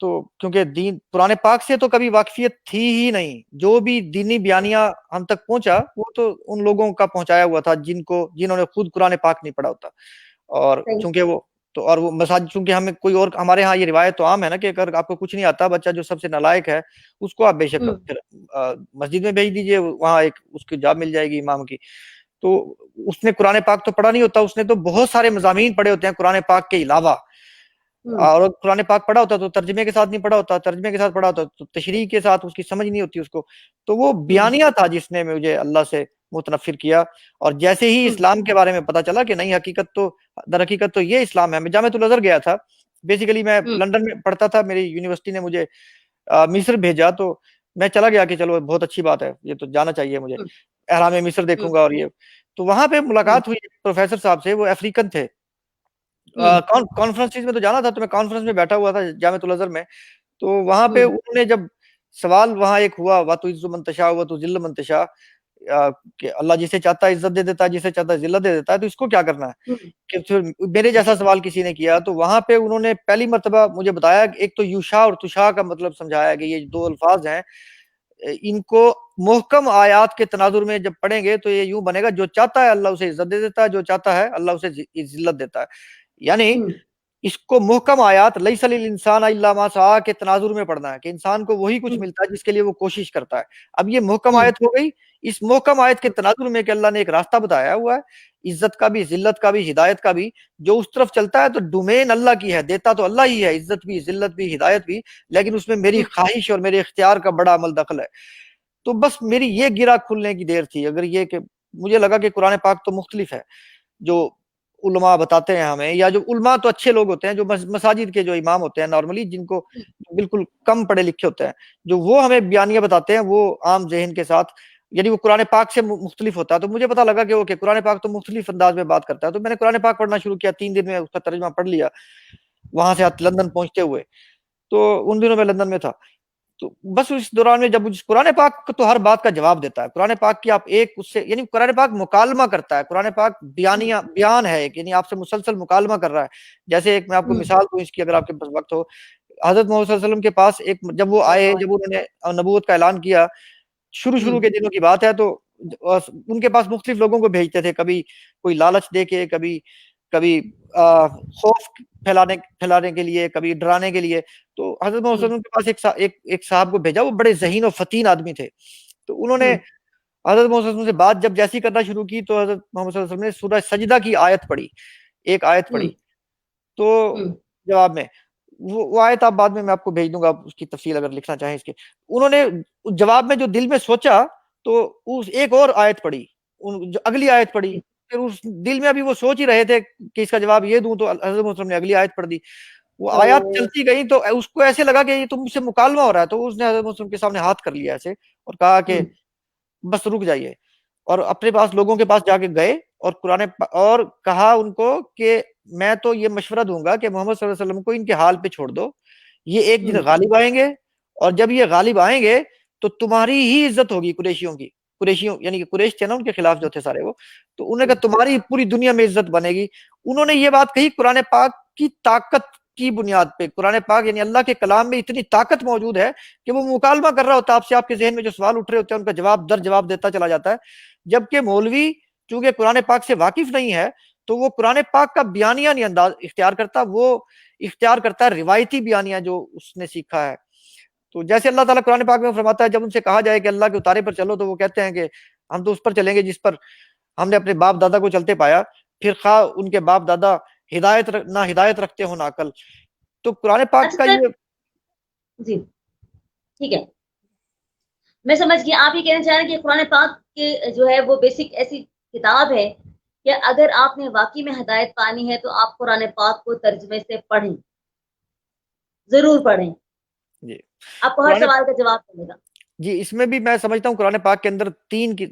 تو کیونکہ دین قرآن پاک سے تو کبھی واقفیت تھی ہی نہیں، جو بھی دینی بیانیہ ہم تک پہنچا وہ تو ان لوگوں کا پہنچایا ہوا تھا جنہوں نے خود قرآن پاک نہیں پڑھا ہوتا. اور صحیح. چونکہ وہ مساجد، چونکہ ہمیں کوئی اور، ہمارے ہاں یہ روایت تو عام ہے نا کہ اگر آپ کو کچھ نہیں آتا، بچہ جو سب سے نالائق ہے اس کو آپ بے شک پھر مسجد میں بھیج دیجئے، وہاں ایک اس کی جاب مل جائے گی امام کی. تو اس نے قرآن پاک تو پڑھا نہیں ہوتا، اس نے تو بہت سارے مضامین پڑھے ہوتے ہیں قرآن پاک کے علاوہ. اور قرآن پاک پڑھا ہوتا تو ترجمے کے ساتھ نہیں پڑھا ہوتا، ترجمے کے ساتھ پڑھا ہوتا تو تشریح کے ساتھ اس کی سمجھ نہیں ہوتی اس کو. تو وہ بیانیہ تھا جس نے مجھے اللہ سے متنفر کیا. اور جیسے ہی اسلام کے بارے میں پتا چلا کہ نہیں، در حقیقت تو یہ اسلام ہے. میں جامعۃ الازہر گیا تھا، بیسیکلی میں لندن میں پڑھتا تھا، میری یونیورسٹی نے مجھے مصر بھیجا، تو میں چلا گیا کہ چلو بہت اچھی بات ہے، یہ تو جانا چاہیے مجھے، احرام مصر دیکھوں گا. اور یہ تو وہاں پہ ملاقات ہوئی پروفیسر صاحب سے، وہ افریقن تھے. کانفرنس میں تو جانا تھا، تو میں کانفرنس میں بیٹھا ہوا تھا جامعۃ الازہر میں. تو وہاں پہ انہوں نے جب سوال وہاں ایک ہوا، وَتُعِزُّ مَن تَشَاءُ وَتُذِلُّ مَن تَشَاءُ، کہ اللہ جسے چاہتا ہے عزت دے دیتا ہے، جسے چاہتا ہے ذلت دے دیتا ہے، تو اس کو کیا کرنا ہے. کہ پھر میرے جیسا سوال کسی نے کیا، تو وہاں پہ انہوں نے پہلی مرتبہ مجھے بتایا کہ ایک تو یوشا اور تشا کا مطلب سمجھایا کہ یہ دو الفاظ ہیں، ان کو محکم آیات کے تناظر میں جب پڑھیں گے تو یہ یوں بنے گا، جو چاہتا ہے اللہ اسے عزت دے دیتا ہے، جو چاہتا ہے اللہ اسے ذلت دیتا ہے. یعنی اس کو محکم آیات لیس للانسان الا ما سعی کے تناظر میں پڑھنا ہے کہ انسان کو وہی کچھ ملتا ہے جس کے لیے وہ کوشش کرتا ہے. اب یہ محکم آیت ہو گئی. اس محکم آیت کے تناظر میں کہ اللہ نے ایک راستہ بتایا ہوا ہے، عزت کا بھی، ذلت کا بھی، ہدایت کا بھی، جو اس طرف چلتا ہے تو ڈومین اللہ کی ہے، دیتا تو اللہ ہی ہے، عزت بھی، ذلت بھی، ہدایت بھی، لیکن اس میں میری خواہش اور میرے اختیار کا بڑا عمل دخل ہے. تو بس میری یہ گرہ کھلنے کی دیر تھی. اگر یہ کہ مجھے لگا کہ قرآن پاک تو مختلف ہے، جو علماء بتاتے ہیں ہمیں، یا جو علماء تو اچھے لوگ ہوتے ہیں، جو مساجد کے جو امام ہوتے ہیں نارملی، جن کو بالکل کم پڑھے لکھے ہوتے ہیں، جو وہ ہمیں بیانیہ بتاتے ہیں، وہ عام ذہن کے ساتھ، یعنی وہ قرآن پاک سے مختلف ہوتا ہے. تو مجھے پتا لگا کہ قرآن پاک تو مختلف انداز میں بات کرتا ہے. تو میں نے قرآن پاک پڑھنا شروع کیا، 3 دن میں اس کا ترجمہ پڑھ لیا وہاں سے لندن پہنچتے ہوئے. تو ان دنوں میں لندن میں تھا. تو بس اس دوران میں جب قرآن پاک تو ہر بات کا جواب دیتا ہے. قرآن پاک کی آپ ایک اس سے، یعنی قرآن پاک مکالمہ کرتا ہے. قرآن پاک بیان ہے ایک، یعنی آپ سے مسلسل مکالمہ کر رہا ہے. جیسے ایک میں آپ کو مثال دوں اس کی، اگر آپ کے پاس وقت ہو. حضرت محمد صلی اللہ علیہ وسلم کے پاس ایک، جب وہ آئے، جب انہوں نے نبوت کا اعلان کیا، شروع کے دنوں کی بات ہے، تو ان کے پاس مختلف لوگوں کو بھیجتے تھے، کبھی کوئی لالچ دے کے، کبھی خوف پھیلانے کے لیے، کبھی ڈرانے کے لیے. تو حضرت محمد صلی اللہ علیہ وسلم کے پاس ایک صاحب کو بھیجا، وہ بڑے ذہین و فطین آدمی تھے. تو انہوں نے حضرت محمد صلی اللہ علیہ وسلم سے بات جب جیسی کرنا شروع کی، تو حضرت محمد صلی اللہ علیہ وسلم نے سورہ سجدہ کی آیت پڑھی، ایک آیت پڑھی. تو جواب میں وہ آیت آپ بعد میں آپ کو بھیج دوں گا، اس کی تفصیل اگر لکھنا چاہیں اس کے. انہوں نے جواب میں جو دل میں سوچا، تو اس ایک اور آیت پڑھی، اگلی آیت پڑھی. پھر اس دل میں ابھی وہ سوچ ہی رہے تھے کہ اس کا جواب یہ دوں، تو حضرت محمد نے اگلی آیت پڑھ دی. وہ آیات چلتی گئی، تو اس کو ایسے لگا کہ یہ تم سے مکالمہ ہو رہا ہے. تو اس نے حضرت محمد کے سامنے ہاتھ کر لیا ایسے، اور کہا کہ بس رک جائیے. اور اپنے پاس لوگوں کے پاس جا کے گئے، اور کہا ان کو کہ میں تو یہ مشورہ دوں گا کہ محمد صلی اللہ علیہ وسلم کو ان کے حال پہ چھوڑ دو. یہ ایک دن غالب آئیں گے، اور جب یہ غالب آئیں گے تو تمہاری ہی عزت ہوگی، قریشیوں یعنی کہ قریش تھے نا ان کے خلاف جو تھے سارے وہ. تو انہوں نے کہا تمہاری پوری دنیا میں عزت بنے گی. انہوں نے یہ بات کہی قرآن پاک کی طاقت کی بنیاد پہ. قرآن پاک یعنی اللہ کے کلام میں اتنی طاقت موجود ہے کہ وہ مکالمہ کر رہا ہوتا ہے آپ سے، آپ کے ذہن میں جو سوال اٹھ رہے ہوتے ہیں ان کا جواب در جواب دیتا چلا جاتا ہے. جبکہ مولوی چونکہ قرآن پاک سے واقف نہیں ہے، تو وہ قرآن پاک کا بیانیہ نہیں انداز اختیار کرتا، وہ اختیار کرتا ہے روایتی بیانیہ جو اس نے سیکھا ہے. تو جیسے اللہ تعالیٰ قرآن پاک میں فرماتا ہے، جب ان سے کہا جائے کہ اللہ کے اتارے پر چلو، تو وہ کہتے ہیں کہ ہم تو اس پر چلیں گے جس پر ہم نے اپنے باپ دادا کو چلتے پایا، پھر خواہ ان کے باپ دادا نہ ہدایت رکھتے ہو نہ عقل. تو قرآن پاک کا یہ جی ٹھیک ہے، میں سمجھ گیا. آپ یہ کہنا چاہ رہے ہیں کہ قرآن پاک کے جو ہے وہ بیسک ایسی کتاب ہے کہ اگر آپ نے واقعی میں ہدایت پانی ہے تو آپ قرآن پاک کو ترجمے سے پڑھیں، ضرور پڑھیں. جی آپ کو ہر سوال کا جواب ملے گا. جی اس میں بھی میں سمجھتا ہوں قرآن پاک کے اندر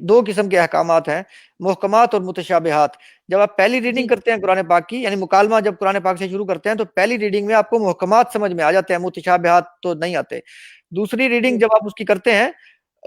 دو قسم کے احکامات ہیں، محکمات اور متشابہات. جب آپ پہلی ریڈنگ کرتے ہیں قرآن پاک کی، یعنی مکالمہ جب قرآن پاک سے شروع کرتے ہیں، تو پہلی ریڈنگ میں آپ کو محکمات سمجھ میں آ جاتے ہیں، متشابہات تو نہیں آتے. دوسری ریڈنگ جب آپ اس کی کرتے ہیں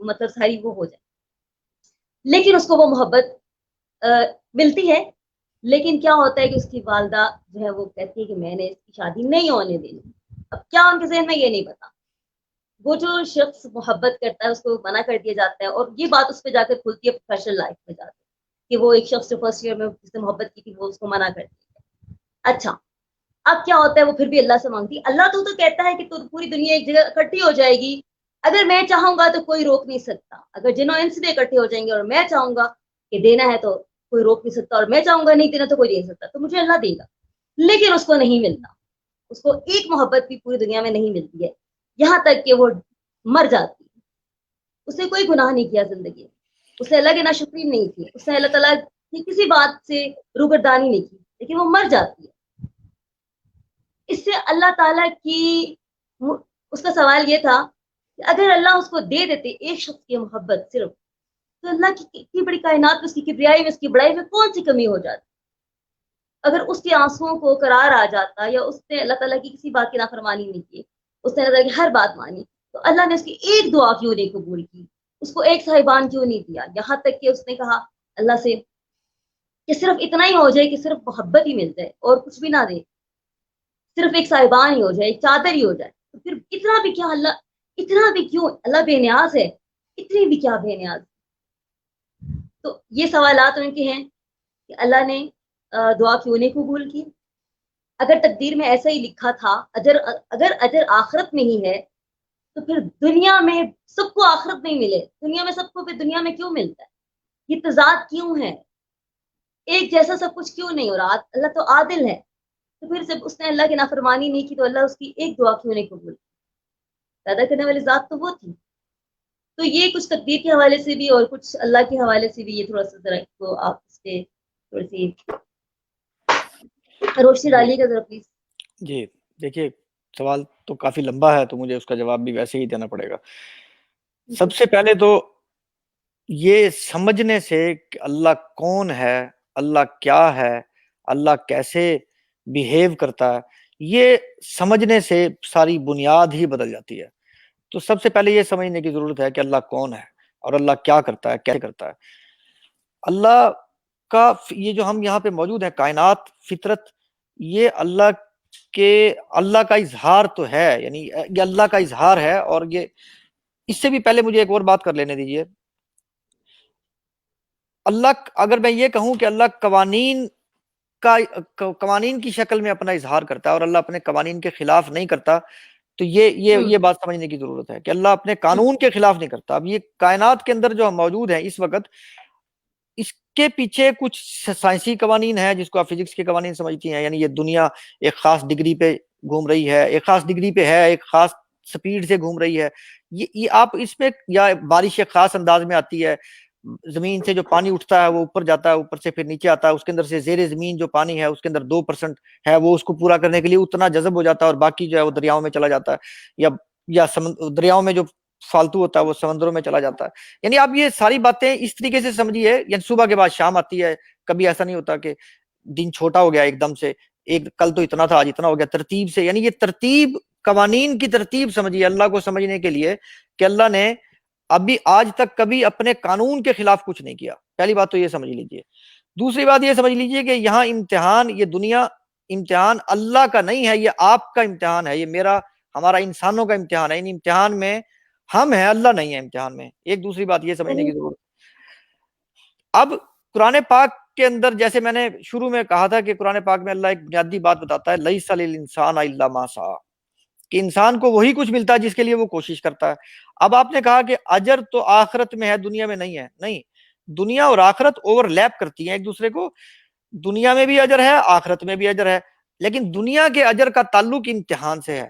مطلب ساری وہ ہو جائے، لیکن اس کو وہ محبت ملتی ہے، لیکن کیا ہوتا ہے کہ اس کی والدہ جو ہے وہ کہتی ہے کہ میں نے اس کی شادی نہیں ہونے دینی. اب کیا ان کے ذہن میں یہ نہیں پتا، وہ جو شخص محبت کرتا ہے اس کو منع کر دیا جاتا ہے، اور یہ بات اس پہ جا کر کھلتی ہے پروفیشنل لائف میں جا کے کہ وہ ایک شخص جو فرسٹ ایئر میں جس نے محبت کی تھی وہ اس کو منع کر دیا. اچھا اب کیا ہوتا ہے، وہ پھر بھی اللہ سے مانگتی. اللہ تو کہتا ہے کہ تو پوری دنیا ایک جگہ اکٹھی ہو جائے گی، اگر میں چاہوں گا تو کوئی روک نہیں سکتا. اگر جنوں انس بھی اکٹھے ہو جائیں گے اور میں چاہوں گا کہ دینا ہے تو کوئی روک نہیں سکتا، اور میں چاہوں گا نہیں دینا تو کوئی دے سکتا. تو مجھے اللہ دے گا، لیکن اس کو نہیں ملتا. اس کو ایک محبت بھی پوری دنیا میں نہیں ملتی ہے، یہاں تک کہ وہ مر جاتی ہے. اس نے کوئی گناہ نہیں کیا زندگی میں، اس نے اللہ کی ناشکری نہیں کی، اس نے اللہ تعالیٰ کی کسی بات سے روگردانی نہیں کی، لیکن وہ مر جاتی ہے. اس سے اللہ تعالیٰ کی اس کا سوال یہ تھا کہ اگر اللہ اس کو دے دیتے ایک شخص کی محبت صرف، تو اللہ کی اتنی بڑی کائنات میں اس کی کبریائی میں اس کی بڑائی میں کون سی کمی ہو جاتی. اگر اس کے آنسوؤں کو قرار آ جاتا، یا اس نے اللہ تعالیٰ کی کسی بات کی نافرمانی نہیں کی، اس نے اللہ تعالیٰ کی ہر بات مانی، تو اللہ نے اس کی ایک دعا کیوں نہیں قبول کی، اس کو ایک صاحبان کیوں نہیں دیا. یہاں تک کہ اس نے کہا اللہ سے کہ صرف اتنا ہی ہو جائے کہ صرف محبت ہی مل جائے اور کچھ بھی نہ دے، صرف ایک صاحبان ہی ہو جائے، ایک چادر ہی ہو جائے. تو پھر اتنا بھی کیا اللہ، اتنا بھی کیوں اللہ بے نیاز ہے، اتنی بھی کیا بے نیاز. تو یہ سوالات ان کے ہیں کہ اللہ نے دعا کیوں نہیں قبول کی. اگر تقدیر میں ایسا ہی لکھا تھا، اگر اجر آخرت میں ہی ہے، تو پھر دنیا میں سب کو آخرت نہیں ملے، دنیا میں سب کو پھر دنیا میں کیوں ملتا ہے؟ یہ تضاد کیوں ہے؟ ایک جیسا سب کچھ کیوں نہیں ہو رہا؟ اللہ تو عادل ہے. تو پھر جب اس نے اللہ کی نافرمانی نہیں کی تو اللہ اس کی ایک دعا کیوں نہیں قبول کی؟ پیدا کرنے والی ذات تو وہ تھی. تو یہ کچھ تقدیر کے حوالے سے بھی اور کچھ اللہ کے حوالے سے بھی، یہ تھوڑا سا ذرا تو آپ اس پہ تھوڑی سی روشنی ڈالیے گا ذرا پلیز. جی دیکھیے، سوال تو کافی لمبا ہے تو مجھے اس کا جواب بھی ویسے ہی دینا پڑے گا. سب سے پہلے تو یہ سمجھنے سے کہ اللہ کون ہے، اللہ کیا ہے، اللہ کیسے بیہیو کرتا ہے، یہ سمجھنے سے ساری بنیاد ہی بدل جاتی ہے. تو سب سے پہلے یہ سمجھنے کی ضرورت ہے کہ اللہ کون ہے اور اللہ کیا کرتا ہے، کیسے کرتا ہے. اللہ کا یہ جو ہم یہاں پہ موجود ہیں، کائنات، فطرت، یہ اللہ کا اظہار تو ہے، یعنی یہ اللہ کا اظہار ہے. اور یہ اس سے بھی پہلے مجھے ایک اور بات کر لینے دیجئے. اللہ، اگر میں یہ کہوں کہ اللہ قوانین کی شکل میں اپنا اظہار کرتا ہے اور اللہ اپنے قوانین کے خلاف نہیں کرتا، تو یہ بات سمجھنے کی ضرورت ہے کہ اللہ اپنے قانون کے خلاف نہیں کرتا. اب یہ کائنات کے اندر جو ہم موجود ہیں اس وقت، اس کے پیچھے کچھ سائنسی قوانین ہیں جس کو آپ فزکس کے قوانین سمجھتی ہیں، یعنی یہ دنیا ایک خاص ڈگری پہ گھوم رہی ہے، ایک خاص ڈگری پہ ہے، ایک خاص سپیڈ سے گھوم رہی ہے. یہ آپ اس میں، یا بارش ایک خاص انداز میں آتی ہے، زمین سے جو پانی اٹھتا ہے وہ اوپر جاتا ہے، اوپر سے پھر نیچے آتا ہے، اس کے اندر سے زیر زمین جو پانی ہے اس کے اندر 2% ہے، وہ اس کو پورا کرنے کے لیے اتنا جذب ہو جاتا ہے اور باقی جو ہے وہ دریاؤں میں چلا جاتا ہے، یا دریاؤں میں جو فالتو ہوتا ہے وہ سمندروں میں چلا جاتا ہے. یعنی آپ یہ ساری باتیں اس طریقے سے سمجھیے، یعنی صبح کے بعد شام آتی ہے، کبھی ایسا نہیں ہوتا کہ دن چھوٹا ہو گیا ایک دم سے، کل تو اتنا تھا آج اتنا ہو گیا، ترتیب سے. یعنی یہ ترتیب، قوانین کی ترتیب سمجھیے اللہ کو سمجھنے کے لیے کہ اللہ نے ابھی آج تک کبھی اپنے قانون کے خلاف کچھ نہیں کیا. پہلی بات تو یہ سمجھ لیجئے. دوسری بات یہ سمجھ لیجئے کہ یہاں امتحان، یہ دنیا امتحان اللہ کا نہیں ہے، یہ آپ کا امتحان ہے، یہ ہمارا انسانوں کا امتحان ہے. ان امتحان میں ہم ہیں، اللہ نہیں ہے امتحان میں. ایک دوسری بات یہ سمجھنے کی ضرورت. اب قرآن پاک کے اندر، جیسے میں نے شروع میں کہا تھا کہ قرآن پاک میں اللہ ایک بنیادی بات بتاتا ہے، لیس للانسان الا ما سعی، کہ انسان کو وہی کچھ ملتا ہے جس کے لیے وہ کوشش کرتا ہے. اب آپ نے کہا کہ اجر تو آخرت میں ہے، دنیا میں نہیں ہے. نہیں، دنیا اور آخرت اوور لیپ کرتی ہیں ایک دوسرے کو. دنیا میں بھی اجر ہے، آخرت میں بھی اجر ہے، لیکن دنیا کے اجر کا تعلق امتحان سے ہے.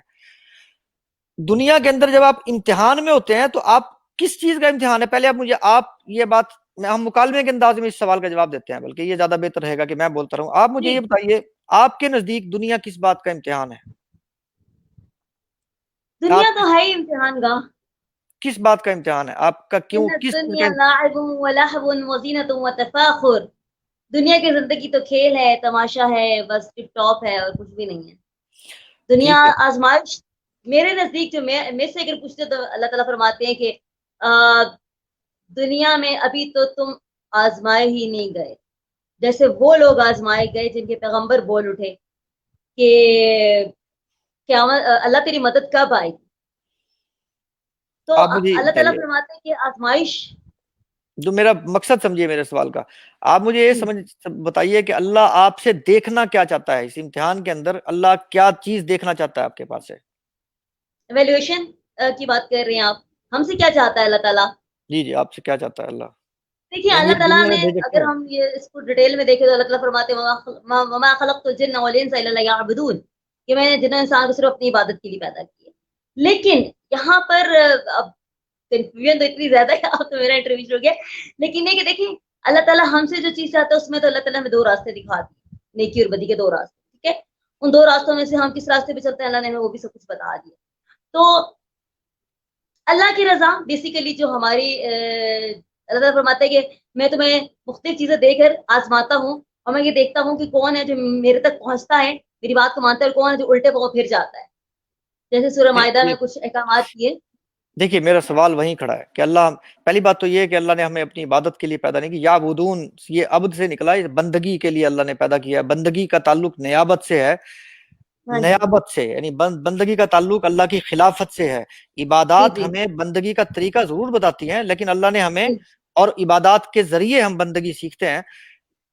دنیا کے اندر جب آپ امتحان میں ہوتے ہیں تو آپ کس چیز کا امتحان ہے؟ پہلے آپ یہ بات، ہم مکالمے کے انداز میں اس سوال کا جواب دیتے ہیں، بلکہ یہ زیادہ بہتر رہے گا کہ میں بولتا رہوں. آپ مجھے یہ بتائیے، آپ کے نزدیک دنیا کس بات کا امتحان ہے؟ دنیا تو ہے ہی امتحان گاہ. کس بات کا امتحان ہے آپ کا؟ کیوں؟ کس دنیا لاعب ولہو وزینۃ وتفاخر، دنیا کی زندگی تو کھیل ہے، تماشا ہے، بس ٹپ ٹاپ ہے اور کچھ بھی نہیں ہے. دنیا ٹھیک ہے. آزمائش. میرے نزدیک جو میں سے اگر پوچھتے تو اللہ تعالیٰ فرماتے ہیں کہ دنیا میں ابھی تو تم آزمائے ہی نہیں گئے، جیسے وہ لوگ آزمائے گئے جن کے پیغمبر بول اٹھے کہ قیامت اللہ تیری مدد کب آئے گی. تو آپ مجھے اللہ تعالیٰ بتائیے، فرماتے ہیں کہ آزمائش. جو میرا مقصد سمجھیے میرے سوال کا، آپ مجھے یہ جی بتائیے کہ اللہ آپ سے دیکھنا کیا چاہتا ہے اس امتحان کے اندر، اللہ کیا چیز دیکھنا چاہتا ہے آپ کے پاس سے؟ ایویلیوشن کی بات کر رہے ہیں آپ، ہم سے کیا چاہتا ہے اللہ تعالیٰ؟ جی جی، آپ سے کیا چاہتا ہے اللہ؟ دیکھیے ہم اللہ یہ تعالیٰ دنیا میں نے، بھیجے اگر کیوں؟ ہم یہ اس کو ڈیٹیل میں دیکھیں تو اللہ تعالیٰ فرماتے ہیں وما خلقت الجن والانس الا لیعبدون، کہ میں نے جن انسان کو صرف اپنی عبادت کے لیے پیدا کی ہے. لیکن یہاں پر اب کنفیوژن تو اتنی زیادہ ہے، اب تو میرا انٹرویو شروع ہو گیا. لیکن یہ کہ دیکھیں اللہ تعالیٰ ہم سے جو چیز چاہتا ہے اس میں تو اللہ تعالیٰ ہمیں دو راستے دکھا دیے، نیکی اور بدی کے دو راستے. ٹھیک ہے، ان دو راستوں میں سے ہم کس راستے پہ چلتے ہیں اللہ نے ہمیں وہ بھی سب کچھ بتا دیا. تو اللہ کی رضا بیسیکلی جو ہماری اللہ تعالیٰ فرماتا ہے کہ میں تمہیں مختلف چیزیں دے کر آزماتا ہوں، اور میں یہ دیکھتا ہوں کہ کون ہے جو میرے تک پہنچتا ہے، میری بات کو مانتا ہے، اور کون ہے جو الٹے پاؤں پھر جاتا ہے. جیسے سورہ مائدہ میں کچھ احکامات کیے. دیکھیے میرا سوال وہیں کھڑا ہے کہ اللہ، پہلی بات تو یہ ہے کہ اللہ نے ہمیں اپنی عبادت کے لیے پیدا نہیں کیا. یعبدون، یہ عبد سے نکلا ہے، بندگی کے لیے اللہ نے پیدا کیا ہے. بندگی کا تعلق نیابت سے ہے، ہاں جی نیابت سے یعنی بندگی کا تعلق اللہ کی خلافت سے ہے. جی عبادات جی ہمیں بندگی کا طریقہ ضرور بتاتی ہیں، لیکن اللہ نے ہمیں، جی اور عبادات کے ذریعے ہم بندگی سیکھتے ہیں،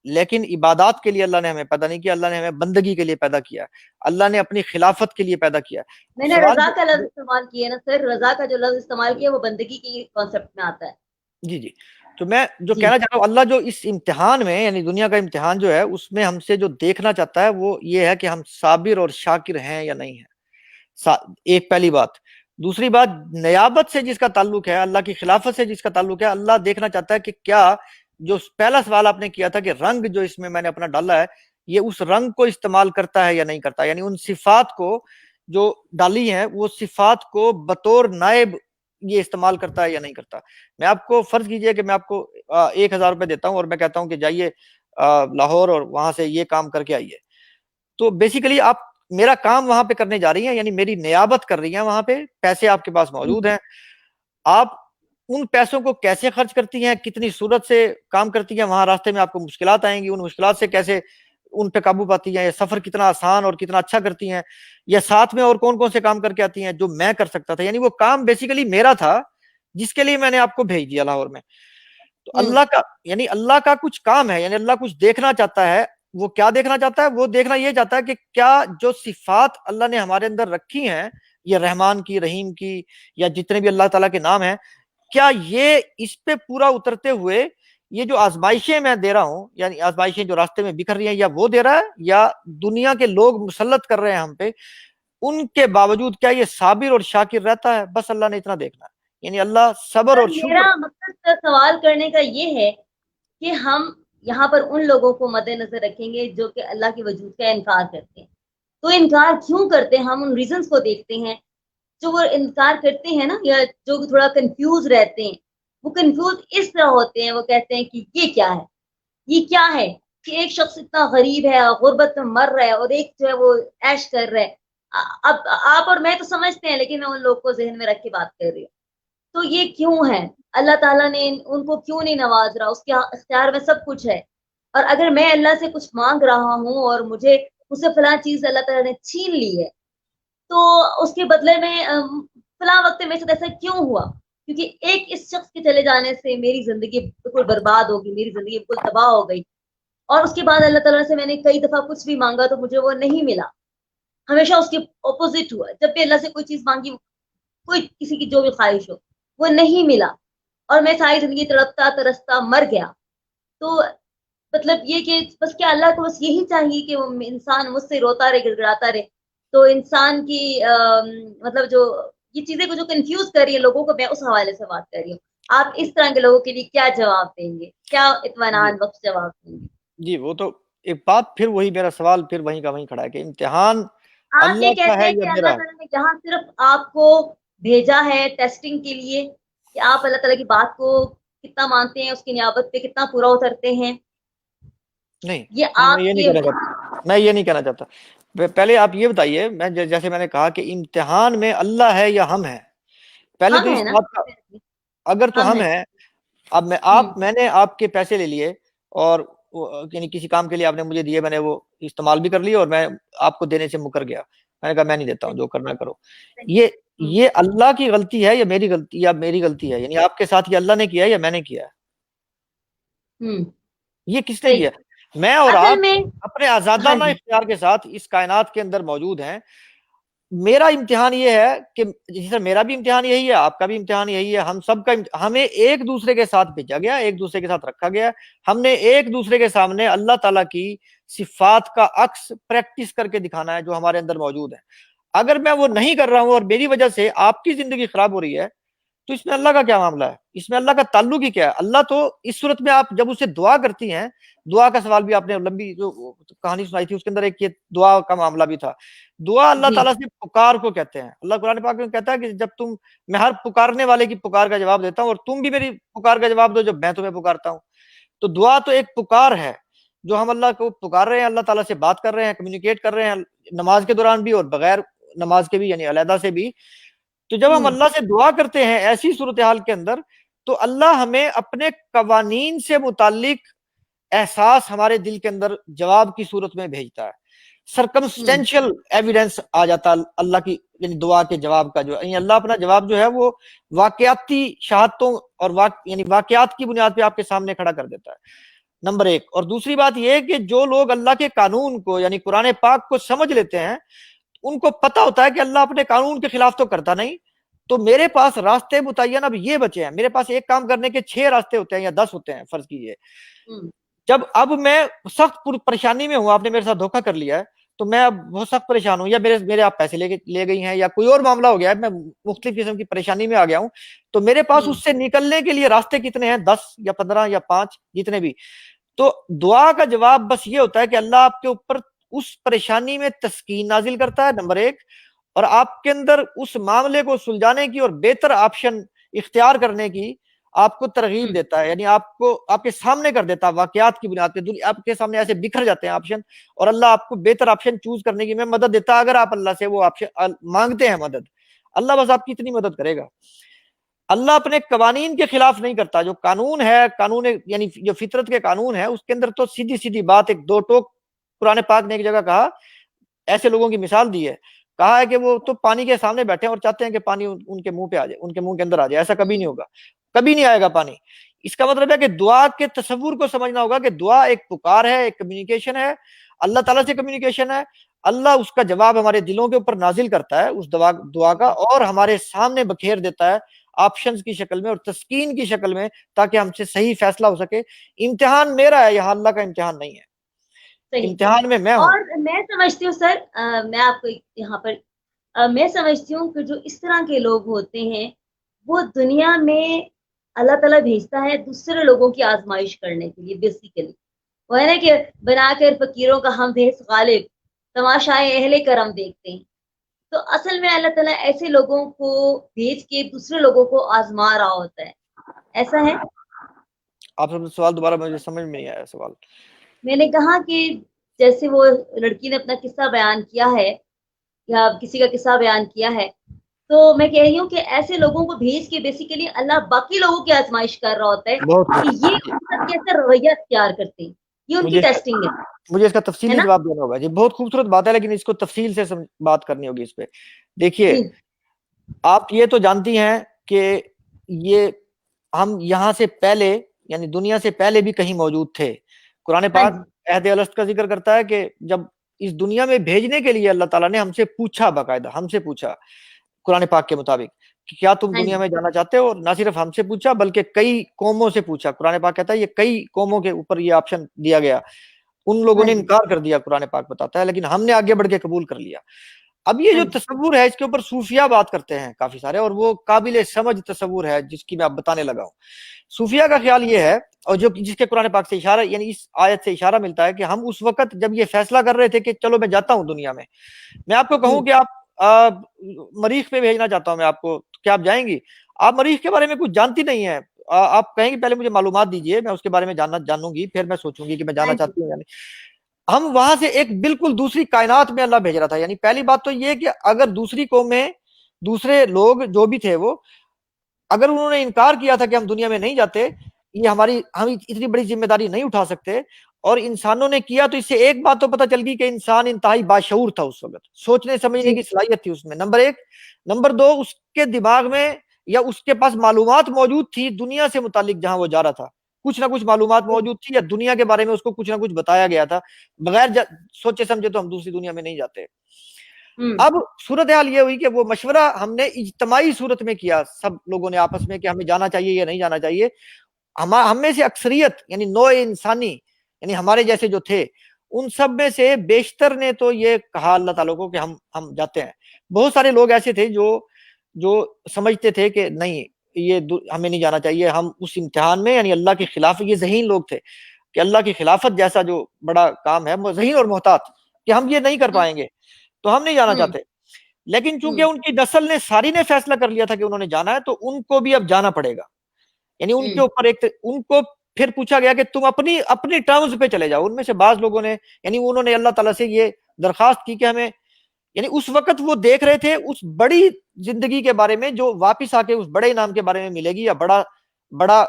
لیکن عبادات کے لیے اللہ نے ہمیں پیدا نہیں کیا، اللہ نے ہمیں بندگی کے لیے پیدا کیا ہے، اللہ نے اپنی خلافت کے لیے پیدا کیا ہے. میں نے سوال رضا کا لفظ استعمال کیا نا سر، رضا کا جو لفظ استعمال کیا وہ بندگی کی کانسیپٹ میں آتا ہے. جی جی، تو میں جو جی کہنا چاہ رہا ہوں، اللہ جو اس امتحان میں، یعنی دنیا کا امتحان جو ہے، اس میں ہم سے جو دیکھنا چاہتا ہے وہ یہ ہے کہ ہم صابر اور شاکر ہیں یا نہیں ہیں. ایک پہلی بات. دوسری بات، نیابت سے جس کا تعلق ہے، اللہ کی خلافت سے جس کا تعلق ہے، اللہ دیکھنا چاہتا ہے کہ کیا، جو پہلا سوال آپ نے کیا تھا کہ رنگ جو اس میں نے اپنا ڈالا ہے، یہ اس رنگ کو استعمال کرتا ہے یا نہیں کرتا، یعنی ان صفات کو جو ڈالی ہیں وہ صفات کو بطور نائب یہ استعمال کرتا ہے یا نہیں کرتا. میں آپ کو فرض کیجئے کہ میں آپ کو 1,000 روپے دیتا ہوں اور میں کہتا ہوں کہ جائیے لاہور اور وہاں سے یہ کام کر کے آئیے، تو بیسیکلی آپ میرا کام وہاں پہ کرنے جا رہی ہیں، یعنی میری نیابت کر رہی ہیں وہاں پہ، پیسے آپ کے پاس موجود ہیں. آپ ان پیسوں کو کیسے خرچ کرتی ہیں، کتنی صورت سے کام کرتی ہیں، وہاں راستے میں آپ کو مشکلات آئیں گی، ان مشکلات سے کیسے ان پہ قابو پاتی ہیں، یا سفر کتنا آسان اور کتنا اچھا کرتی ہیں، یا ساتھ میں اور کون کون سے کام کر کے آتی ہیں جو میں کر سکتا تھا. یعنی وہ کام بیسیکلی میرا تھا جس کے لیے میں نے آپ کو بھیج دیا لاہور میں. تو اللہ کا، یعنی اللہ کا کچھ کام ہے، یعنی اللہ کچھ دیکھنا چاہتا ہے. وہ کیا دیکھنا چاہتا ہے؟ وہ دیکھنا یہ چاہتا ہے کہ کیا جو صفات اللہ نے ہمارے اندر رکھی ہیں، یہ رحمان کی، رحیم کی، یا جتنے بھی اللہ تعالیٰ کے نام ہیں، کیا یہ اس پہ پورا اترتے ہوئے یہ جو آزمائشیں میں دے رہا ہوں، یعنی آزمائشیں جو راستے میں بکھر رہی ہیں، یا وہ دے رہا ہے، یا دنیا کے لوگ مسلط کر رہے ہیں ہم پہ، ان کے باوجود کیا یہ صابر اور شاکر رہتا ہے؟ بس اللہ نے اتنا دیکھنا ہے. یعنی اللہ صبر اور سر شکر. میرا مقصد سوال کرنے کا یہ ہے کہ ہم یہاں پر ان لوگوں کو مد نظر رکھیں گے جو کہ اللہ کے وجود کا انکار کرتے ہیں. تو انکار کیوں کرتے ہیں ہم ان ریزنس کو دیکھتے ہیں. جو وہ انکار کرتے ہیں نا، یا جو تھوڑا کنفیوز رہتے ہیں، وہ کنفیوز اس طرح ہوتے ہیں، وہ کہتے ہیں کہ یہ کیا ہے، یہ کیا ہے کہ ایک شخص اتنا غریب ہے، غربت میں مر رہا ہے، اور ایک جو ہے وہ عیش کر رہا ہے. اب آپ اور میں تو سمجھتے ہیں، لیکن میں ان لوگوں کو ذہن میں رکھ کے بات کر رہی ہوں. تو یہ کیوں ہے؟ اللہ تعالیٰ نے ان کو کیوں نہیں نواز رہا؟ اس کے اختیار میں سب کچھ ہے. اور اگر میں اللہ سے کچھ مانگ رہا ہوں اور مجھے سے فلاں چیز اللہ تعالیٰ نے چھین لی ہے، تو اس کے بدلے میں فلاں وقت میرے ساتھ ایسا کیوں ہوا؟ کیونکہ ایک اس شخص کے چلے جانے سے میری زندگی بالکل برباد ہوگی، میری زندگی بالکل تباہ ہو گئی. اور اس کے بعد اللہ تعالیٰ سے میں نے کئی دفعہ کچھ بھی مانگا تو مجھے وہ نہیں ملا، ہمیشہ اس کے اپوزٹ ہوا. جب بھی اللہ سے کوئی چیز مانگی، کوئی کسی کی جو بھی خواہش ہو، وہ نہیں ملا، اور میں ساری زندگی تڑپتا ترستا مر گیا. تو مطلب یہ کہ بس کیا اللہ کو بس یہی چاہیے کہ وہ انسان مجھ سے روتا رہے، گڑ گڑاتا رہے؟ تو انسان کی مطلب جو یہ چیزیں کو جو کنفیوز کر رہی ہے لوگوں کو، میں اس حوالے سے بات کر رہی ہوں. آپ اس طرح کے لوگوں کے لیے کیا جواب دیں گے؟ کیا جی اطمینان بخش جواب دیں گے؟ جی، وہ تو ایک بات، پھر وہی میرا سوال پھر وہیں کا وہیں کھڑا ہے کہ امتحان آپ یہ اللہ کا کہتے ہے ہیں یا کہ اللہ میرا ہے. تعالیٰ نے جہاں صرف آپ کو بھیجا ہے ٹیسٹنگ کے لیے، کہ آپ اللہ تعالیٰ کی بات کو کتنا مانتے ہیں، اس کی نیابت پہ کتنا پورا اترتے ہیں، نہیں، یہ میں آپ یہ نہیں کے. کہنا چاہتا، میں یہ نہیں کہنا چاہتا. پہلے آپ یہ بتائیے، میں جیسے میں نے کہا کہ امتحان میں اللہ ہے یا ہم ہیں، پہلے ہم تو ہیں اس نا. بات کا، اگر تو ہم ہیں، اب میں نے آپ کے پیسے لے لیے اور یعنی کسی کام کے لیے آپ نے مجھے دیے، میں نے وہ استعمال بھی کر لیا اور میں آپ کو دینے سے مکر گیا، میں نے کہا میں نہیں دیتا ہوں، جو کرنا کرو. یہ اللہ کی غلطی ہے یا میری غلطی ہے؟ یعنی آپ کے ساتھ یہ اللہ نے کیا ہے یا میں نے کیا ہے؟ یہ کس نے کیا؟ میں اور آپ اپنے آزادانہ اختیار کے ساتھ اس کائنات کے اندر موجود ہیں. میرا امتحان یہ ہے کہ جس طرح میرا بھی امتحان یہی ہے، آپ کا بھی امتحان یہی ہے، ہم سب کا ہمیں ایک دوسرے کے ساتھ بھیجا گیا، ایک دوسرے کے ساتھ رکھا گیا. ہم نے ایک دوسرے کے سامنے اللہ تعالیٰ کی صفات کا عکس پریکٹس کر کے دکھانا ہے جو ہمارے اندر موجود ہے. اگر میں وہ نہیں کر رہا ہوں اور میری وجہ سے آپ کی زندگی خراب ہو رہی ہے، تو اس میں اللہ کا کیا معاملہ ہے؟ اس میں اللہ کا تعلق ہی کیا ہے؟ اللہ تو اس صورت میں آپ جب اسے دعا کرتی ہیں، دعا کا سوال بھی آپ نے لمبی جو کہانی سنائی تھی اس کے اندر ایک یہ دعا کا معاملہ بھی تھا. دعا اللہ تعالیٰ سے پکار کو کہتے ہیں. اللہ قرآن پاک میں کہتا ہے کہ جب میں ہر پکارنے والے کی پکار کا جواب دیتا ہوں اور تم بھی میری پکار کا جواب دو جب میں تمہیں پکارتا ہوں. تو دعا تو ایک پکار ہے جو ہم اللہ کو پکار رہے ہیں، اللہ تعالیٰ سے بات کر رہے ہیں، کمیونیکیٹ کر رہے ہیں، نماز کے دوران بھی اور بغیر نماز کے بھی، یعنی علیحدہ سے بھی. تو جب ہم اللہ سے دعا کرتے ہیں ایسی صورتحال کے اندر، تو اللہ ہمیں اپنے قوانین سے متعلق احساس ہمارے دل کے اندر جواب کی صورت میں بھیجتا ہے. سرکمسٹینشل ایویڈنس آ جاتا ہے اللہ کی یعنی دعا کے جواب کا، جو یعنی اللہ اپنا جواب جو ہے وہ واقعاتی شہادتوں اور یعنی واقعات کی بنیاد پہ آپ کے سامنے کھڑا کر دیتا ہے. نمبر ایک. اور دوسری بات یہ کہ جو لوگ اللہ کے قانون کو یعنی قرآن پاک کو سمجھ لیتے ہیں، ان کو پتہ ہوتا ہے کہ اللہ اپنے قانون کے خلاف تو کرتا نہیں. تو میرے پاس راستے متعین اب یہ بچے ہیں، میرے پاس ایک کام کرنے کے 6 راستے ہوتے ہیں یا 10 ہوتے ہیں فرض کیجئے. جب اب میں سخت پریشانی میں ہوں، آپ نے میرے ساتھ دھوکہ کر لیا ہے، تو میں اب بہت سخت پریشان ہوں، یا میرے آپ پیسے لے گئی ہیں، یا کوئی اور معاملہ ہو گیا ہے، میں مختلف قسم کی پریشانی میں آ گیا ہوں. تو میرے پاس اس سے نکلنے کے لیے راستے کتنے ہیں؟ 10 یا 15 یا 5 جتنے بھی. تو دعا کا جواب بس یہ ہوتا ہے کہ اللہ آپ کے اوپر اس پریشانی میں تسکین نازل کرتا ہے، نمبر ایک، اور آپ کے اندر اس معاملے کو سلجھانے کی اور بہتر آپشن اختیار کرنے کی آپ کو ترغیب دیتا ہے. یعنی آپ کو آپ کے سامنے کر دیتا ہے واقعات کی بنیاد پہ، آپ کے سامنے ایسے بکھر جاتے ہیں آپشن، اور اللہ آپ کو بہتر آپشن چوز کرنے کی میں مدد دیتا ہے. اگر آپ اللہ سے وہ آپشن مانگتے ہیں مدد، اللہ بس آپ کی اتنی مدد کرے گا. اللہ اپنے قوانین کے خلاف نہیں کرتا. جو قانون ہے، قانون یعنی جو فطرت کے قانون ہے، اس کے اندر تو سیدھی بات، ایک دو ٹوک قرآن پاک نے ایک جگہ کہا، ایسے لوگوں کی مثال دی ہے، کہا ہے کہ وہ تو پانی کے سامنے بیٹھے ہیں اور چاہتے ہیں کہ پانی ان کے منہ پہ آ جائے، ان کے منہ کے اندر آ جائے. ایسا کبھی نہیں ہوگا، کبھی نہیں آئے گا پانی. اس کا مطلب ہے کہ دعا کے تصور کو سمجھنا ہوگا کہ دعا ایک پکار ہے، ایک کمیونیکیشن ہے، اللہ تعالیٰ سے کمیونیکیشن ہے. اللہ اس کا جواب ہمارے دلوں کے اوپر نازل کرتا ہے اس دعا کا، اور ہمارے سامنے بکھیر دیتا ہے آپشنز کی شکل میں اور تسکین کی شکل میں، تاکہ ہم سے صحیح فیصلہ ہو سکے. امتحان میرا ہے، یہاں اللہ کا امتحان نہیں ہے. امتحان میں ہوں. اور میں سمجھتی ہوں سر، میں آپ کو یہاں پر میں سمجھتی ہوں کہ جو اس طرح کے لوگ ہوتے ہیں وہ دنیا میں اللہ تعالیٰ بھیجتا ہے دوسرے لوگوں کی آزمائش کرنے کے لیے. بیسیکلی وہ ہے نا کہ بنا کر فقیروں کا ہم بھیس غالب، تماشائے اہل کرم دیکھتے ہیں. تو اصل میں اللہ تعالیٰ ایسے لوگوں کو بھیج کے دوسرے لوگوں کو آزما رہا ہوتا ہے. ایسا ہے. آپ سب سوال دوبارہ مجھے سمجھ میں نہیں آیا سوال. میں نے کہا کہ جیسے وہ لڑکی نے اپنا قصہ بیان کیا ہے یا کسی کا قصہ بیان کیا ہے، تو میں کہہ رہی ہوں کہ ایسے لوگوں کو بھیج کے بیسیکلی اللہ باقی لوگوں کی آزمائش کر رہا ہوتا ہے کہ یہ ان کا کیسا رویہ اختیار کرتے ہیں. یہ ان کی ٹیسٹنگ ہے. مجھے اس کا تفصیلی جواب دینا ہوگا جی. بہت خوبصورت بات ہے، لیکن اس کو تفصیل سے بات کرنی ہوگی اس پہ. دیکھیے آپ یہ تو جانتی ہیں کہ یہ ہم یہاں سے پہلے یعنی دنیا سے پہلے بھی کہیں موجود تھے. قرآن پاک عہد الست کا ذکر کرتا ہے کہ جب اس دنیا میں بھیجنے کے لیے اللہ تعالیٰ نے ہم سے پوچھا، باقاعدہ ہم سے پوچھا قرآن پاک کے مطابق کہ کیا تم دنیا میں جانا چاہتے ہو. اور نہ صرف ہم سے پوچھا بلکہ کئی قوموں سے پوچھا. قرآن پاک کہتا ہے یہ کئی قوموں کے اوپر یہ آپشن دیا گیا. ان لوگوں نے انکار کر دیا، قرآن پاک بتاتا ہے، لیکن ہم نے آگے بڑھ کے قبول کر لیا. اب یہ جو تصور ہے اس کے اوپر صوفیہ بات کرتے ہیں کافی سارے، اور وہ قابل سمجھ تصور ہے جس کی میں اب بتانے لگا ہوں. صوفیہ کا خیال یہ ہے، اور جو جس کے قرآن پاک سے اشارہ یعنی اس آیت سے اشارہ ملتا ہے، کہ ہم اس وقت جب یہ فیصلہ کر رہے تھے کہ چلو میں جاتا ہوں دنیا میں آپ کو کہوں کہ آپ مریخ پہ بھیجنا چاہتا ہوں میں آپ کو، کیا آپ جائیں گی؟ آپ مریخ کے بارے میں کچھ جانتی نہیں ہیں. آپ کہیں گے پہلے مجھے معلومات دیجئے، میں اس کے بارے میں جانوں گی، پھر میں سوچوں گی کہ میں جانا چاہتی ہوں یا نہیں. ہم وہاں سے ایک بالکل دوسری کائنات میں اللہ بھیج رہا تھا. یعنی پہلی بات تو یہ کہ اگر دوسری قومیں، دوسرے لوگ جو بھی تھے وہ اگر انہوں نے انکار کیا تھا کہ ہم دنیا میں نہیں جاتے، یہ ہم اتنی بڑی ذمہ داری نہیں اٹھا سکتے، اور انسانوں نے کیا، تو اس سے ایک بات تو پتہ چل گئی کہ انسان انتہائی باشعور تھا اس وقت، سوچنے سمجھنے کی صلاحیت تھی اس میں، نمبر ایک۔ نمبر دو، اس کے دماغ میں یا اس کے پاس معلومات موجود تھی دنیا سے متعلق، جہاں وہ جا رہا تھا کچھ نہ کچھ معلومات موجود تھی، یا دنیا کے بارے میں اس کو کچھ نہ کچھ بتایا گیا تھا، بغیر سوچے سمجھے تو ہم دوسری دنیا میں نہیں جاتے۔ اب صورتحال یہ ہوئی کہ وہ مشورہ ہم نے اجتماعی صورت میں کیا، سب لوگوں نے آپس میں، کہ ہمیں جانا چاہیے یا نہیں جانا چاہیے۔ ہم میں سے اکثریت یعنی نوع انسانی، یعنی ہمارے جیسے جو تھے، ان سب میں سے بیشتر نے تو یہ کہا اللہ تعالیٰ کو کہ ہم جاتے ہیں۔ بہت سارے لوگ ایسے تھے جو سمجھتے تھے کہ نہیں، یہ ہمیں نہیں جانا چاہیے، ہم اس امتحان میں، یعنی اللہ کے خلاف، یہ ذہین لوگ تھے کہ اللہ کی خلافت جیسا جو بڑا کام ہے، ذہین اور محتاط، کہ ہم یہ نہیں کر پائیں گے، تو ہم نہیں جانا چاہتے۔ لیکن چونکہ ان کی نسل نے ساری نے فیصلہ کر لیا تھا کہ انہوں نے جانا ہے، تو ان کو بھی اب جانا پڑے گا، یعنی ان کے اوپر ان کو پھر پوچھا گیا کہ تم اپنی ٹرمز پہ چلے جاؤ۔ ان میں سے بعض لوگوں نے، یعنی انہوں نے اللہ تعالیٰ سے یہ درخواست کی کہ ہمیں، یعنی اس وقت وہ دیکھ رہے تھے اس بڑی زندگی کے بارے میں جو واپس آ کے اس بڑے انعام کے بارے میں ملے گی، یا بڑا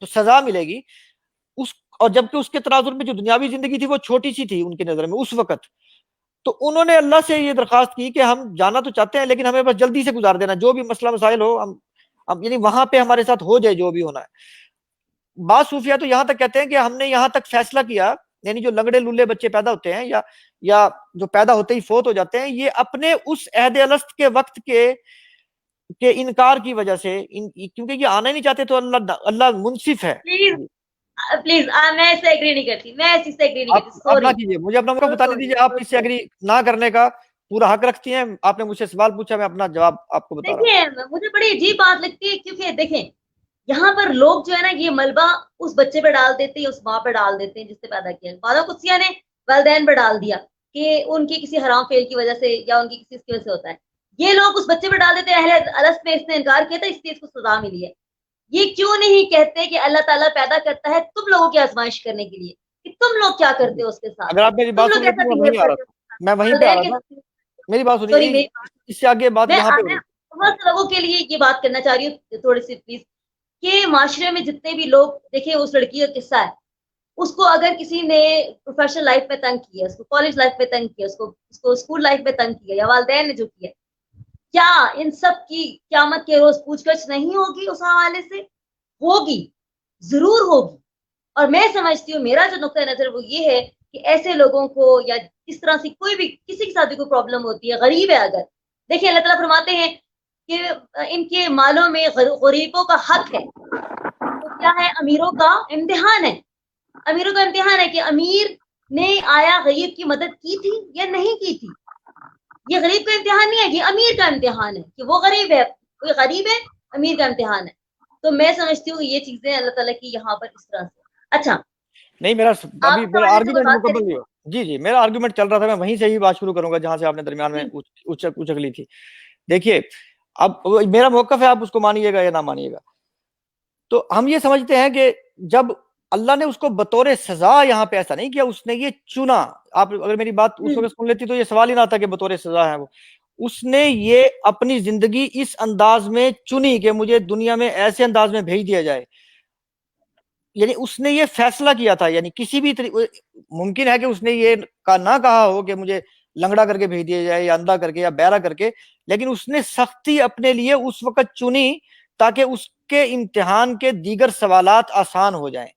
سزا ملے گی، اور جبکہ اس کے تناظر میں جو دنیاوی زندگی تھی وہ چھوٹی سی تھی ان کی نظر میں اس وقت۔ تو انہوں نے اللہ سے یہ درخواست کی کہ ہم جانا تو چاہتے ہیں، لیکن ہمیں بس جلدی سے گزار دینا، جو بھی مسئلہ مسائل ہو ہم یعنی وہاں پہ ہمارے ساتھ ہو جائے جو بھی ہونا ہے۔ بعض صوفیہ تو یہاں تک کہتے ہیں کہ ہم نے یہاں تک فیصلہ کیا، یعنی جو لنگڑے لولے بچے پیدا ہوتے ہیں یا جو پیدا ہوتے ہی فوت ہو جاتے ہیں، یہ اپنے اس عہد الست کے وقت کے انکار کی وجہ سے، کیونکہ یہ آنا نہیں چاہتے، تو اللہ منصف ہے۔ پلیز میں اس سے ایگری نہیں کرتی، میں اس سے ایگری نہیں کرتی، اپنا کیجئے، مجھے اپنا موقع بتانے دیجئے، آپ اس سے ایگری نہ کرنے کا پورا حق رکھتی ہیں۔ آپ نے مجھ سے سوال پوچھا، میں اپنا جواب آپ کو بتا رہا ہوں۔ دیکھیں، مجھے بڑی عجیب بات لگتی ہے، کیونکہ دیکھیں یہاں پر لوگ جو ہے نا، یہ ملبہ اس بچے پہ ڈال دیتے ہیں، اس ماں پہ ڈال دیتے ہیں جس سے پیدا کیا، خدا قدسیہ نے والدین پہ ڈال دیا کہ ان کی کسی حرام فعل کی وجہ سے یا ان کی کسی کی وجہ سے ہوتا ہے۔ یہ لوگ اس بچے پہ ڈال دیتے ہیں اہل الست میں اس نے انکار کیا تھا اس لیے اس کو سزا ملی ہے۔ یہ کیوں نہیں کہتے کہ اللہ تعالیٰ پیدا کرتا ہے تم لوگوں کی آزمائش کرنے کے لیے، کہ تم لوگ کیا کرتے ہو اس کے ساتھ، اگر آپ میری بات تم لوگ سن ایسا لیتے بہیو کرتے ہو۔ میں وہیں پہ آ رہا تھا، میری بات سنیے، اس سے آگے بات یہاں پہ ہوگی۔ بہت سے لوگوں کے لیے یہ بات کرنا چاہ رہی ہوں تھوڑی سی پلیز، کہ معاشرے میں جتنے بھی لوگ، دیکھیں اس لڑکی کا قصہ ہے، اس کو اگر کسی نے پروفیشنل لائف میں تنگ کیا، اس کو کالج لائف میں تنگ کیا، اس کو اسکول لائف میں تنگ کیا، یا والدین نے جو کیا، کیا ان سب کی قیامت کے روز پوچھ گچھ نہیں ہوگی؟ اس حوالے سے ہوگی، ضرور ہوگی۔ اور میں سمجھتی ہوں، میرا جو نقطۂ نظر وہ یہ ہے کہ ایسے لوگوں کو، یا اس طرح سے کوئی بھی کسی کے ساتھ بھی کوئی پرابلم ہوتی ہے، غریب ہے اگر، دیکھیں اللہ تعالیٰ فرماتے ہیں کہ ان کے مالوں میں غریبوں کا حق ہے، تو کیا ہے، امیروں کا امتحان ہے، امیروں کا امتحان ہے کہ امیر نے آیا غریب کی مدد کی تھی یا نہیں کی تھی۔ یہ غریب کا امتحان نہیں ہے، یہ امیر کا امتحان ہے کہ وہ غریب ہے، کوئی غریب ہے، امیر کا امتحان ہے۔ تو میں سمجھتی ہوں یہ چیزیں اللہ تعالیٰ کی یہاں پر اس طرح سے۔ اچھا نہیں، میرا آرگومنٹ مکمل نہیں ہوا۔ جی میرا آرگومنٹ چل رہا تھا، میں وہیں سے ہی بات شروع کروں گا جہاں سے آپ نے درمیان میں اچک لی تھی۔ دیکھیے، اب میرا موقف ہے، آپ اس کو مانیے گا یا نہ مانیے گا۔ تو ہم یہ سمجھتے ہیں کہ جب اللہ نے اس کو بطور سزا یہاں پہ ایسا نہیں کیا، اس نے یہ چنا۔ آپ اگر میری بات اس وقت سن لیتی تو یہ سوال ہی نہ تھا کہ بطور سزا ہے وہ، اس نے یہ اپنی زندگی اس انداز میں چنی کہ مجھے دنیا میں ایسے انداز میں بھیج دیا جائے، یعنی اس نے یہ فیصلہ کیا تھا۔ یعنی کسی بھی ممکن ہے کہ اس نے یہ نہ کہا ہو کہ مجھے لنگڑا کر کے بھیج دیا جائے، یا اندھا کر کے، یا بہرا کر کے، لیکن اس نے سختی اپنے لیے اس وقت چنی تاکہ اس کے امتحان کے دیگر سوالات آسان ہو جائیں،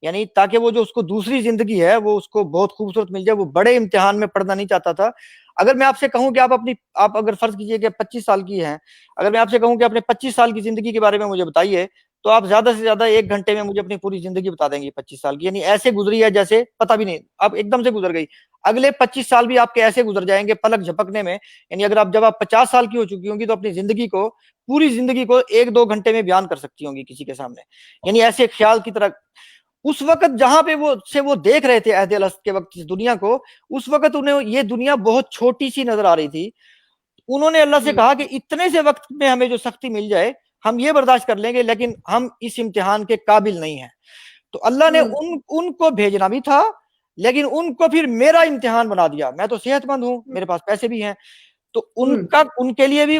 یعنی تاکہ وہ جو اس کو دوسری زندگی ہے وہ اس کو بہت خوبصورت مل جائے۔ وہ بڑے امتحان میں پڑھنا نہیں چاہتا تھا۔ اگر میں آپ سے کہوں کہ آپ اگر فرض کیجئے کہ 25 سال کی ہیں، اگر میں آپ سے کہوں کہ اپنے 25 سال کی زندگی کے بارے میں مجھے بتائیے، تو آپ زیادہ سے زیادہ 1 گھنٹے میں مجھے اپنی پوری زندگی بتا دیں گے 25 سال کی، یعنی ایسے گزری ہے جیسے پتہ بھی نہیں، اب ایک دم سے گزر گئی۔ اگلے 25 سال بھی آپ کے ایسے گزر جائیں گے پلک جھپکنے میں، یعنی اگر جب آپ 50 سال کی ہو چکی ہوں گی تو اپنی زندگی کو، پوری زندگی کو 1-2 گھنٹے میں بیان کر سکتی ہوں گی کسی کے سامنے، یعنی ایسے خیال کی طرح۔ اس وقت جہاں پہ وہ دیکھ رہے تھے عہد الست کے وقت اس دنیا کو، اس وقت انہیں یہ دنیا بہت چھوٹی سی نظر آ رہی تھی۔ انہوں نے اللہ سے کہا کہ اتنے سے وقت میں ہمیں جو سختی مل جائے ہم یہ برداشت کر لیں گے، لیکن ہم اس امتحان کے قابل نہیں ہیں۔ تو اللہ نے ان کو بھیجنا بھی تھا، لیکن ان کو پھر میرا امتحان بنا دیا۔ میں تو صحت مند ہوں، میرے پاس پیسے بھی ہیں، تو ان کے لیے بھی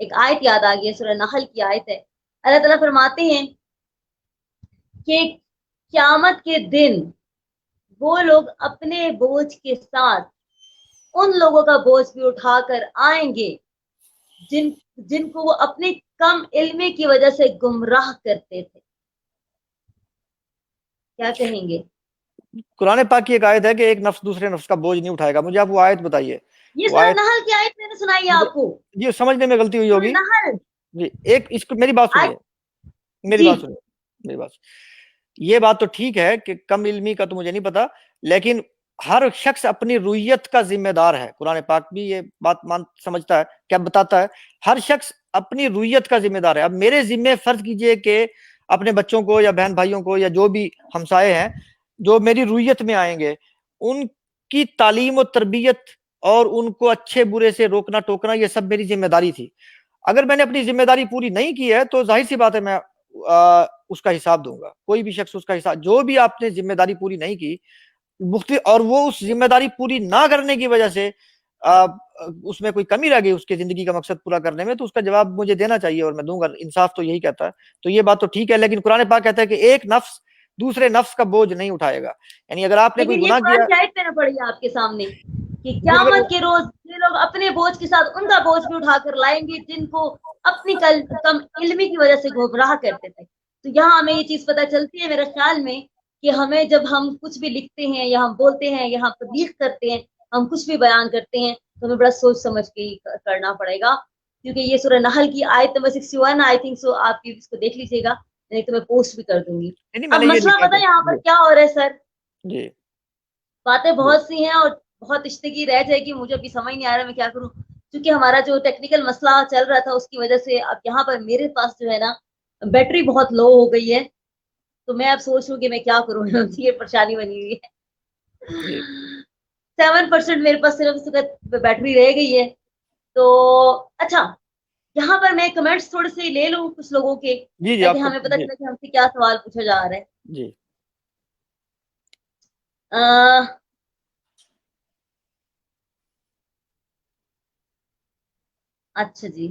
ایک آیت یاد آ گئی ہے، سورہ نحل کی آیت ہے. اللہ تعالیٰ فرماتے ہیں کہ قیامت کے دن وہ لوگ اپنے بوجھ کے ساتھ ان لوگوں کا بوجھ بھی اٹھا کر آئیں گے جن کو وہ اپنی کم علمی کی وجہ سے گمراہ کرتے تھے. کیا کہیں گے؟ قرآن پاک کی ایک آیت ہے کہ ایک نفس دوسرے نفس کا بوجھ نہیں اٹھائے گا. مجھے آپ وہ آیت بتائیے. یہ وہ سورہ آیت نحل کی آیت میں نے سنائی ہے آپ کو. جی سمجھنے میں غلطی ہوئی سورہ ہوگی نحل جی. ایک اس کو میری بات سنیے, میری جی بات سنیے, میری بات. یہ بات تو ٹھیک ہے کہ کم علمی کا تو مجھے نہیں پتا, لیکن ہر شخص اپنی رویت کا ذمہ دار ہے. قرآن پاک بھی یہ بات سمجھتا ہے, کیا بتاتا ہے, ہر شخص اپنی رویت کا ذمہ دار ہے. اب میرے ذمہ فرض کیجئے کہ اپنے بچوں کو یا بہن بھائیوں کو یا جو بھی ہمسائے ہیں جو میری رویت میں آئیں گے, ان کی تعلیم و تربیت اور ان کو اچھے برے سے روکنا ٹوکنا یہ سب میری ذمہ داری تھی. اگر میں نے اپنی ذمہ داری پوری نہیں کی ہے تو ظاہر سی بات ہے میں اس کا حساب دوں گا. کوئی بھی شخص اس کا حساب, جو بھی آپ نے ذمہ داری پوری نہیں کی اور وہ اس ذمہ داری پوری نہ کرنے کی وجہ سے اس میں کوئی کمی رہ گئی اس کے زندگی کا مقصد پورا کرنے میں, تو اس کا جواب مجھے دینا چاہیے اور میں دوں گا. انصاف تو یہی کہتا ہے. تو یہ بات تو ٹھیک ہے, لیکن قرآن پاک کہتا ہے کہ ایک نفس دوسرے نفس کا بوجھ نہیں اٹھائے گا. یعنی اگر آپ نے کوئی لیکن یہ گناہ قرآن کیا کی آیت میں پڑھی آپ کے سامنے کہ جی, اگر قیامت کے روز یہ لوگ اپنے بوجھ کے ساتھ ان کا بوجھ بھی اٹھا کر لائیں گے جن کو اپنی کم علمی کی وجہ سے گمراہ کرتے تھے. تو یہاں ہمیں یہ چیز پتہ چلتی ہے میرے خیال میں کہ ہمیں جب ہم کچھ بھی لکھتے ہیں یا ہم بولتے ہیں یا ہم تبلیغ کرتے ہیں, ہم کچھ بھی بیان کرتے ہیں, تو ہمیں بڑا سوچ سمجھ کے ہی کرنا پڑے گا. کیونکہ یہ سورہ نحل کی آیت نمبر 61 آئی تھنک سو, آپ اس کو دیکھ لیجیے گا, نہیں تو میں پوسٹ بھی کر دوں گی. نہیں, میں اب نے یہ مسئلہ لکھا پتہ ہے یہاں جی پر کیا ہو رہا ہے سر, جی باتیں جی بہت سی ہیں اور بہت رشتے کی رہ جائے گی, مجھے ابھی سمجھ نہیں آ رہا میں کیا کروں. کیونکہ ہمارا جو ٹیکنیکل مسئلہ چل رہا تھا اس کی وجہ سے اب یہاں پر میرے پاس جو ہے نا بیٹری بہت لو ہو گئی ہے, تو میں اب سوچ رہوں کہ میں کیا کروں. یہ پریشانی بنی ہوئی ہے. جی 7% میرے پاس صرف اس وقت بیٹری رہ گئی ہے. تو اچھا, یہاں پر میں کمنٹس تھوڑے سے لے لوں کچھ لوگوں کے, جی جی تاکہ آپ کا ہمیں پتہ جی چلے کہ ہم سے کیا سوال پوچھا جا رہا ہے. جی اچھا جی,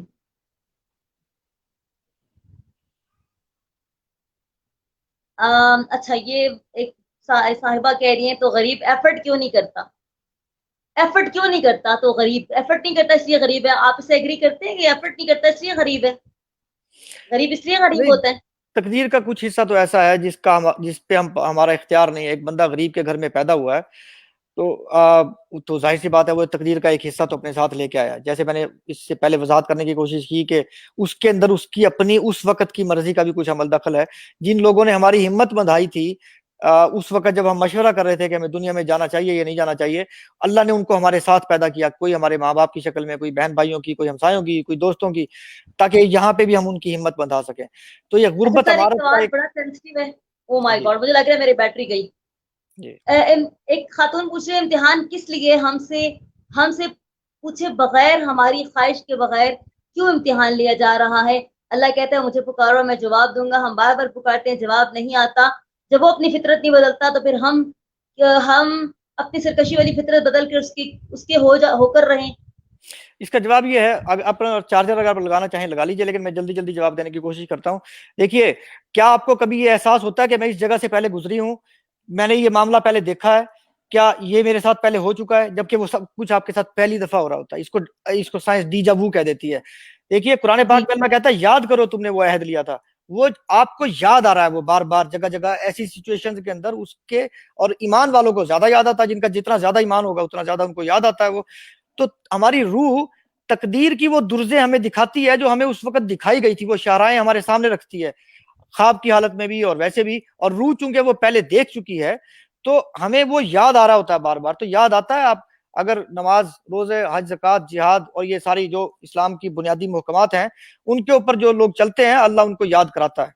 اچھا یہ ایک صاحبہ کہہ رہی ہیں تو غریب ایفرٹ کیوں نہیں کرتا, ایفرٹ کیوں نہیں کرتا, تو غریب ایفرٹ نہیں کرتا اس لیے غریب ہے. آپ اسے ایگری کرتے ہیں کہ ایفرٹ نہیں کرتا اس لیے غریب ہے, غریب اس لیے غریب نہیں, ہوتا ہے. تقدیر کا کچھ حصہ تو ایسا ہے جس پہ ہمارا اختیار نہیں ہے. ایک بندہ غریب کے گھر میں پیدا ہوا ہے تو ظاہر سی بات ہے وہ تقدیر کا ایک حصہ تو اپنے ساتھ لے کے آیا. جیسے میں نے اس سے پہلے وضاحت کرنے کی کوشش کی کہ اس کے اندر اس کی اپنی اس وقت کی مرضی کا بھی کچھ عمل دخل ہے. جن لوگوں نے ہماری ہمت بندھائی تھی اس وقت جب ہم مشورہ کر رہے تھے کہ ہمیں دنیا میں جانا چاہیے یا نہیں جانا چاہیے, اللہ نے ان کو ہمارے ساتھ پیدا کیا. کوئی ہمارے ماں باپ کی شکل میں, کوئی بہن بھائیوں کی, کوئی ہمسایوں کی, کوئی دوستوں کی, تاکہ یہاں پہ بھی ہم ان کی ہمت بندھا سکیں. تو یہ اچھا غربت سر, ایک عمارت کا سوال ایک بڑا سینسٹیو ہے. او مائی جی گاڈ, مجھے لگ رہا ہے میری بیٹری گئی. جی ایک خاتون پوچھ رہے امتحان کس لیے ہم سے پوچھے بغیر, ہماری خواہش کے بغیر کیوں امتحان لیا جا رہا ہے. اللہ کہتا ہے مجھے پکارو میں جواب دوں گا. ہم بار بار پکارتے ہیں, جواب نہیں آتا. جب وہ اپنی فطرت نہیں بدلتا تو پھر ہم اپنی سرکشی والی فطرت بدل کر اس کے ہو کر رہیں. اس کا جواب یہ ہے, اپنا چارجر اگر آپ لگانا چاہیں لگا لیجیے, لیکن میں جلدی جلدی جواب دینے کی کوشش کرتا ہوں. دیکھیے, کیا آپ کو کبھی یہ احساس ہوتا ہے کہ میں اس جگہ سے پہلے گزری ہوں, میں نے یہ معاملہ پہلے دیکھا ہے, کیا یہ میرے ساتھ پہلے ہو چکا ہے, جبکہ وہ سب کچھ آپ کے ساتھ پہلی دفعہ ہو رہا ہوتا ہے. اس کو سائنس ڈیجا وو کہہ دیتی ہے. دیکھیے قرآن جی پاک میں اللہ کہتا ہے یاد کرو تم نے وہ عہد لیا تھا. وہ آپ کو یاد آ رہا ہے, وہ بار بار جگہ جگہ ایسی سچویشن کے اندر اس کے, اور ایمان والوں کو زیادہ یاد آتا ہے. جن کا جتنا زیادہ ایمان ہوگا اتنا زیادہ ان کو یاد آتا ہے وہ. تو ہماری روح تقدیر کی وہ درزیں ہمیں دکھاتی ہے جو ہمیں اس وقت دکھائی گئی تھی, وہ شاہراہیں ہمارے سامنے رکھتی ہے خواب کی حالت میں بھی اور ویسے بھی. اور روح چونکہ وہ پہلے دیکھ چکی ہے تو ہمیں وہ یاد آ رہا ہوتا ہے بار بار. تو یاد آتا ہے, آپ اگر نماز, روزے, حج, زکوٰۃ, جہاد اور یہ ساری جو اسلام کی بنیادی محکمات ہیں ان کے اوپر جو لوگ چلتے ہیں اللہ ان کو یاد کراتا ہے.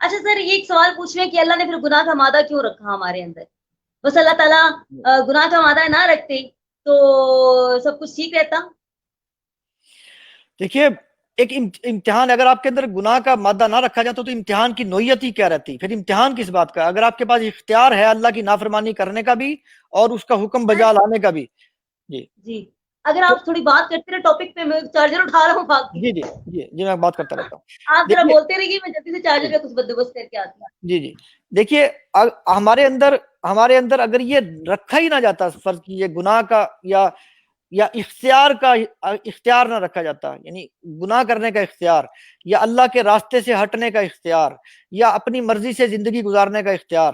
اچھا سر, یہ ایک سوال پوچھ رہے ہیں کہ اللہ نے پھر گناہ کا مادہ کیوں رکھا ہمارے اندر. بس اللہ تعالیٰ گناہ کا مادہ نہ رکھتے تو سب کچھ ٹھیک رہتا. دیکھیے, ایک امتحان, اگر آپ کے اندر گناہ کا مادہ نہ رکھا جاتا تو امتحان کی نوعیت ہی کیا رہتی, پھر امتحان کس بات کا. اگر آپ کے پاس اختیار ہے اللہ کی نافرمانی کرنے کا بھی اور اس کا حکم بجا لانے کا بھی. جی جی, اگر آپ تھوڑی بات کرتے رہے ٹاپک پہ, میں چارجر اٹھا رہا ہوں بھاگ کے. جی میں بات کرتا رہتا ہوں. آپ ذرا بولتے رہیے, میں جلدی سے چارجر کا کچھ بندوبست کر کے آتی ہوں. جی دیکھیے, ہمارے اندر اگر یہ رکھا ہی نہ جاتا فرض کی یہ گناہ کا یا اختیار نہ رکھا جاتا, یعنی گناہ کرنے کا اختیار یا اللہ کے راستے سے ہٹنے کا اختیار یا اپنی مرضی سے زندگی گزارنے کا اختیار,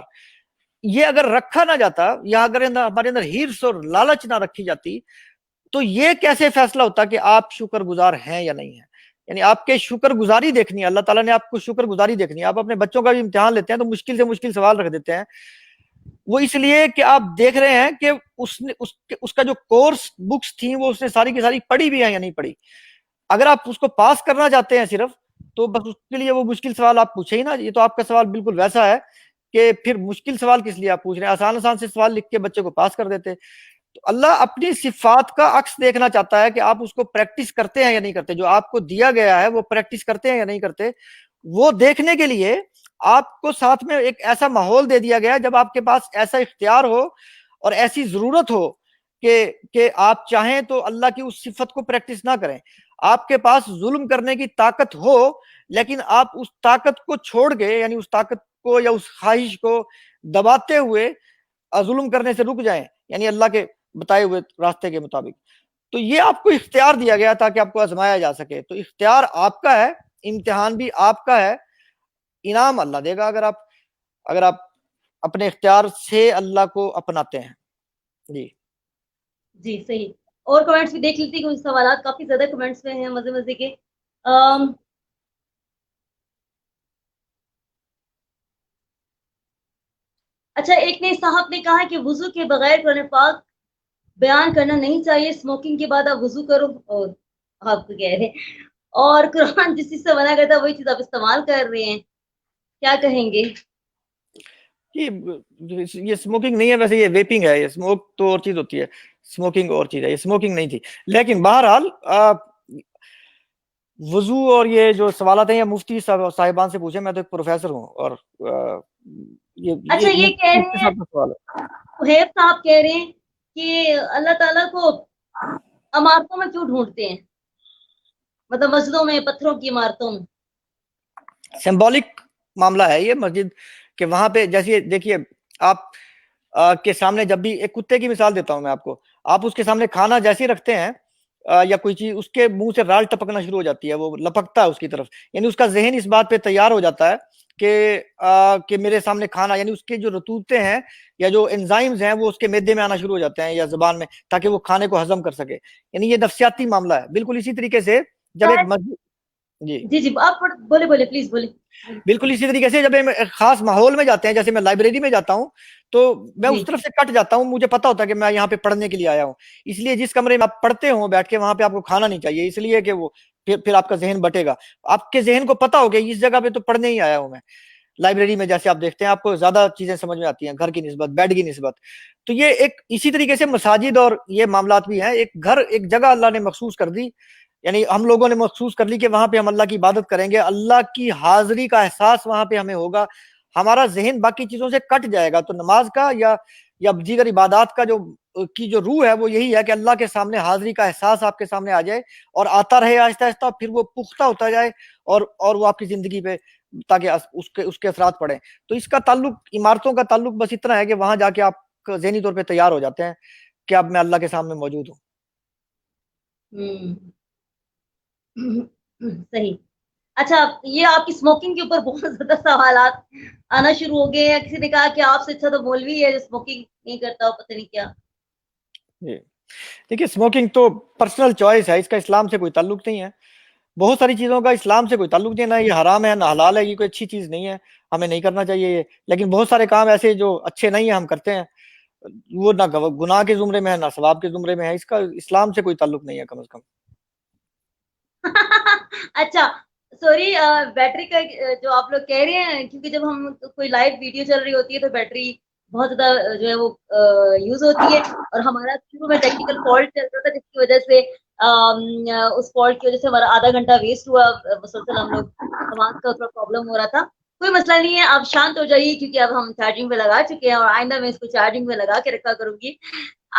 یہ اگر رکھا نہ جاتا یا اگر ہمارے اندر ہرس اور لالچ نہ رکھی جاتی, تو یہ کیسے فیصلہ ہوتا کہ آپ شکر گزار ہیں یا نہیں ہیں. یعنی آپ کے شکر گزاری دیکھنی ہے, اللہ تعالیٰ نے آپ کو شکر گزاری دیکھنی ہے. آپ اپنے بچوں کا بھی امتحان لیتے ہیں تو مشکل سے مشکل سوال رکھ دیتے ہیں, وہ اس لیے کہ آپ دیکھ رہے ہیں کہ اس کا جو کورس بکس تھیں وہ اس نے ساری کی ساری پڑھی بھی ہیں یا نہیں پڑھی. اگر آپ اس کو پاس کرنا چاہتے ہیں صرف, تو بس اس کے لیے وہ مشکل سوال آپ پوچھے ہی نا. یہ تو آپ کا سوال بالکل ویسا ہے کہ پھر مشکل سوال کس لیے آپ پوچھ رہے ہیں, آسان سے سوال لکھ کے بچے کو پاس کر دیتے. تو اللہ اپنی صفات کا عکس دیکھنا چاہتا ہے کہ آپ اس کو پریکٹس کرتے ہیں یا نہیں کرتے. جو آپ کو دیا گیا ہے وہ پریکٹس کرتے ہیں یا نہیں کرتے, وہ دیکھنے کے لیے آپ کو ساتھ میں ایک ایسا ماحول دے دیا گیا جب آپ کے پاس ایسا اختیار ہو اور ایسی ضرورت ہو کہ آپ چاہیں تو اللہ کی اس صفت کو پریکٹس نہ کریں. آپ کے پاس ظلم کرنے کی طاقت ہو, لیکن آپ اس طاقت کو چھوڑ کے, یعنی اس طاقت کو یا اس خواہش کو دباتے ہوئے ظلم کرنے سے رک جائیں, یعنی اللہ کے بتائے ہوئے راستے کے مطابق. تو یہ آپ کو اختیار دیا گیا تاکہ آپ کو آزمایا جا سکے. تو اختیار آپ کا ہے, امتحان بھی آپ کا ہے, انعام اللہ دے گا اگر آپ اپنے اختیار سے اللہ کو اپناتے ہیں. جی صحیح. اور کمنٹس بھی دیکھ لیتے ہیں, کچھ سوالات کافی زیادہ کمنٹس میں ہیں مزے کے. اچھا, ایک نے صاحب نے کہا کہ وضو کے بغیر قرآن پاک بیان کرنا نہیں چاہیے, اسموکنگ کے بعد آپ وضو کرو. اور آپ کو کہہ رہے ہیں, اور قرآن جس چیز سے منع کرتا ہے وہی چیز آپ استعمال کر رہے ہیں, کیا کہیں گے؟ یہ اسموکنگ نہیں ہے, ویسے یہ ویپنگ ہے. یہ اسموک تو اور چیز ہوتی ہے, اسموکنگ اور چیز ہے. یہ اسموکنگ نہیں تھی. لیکن بہرحال وضو اور یہ جو سوالات ہیں یہ مفتی صاحبان سے پوچھیں, میں تو ایک پروفیسر ہوں. اور اچھا, یہ کہہ رہے ہیں ہیب صاحب کہہ رہے ہیں کہ اللہ تعالیٰ کو عمارتوں میں کیوں ڈھونڈتے ہیں, مطلب مسجدوں میں, پتھروں کی عمارتوں میں. سمبولک معاملہ ہے یہ مسجد کہ وہاں پہ, جیسے دیکھیے آپ کے سامنے جب بھی ایک کتے کی مثال دیتا ہوں میں آپ کو, آپ اس کے سامنے کھانا جیسے رکھتے ہیں یا کوئی چیز, اس کے منہ سے رال ٹپکنا شروع ہو جاتی ہے, وہ لپکتا ہے اس کی طرف. یعنی اس کا ذہن اس بات پہ تیار ہو جاتا ہے کہ میرے سامنے کھانا, یعنی اس کے جو رطوبتیں ہیں یا جو انزائمز ہیں وہ اس کے معدے میں آنا شروع ہو جاتے ہیں یا زبان میں, تاکہ وہ کھانے کو ہضم کر سکے. یعنی یہ نفسیاتی معاملہ ہے. بالکل اسی طریقے سے جب ایک مسجد جی آپ بولے پلیز بولے. بالکل اسی طریقے سے جب ہم ایک خاص ماحول میں جاتے ہیں, جیسے میں لائبریری میں جاتا ہوں تو میں اس طرف سے کٹ جاتا ہوں, مجھے پتا ہوتا ہے کہ میں یہاں پہ پڑھنے کے لیے آیا ہوں. اس لیے جس کمرے میں آپ پڑھتے ہوں بیٹھ کے, وہاں پہ آپ کو کھانا نہیں چاہیے, اس لیے کہ وہ پھر آپ کا ذہن بٹے گا. آپ کے ذہن کو پتا ہوگا اس جگہ پہ تو پڑھنے ہی آیا ہوں میں. لائبریری میں جیسے آپ دیکھتے ہیں آپ کو زیادہ چیزیں سمجھ میں آتی ہیں گھر کی نسبت, بیڈ کی نسبت. تو یہ ایک اسی طریقے سے مساجد اور یہ معاملات بھی ہیں. ایک گھر, ایک جگہ اللہ نے مخصوص کر دی, یعنی ہم لوگوں نے مخصوص کر لی کہ وہاں پہ ہم اللہ کی عبادت کریں گے. اللہ کی حاضری کا احساس وہاں پہ ہمیں ہوگا, ہمارا ذہن باقی چیزوں سے کٹ جائے گا. تو نماز کا یا دیگر عبادات کا جو روح ہے وہ یہی ہے کہ اللہ کے سامنے حاضری کا احساس آپ کے سامنے آ جائے اور آتا رہے آہستہ آہستہ, پھر وہ پختہ ہوتا جائے اور وہ آپ کی زندگی پہ تاکہ اس کے اثرات پڑیں. تو اس کا تعلق, عمارتوں کا تعلق بس اتنا ہے کہ وہاں جا کے آپ ذہنی طور پہ تیار ہو جاتے ہیں کہ اب میں اللہ کے سامنے موجود ہوں. صحیح. اچھا, یہ آپ کی اسموکنگ کے اوپر بہت زیادہ سوالات آنا شروع ہو گئے ہیں. کسی نے کہا کہ آپ سے اچھا تو مولوی ہے جو اسموکنگ نہیں کرتا ہو, پتہ نہیں کیا. دیکھیے اسموکنگ تو پرسنل چوائس ہے, اس کا اسلام سے کوئی تعلق نہیں ہے. بہت ساری چیزوں کا اسلام سے کوئی تعلق نہیں ہے, نہ یہ حرام ہے نہ حلال ہے, یہ کوئی اچھی چیز نہیں ہے, ہمیں نہیں کرنا چاہیے یہ. لیکن بہت سارے کام ایسے جو اچھے نہیں ہیں ہم کرتے ہیں, وہ نہ گناہ کے زمرے میں ہے نہ ثواب کے زمرے میں ہے. اس کا اسلام سے کوئی تعلق نہیں ہے کم از کم. اچھا سوری, بیٹری کا جو آپ لوگ کہہ رہے ہیں, کیونکہ جب ہم کوئی لائیو ویڈیو چل رہی ہوتی ہے تو بیٹری بہت زیادہ جو ہے وہ یوز ہوتی ہے, اور ہمارا شروع میں ٹیکنیکل فالٹ چل رہا تھا جس کی وجہ سے اس فالٹ کی وجہ سے ہمارا آدھا گھنٹہ ویسٹ ہوا. مسلسل ہم لوگ نماز کا تھوڑا پرابلم ہو رہا تھا, کوئی مسئلہ نہیں ہے, آپ شانت ہو جائیے کیونکہ اب ہم چارجنگ پہ لگا چکے ہیں اور آئندہ میں اس کو چارجنگ پہ لگا کے رکھا کروں گی.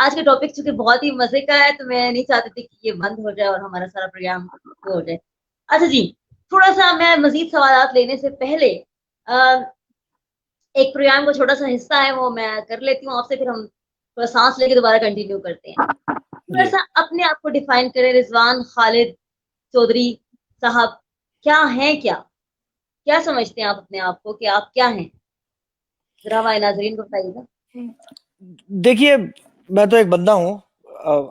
آج کا ٹاپک چونکہ بہت ہی مزے کا ہے تو میں نہیں چاہتی تھی کہ یہ بند ہو جائے اور ہمارا سارا پروگرام وہ ہو جائے. اچھا جی, تھوڑا سا میں مزید سوالات لینے سے پہلے ایک پروگرام کا چھوٹا سا حصہ ہے وہ میں کر لیتی ہوں آپ سے, پھر ہم تھوڑا سانس لے کے دوبارہ کنٹینیو کرتے ہیں. تھوڑا سا اپنے آپ کو ڈیفائن کریں رضوان خالد چودھری صاحب, کیا ہیں, کیا سمجھتے ہیں آپ اپنے آپ کو کہ آپ کیا ہیں؟ ذرا ہمارے ناظرین کو بتائیے گا. دیکھیے میں تو ایک بندہ ہوں,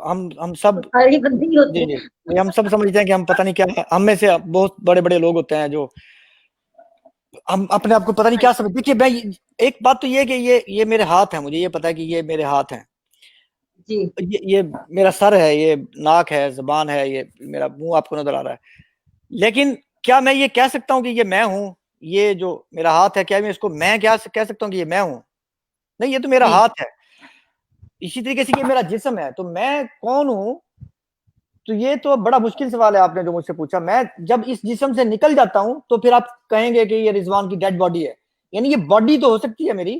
ہم سب سارے بندے ہی ہوتے جی ہیں. ہم سب سمجھتے ہیں کہ ہم پتہ نہیں کیا, ہم میں سے بہت بڑے بڑے لوگ ہوتے ہیں جو ہم اپنے آپ کو پتہ نہیں کیا سمجھتے. دیکھیے میں ایک بات تو یہ کہ یہ میرے ہاتھ ہیں, مجھے یہ پتا ہے کہ یہ میرے ہاتھ ہیں, جی یہ میرا سر ہے, یہ ناک ہے, زبان ہے, یہ میرا منہ آپ کو نظر آ رہا ہے. لیکن کیا میں یہ کہہ سکتا ہوں کہ یہ میں ہوں؟ یہ جو میرا ہاتھ ہے, کیا میں اس کو میں کیا کہہ سکتا ہوں کہ یہ میں ہوں؟ نہیں, یہ تو میرا جی ہاتھ ہے. اسی طریقے سے یہ میرا جسم ہے, تو میں کون ہوں؟ تو یہ تو بڑا مشکل سوال ہے آپ نے جو مجھ سے پوچھا. میں جب اس جسم سے نکل جاتا ہوں تو پھر آپ کہیں گے کہ یہ رضوان کی ڈیڈ باڈی ہے, یعنی یہ باڈی تو ہو سکتی ہے میری,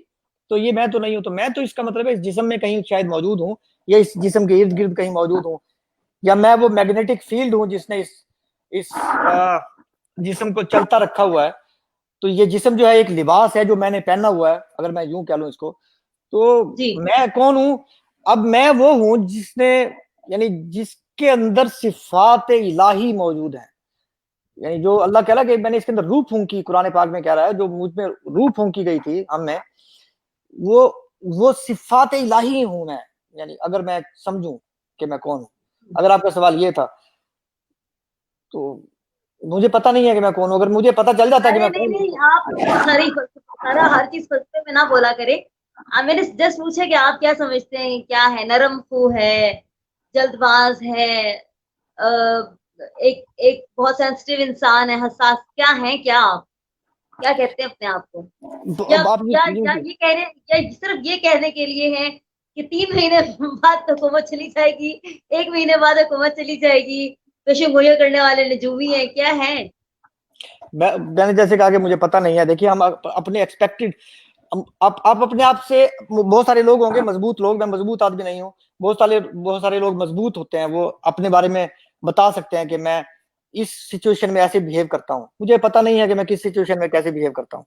تو یہ میں تو نہیں ہوں. تو میں تو اس کا مطلب ہے اس جسم میں کہیں شاید موجود ہوں, یا اس جسم کے ارد گرد کہیں موجود ہوں, یا میں وہ میگنیٹک فیلڈ ہوں جس نے اس جسم کو چلتا رکھا ہوا ہے. تو یہ جسم جو ہے ایک لباس ہے جو میں نے پہنا ہوا ہے, اگر میں یوں کہہ لوں اس کو. تو جی میں کون ہوں؟ اب میں وہ ہوں جس نے, یعنی جس کے اندر صفات الہی موجود ہیں, یعنی جو اللہ کہہ رہا کہ میں نے اس کے اندر روح پھونکی, قرآن پاک میں کہہ رہا ہے جو مجھ میں روح پھونکی گئی تھی ہم میں, وہ صفات الہی ہوں میں. یعنی اگر میں سمجھوں کہ میں کون ہوں, اگر آپ کا سوال یہ تھا, تو مجھے پتہ نہیں ہے کہ میں کون ہوں. اگر مجھے پتہ چل جاتا کہ ارے میں کون نہیں, ہوں. آپ سارا ہر چیز فلسفے میں نہ بولا کرے. میں نے جسٹ پوچھا کہ آپ کیا سمجھتے ہیں, کیا ہے, نرم خو ہے, جلد باز ہے, ایک بہت سینسٹیو انسان ہے, حساس, کیا ہے, کیا کہتے ہیں اپنے آپ کو؟ یا اب آپ یہ کہنے, یا صرف یہ کہنے کے لیے ہے کہ 3 مہینے بعد حکومت چلی جائے گی, 1 مہینے بعد حکومت چلی جائے گی, پیشے گوئیاں کرنے والے نجومی ہیں, کیا ہے؟ میں نے جیسے کہا کہ مجھے پتہ نہیں ہے. دیکھیے ہم اپنے ایکسپیکٹڈ, آپ اپنے آپ سے, بہت سارے لوگ ہوں گے مضبوط لوگ, میں مضبوط آدمی نہیں ہوں. بہت سارے لوگ مضبوط ہوتے ہیں, وہ اپنے بارے میں بتا سکتے ہیں کہ میں اس سچویشن میں ایسے بہیو کرتا ہوں. مجھے پتہ نہیں ہے کہ میں کس سچویشن میں کیسے بہیو کرتا ہوں.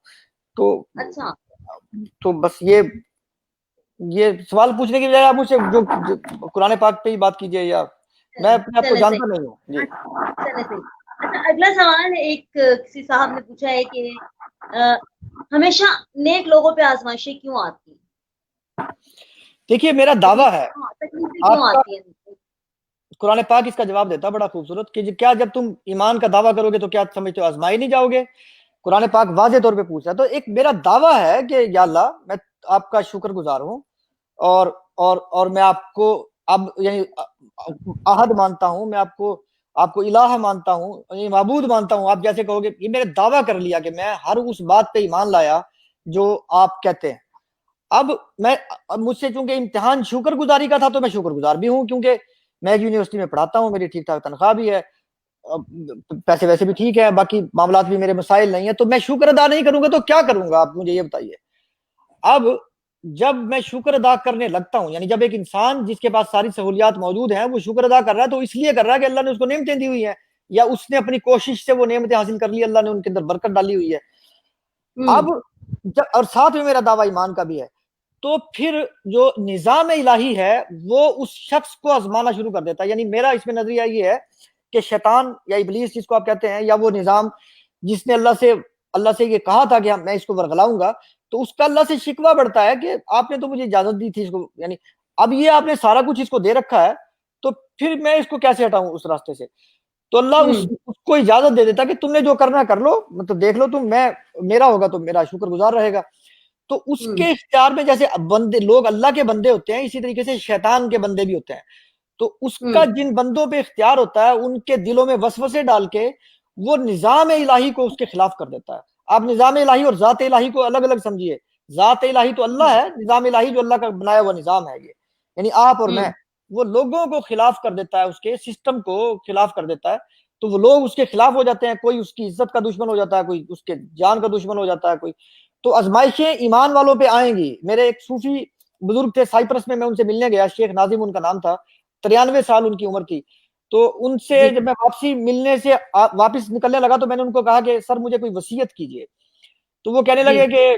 اچھا, تو بس یہ سوال پوچھنے کی بجائے آپ مجھ سے جو قرآن پاک پہ ہی بات کیجیے, یا میں اپنے آپ کو جانتا نہیں ہوں. جی چلے صحیح. اچھا, اگلا سوال ایک کسی صاحب نے پوچھا ہے کہ ہمیشہ نیک لوگوں پہ آزمائشیں کیوں آتی ہیں؟ دیکھیے میرا دعویٰ ہے, تکلیفیں کیوں آپ کا آتی ہیں؟ قرآن پاک اس کا جواب دیتا بڑا خوبصورت, کہ کیا جب تم ایمان کا دعویٰ کرو گے تو کیا سمجھتے ہو آزمائے نہیں جاؤ گے؟ قرآن پاک واضح طور پہ پوچھتا ہے. تو ایک میرا دعویٰ ہے کہ یا اللہ میں آپ کا شکر گزار ہوں, اور میں آپ کو اب یعنی عہد مانتا ہوں, میں آپ کو الہ مانتا ہوں, یعنی معبود مانتا ہوں. آپ جیسے کہو گے, یہ میں نے دعویٰ کر لیا کہ میں ہر اس بات پہ ایمان لایا جو آپ کہتے ہیں. اب مجھ سے چونکہ امتحان شکر گزاری کا تھا تو میں شکر گزار بھی ہوں, کیونکہ میں ایک یونیورسٹی میں پڑھاتا ہوں, میری ٹھیک ٹھاک تنخواہ بھی ہے, پیسے ویسے بھی ٹھیک ہے, باقی معاملات بھی میرے مسائل نہیں ہیں. تو میں شکر ادا نہیں کروں گا تو کیا کروں گا, آپ مجھے یہ بتائیے. اب جب میں شکر ادا کرنے لگتا ہوں, یعنی جب ایک انسان جس کے پاس ساری سہولیات موجود ہیں وہ شکر ادا کر رہا ہے, تو اس لیے کر رہا ہے کہ اللہ نے اس کو نعمتیں دی ہوئی ہیں, یا اس نے اپنی کوشش سے وہ نعمتیں حاصل کر لی, اللہ نے ان کے اندر برکت ڈالی ہوئی ہے. اب اور ساتھ میں میرا دعویٰ ایمان کا بھی ہے. تو پھر جو نظام الہی ہے وہ اس شخص کو آزمانا شروع کر دیتا ہے. یعنی میرا اس میں نظریہ یہ ہے کہ شیطان یا ابلیس جس کو آپ کہتے ہیں, یا وہ نظام جس نے اللہ سے یہ کہا تھا کہ میں اس کو ورغلاؤں گا, تو اس کا اللہ سے شکوہ بڑھتا ہے کہ آپ نے تو مجھے اجازت دی تھی اس کو, یعنی اب یہ آپ نے سارا کچھ اس کو دے رکھا ہے, تو پھر میں اس کو کیسے ہٹاؤں اس راستے سے. تو اللہ اس کو اجازت دے دیتا کہ تم نے جو کرنا کر لو, مطلب دیکھ لو تم, میں میرا ہوگا تو میرا شکر گزار رہے گا. تو اس کے اختیار میں جیسے بندے لوگ اللہ کے بندے ہوتے ہیں, اسی طریقے سے شیطان کے بندے بھی ہوتے ہیں. تو اس کا جن بندوں پہ اختیار ہوتا ہے ان کے دلوں میں وسوسے ڈال کے وہ نظام الہی کو اس کے خلاف کر دیتا ہے. آپ نظام الہی اور ذات الہی کو الگ الگ سمجھیے. ذات الہی تو اللہ ہے, نظام الہی جو اللہ کا بنایا ہوا نظام ہے, یہ یعنی آپ اور میں, وہ لوگوں کو خلاف کر دیتا ہے, اس کے سسٹم کو خلاف کر دیتا ہے. تو وہ لوگ اس کے خلاف ہو جاتے ہیں، کوئی اس کی عزت کا دشمن ہو جاتا ہے، کوئی اس کے جان کا دشمن ہو جاتا ہے، کوئی تو آزمائشیں ایمان والوں پہ آئیں گی۔ میرے ایک صوفی بزرگ تھے سائپرس میں ان سے ملنے گیا، شیخ ناظم ان کا نام تھا، 93 سال ان کی عمر تھی۔ تو ان سے جی جب میں واپسی ملنے سے واپس نکلنے لگا تو میں نے ان کو کہا کہ سر مجھے کوئی وصیت کیجیے۔ تو وہ کہنے جی لگے کہ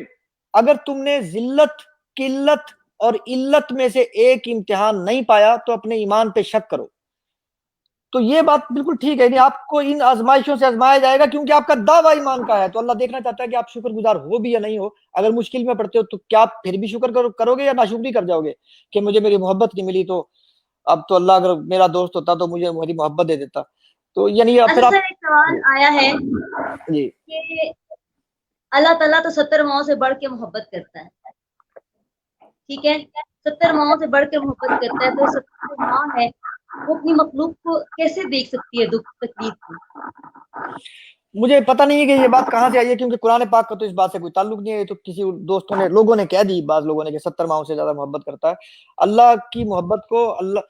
اگر تم نے ذلت، قلت اور علت میں سے ایک امتحان نہیں پایا تو اپنے ایمان پہ شک کرو۔ تو یہ بات بالکل ٹھیک ہے، آپ کو ان آزمائشوں سے آزمایا جائے گا کیونکہ آپ کا دعویٰ ایمان کا ہے، تو اللہ دیکھنا چاہتا ہے کہ آپ شکر گزار ہو بھی یا نہیں ہو۔ اگر مشکل میں پڑتے ہو تو کیا آپ پھر بھی شکر کرو گے یا ناشکری کر جاؤ گے کہ مجھے میری محبت نہیں ملی، تو اب تو اللہ اگر میرا دوست ہوتا تو مجھے میری محبت دے دیتا۔ تو یعنی پھر اچھا آپ سر، ایک سوال آیا ہے جی کہ اللہ تعالیٰ تو 70 ماؤں سے بڑھ کے محبت کرتا ہے، ٹھیک ہے، 70 ماؤں سے بڑھ کے محبت کرتا ہے، تو 70 جو ماں ہے وہ اپنی مخلوق کو کیسے دیکھ سکتی ہے دکھ تکلیف کو؟ مجھے پتہ نہیں ہے کہ یہ بات کہاں سے آئی ہے، کیونکہ قرآن پاک کا تو اس بات سے کوئی تعلق نہیں ہے، تو کسی دوستوں نے، لوگوں نے کہہ دی، بعض لوگوں نے کہ 70 ماؤں سے زیادہ محبت کرتا ہے۔ اللہ کی محبت کو اللہ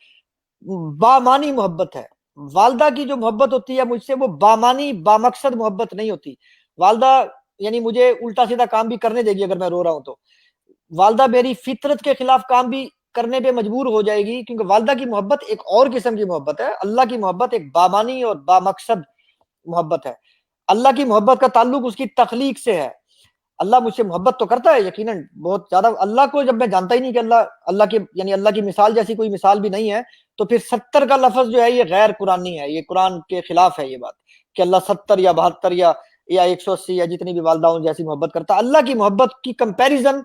بامانی محبت ہے۔ والدہ کی جو محبت ہوتی ہے مجھ سے وہ بامانی بامقصد محبت نہیں ہوتی۔ والدہ یعنی مجھے الٹا سیدھا کام بھی کرنے دے گی اگر میں رو رہا ہوں تو، والدہ میری فطرت کے خلاف کام بھی کرنے پہ مجبور ہو جائے گی، کیونکہ والدہ کی محبت ایک اور قسم کی محبت ہے، اللہ کی محبت ایک بامانی اور بامقصد محبت ہے۔ اللہ کی محبت کا تعلق اس کی تخلیق سے ہے۔ اللہ مجھ سے محبت تو کرتا ہے یقیناً بہت زیادہ، اللہ کو جب میں جانتا ہی نہیں کہ اللہ کی یعنی اللہ کی مثال جیسی کوئی مثال بھی نہیں ہے، تو پھر 70 کا لفظ جو ہے یہ غیر قرآنی ہے، یہ قرآن کے خلاف ہے یہ بات کہ اللہ 70 یا 72 یا 180 یا جتنی بھی والداؤں جیسی محبت کرتا ہے۔ اللہ کی محبت کی کمپیریزن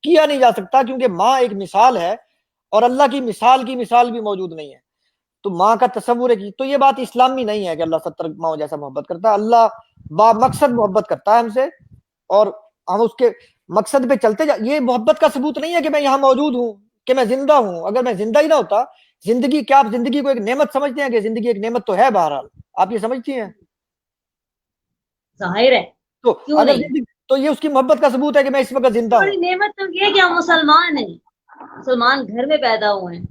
کیا نہیں جا سکتا، کیونکہ ماں ایک مثال ہے اور اللہ کی مثال بھی موجود نہیں ہے، تو ماں کا تصور ہے تو یہ بات اسلامی نہیں ہے کہ اللہ 70 ماؤں جیسا محبت کرتا ہے۔ اللہ با مقصد محبت کرتا ہے ہم سے، اور ہم اس کے مقصد پہ چلتے یہ محبت کا ثبوت نہیں ہے کہ میں یہاں موجود ہوں، کہ میں زندہ ہوں۔ اگر میں زندہ ہی نہ ہوتا، زندگی کیا آپ زندگی کو ایک نعمت سمجھتے ہیں کہ زندگی ایک نعمت تو ہے، بہرحال آپ یہ سمجھتی ہیں؟ ظاہر ہے، تو کیوں اگر نہیں؟ زندگی تو یہ اس کی محبت کا ثبوت ہے کہ میں اس وقت زندہ بڑی ہوں۔ نعمت تو یہ کہ ہم مسلمان ہیں، مسلمان گھر میں پیدا ہوئے ہیں۔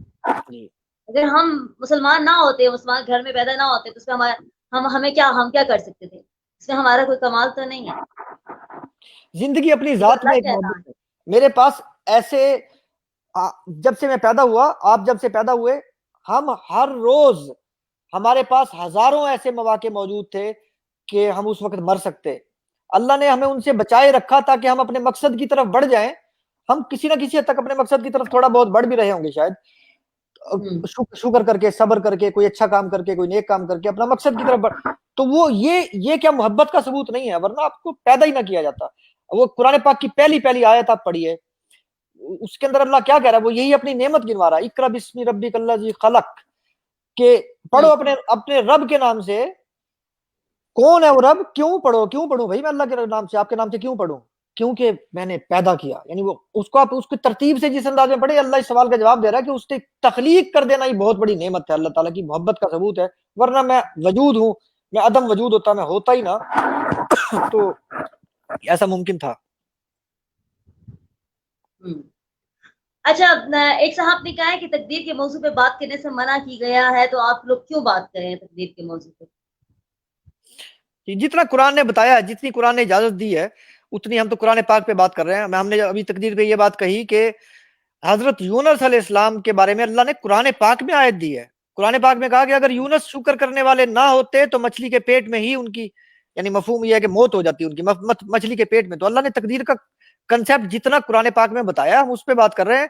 جی اگر ہم مسلمان نہ ہوتے، مسلمان گھر میں پیدا نہ ہوتے، تو اس میں ہم کیا کر سکتے تھے؟ اس میں ہمارا کوئی کمال تو نہیں ہے، زندگی اپنی یہ تو ذات میں اللہ ایک کے عطا محبت ہے۔ میرے پاس ایسے جب سے میں پیدا ہوا، آپ جب سے پیدا ہوئے، ہم ہر روز ہمارے پاس ہزاروں ایسے مواقع موجود تھے کہ ہم اس وقت مر سکتے، اللہ نے ہمیں ان سے بچائے رکھا تاکہ ہم اپنے مقصد کی طرف بڑھ جائیں۔ ہم کسی نہ کسی حد تک اپنے مقصد کی طرف تھوڑا بہت بڑھ بھی رہے ہوں گے شاید، ہے۔ شکر کر کے، صبر کر کے، کوئی اچھا کام کر کے، کوئی نیک کام کر کے اپنا مقصد کی طرف بڑھ، تو وہ یہ کیا محبت کا ثبوت نہیں ہے؟ ورنہ آپ کو پیدا ہی نہ کیا جاتا۔ وہ قرآن پاک کی پہلی آیت آپ پڑھیے، اس کے اندر اللہ کیا کہہ رہا ہے، وہ یہی اپنی نعمت گنوا رہا ہے، اقرا بسم ربک الذی خلق، کہ پڑھو اپنے رب کے نام سے۔ کون ہے وہ رب؟ کیوں پڑھوں بھائی میں اللہ کے نام سے، آپ کے نام سے کیوں پڑھوں؟ کیونکہ میں نے پیدا کیا، یعنی وہ اس کو آپ اس کی ترتیب سے جس انداز میں پڑھے، اللہ اس سوال کا جواب دے رہا ہے کہ اس نے تخلیق کر دینا ہی بہت بڑی نعمت ہے، اللہ تعالیٰ کی محبت کا ثبوت ہے۔ ورنہ میں وجود ہوں، میں عدم وجود ہوتا، میں ہوتا ہی نہ تو ایسا ممکن تھا۔ اچھا، ایک صاحب نے کہا ہے کہ تقدیر کے موضوع پہ بات کرنے سے منع کی گیا ہے، تو آپ لوگ کیوں بات کریں تقدیر کے موضوع پہ؟ جتنا قرآن نے بتایا ہے، جتنی قرآن نے اجازت دی ہے، اتنی ہم تو قرآن پاک پہ بات کر رہے ہیں۔ ہم نے ابھی تقدیر پہ یہ بات کہی کہ حضرت یونس علیہ السلام کے بارے میں اللہ نے قرآن پاک میں آیت دی ہے۔ قرآن پاک میں کہا کہ اگر یونس شکر کرنے والے نہ ہوتے تو مچھلی کے پیٹ میں ہی ان کی، یعنی مفہوم یہ ہے کہ موت ہو جاتی ان کی مچھلی کے پیٹ میں۔ تو اللہ نے تقدیر کا کنسیپٹ جتنا قرآن پاک میں بتایا ہم اس پہ بات کر رہے ہیں۔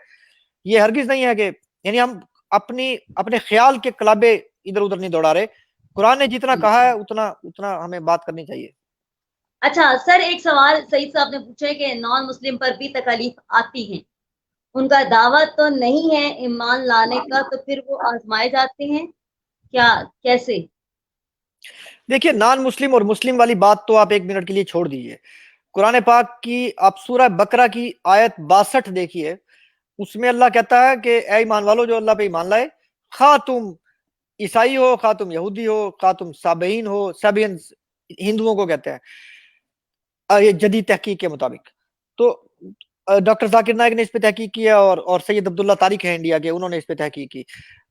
یہ ہرگز نہیں ہے کہ یعنی ہم اپنے خیال کے کلابے ادھر ادھر نہیں دوڑا رہے، قرآن نے جتنا کہا ہے اتنا ہمیں بات کرنی چاہیے۔ اچھا سر، ایک سوال سعید صاحب نے پوچھا ہے کہ نان مسلم پر بھی تکالیف آتی ہیں، ان کا دعویٰ تو نہیں ہے ایمان لانے کا، تو پھر وہ آزمائے جاتے ہیں کیا، کیسے؟ دیکھیے، نان مسلم اور مسلم والی بات تو آپ ایک منٹ کے لیے چھوڑ دیجئے۔ قرآن پاک کی آپ سورہ بقرہ کی آیت 62 دیکھیے، اس میں اللہ کہتا ہے کہ اے ایمان والو جو اللہ پہ ایمان لائے، خواہ تم عیسائی ہو، خواہ تم یہودی ہو، خواہ تم سابعین ہو، سابعین ہندوؤں کو کہتے ہیں یہ جدید تحقیق کے مطابق۔ تو ڈاکٹر ذاکر نائک نے اس پہ تحقیق کیا اور سید عبداللہ طارق ہے انڈیا کے، انہوں نے اس پہ تحقیق کی۔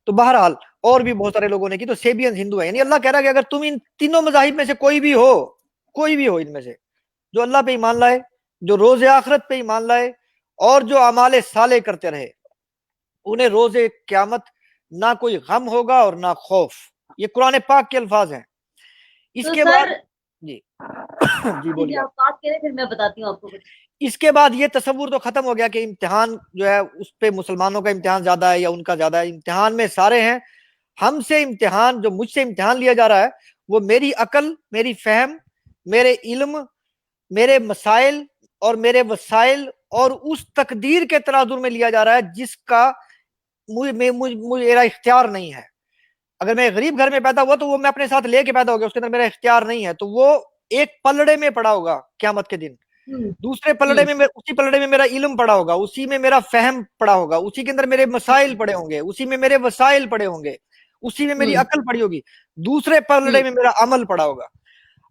تو بہرحال اور بھی بہت سارے لوگوں نے کی، تو سیبینز ہندو ہیں. یعنی اللہ کہہ رہا ہے کہ اگر تم ان تینوں مذاہب میں سے کوئی بھی ہو ان میں سے، جو اللہ پہ ایمان لائے، جو روز آخرت پہ ایمان لائے، اور جو اعمال صالح کرتے رہے، انہیں روز قیامت نہ کوئی غم ہوگا اور نہ خوف. یہ قرآن پاک کے الفاظ ہیں. اس تو کے بعد سر جی جی بولیے آپ. آپ بات کریں پھر میں بتاتی ہوں آپ کو کچھ. اس کے بعد یہ تصور تو ختم ہو گیا کہ امتحان جو ہے اس پہ مسلمانوں کا امتحان زیادہ ہے یا ان کا زیادہ ہے. امتحان میں سارے ہیں. ہم سے امتحان، جو مجھ سے امتحان لیا جا رہا ہے، وہ میری عقل، میری فہم، میرے علم، میرے مسائل اور میرے وسائل اور اس تقدیر کے تناظر میں لیا جا رہا ہے جس کا میرا اختیار نہیں ہے. اگر میں غریب گھر میں پیدا ہوا تو وہ میں اپنے ساتھ لے کے پیدا ہو گیا، اس کے اندر میرا اختیار نہیں ہے، تو وہ ایک پلڑے میں پڑا ہوگا قیامت کے دن. دوسرے پلڑے میں اسی پلڑے میں میرا علم پڑا ہوگا، اسی میں میرا فہم پڑا ہوگا، اسی کے اندر میرے مسائل پڑے ہوں گے، اسی میں میرے وسائل پڑے ہوں گے، اسی میں میری عقل پڑی ہوگی. دوسرے پلڑے میں میرا عمل پڑا ہوگا.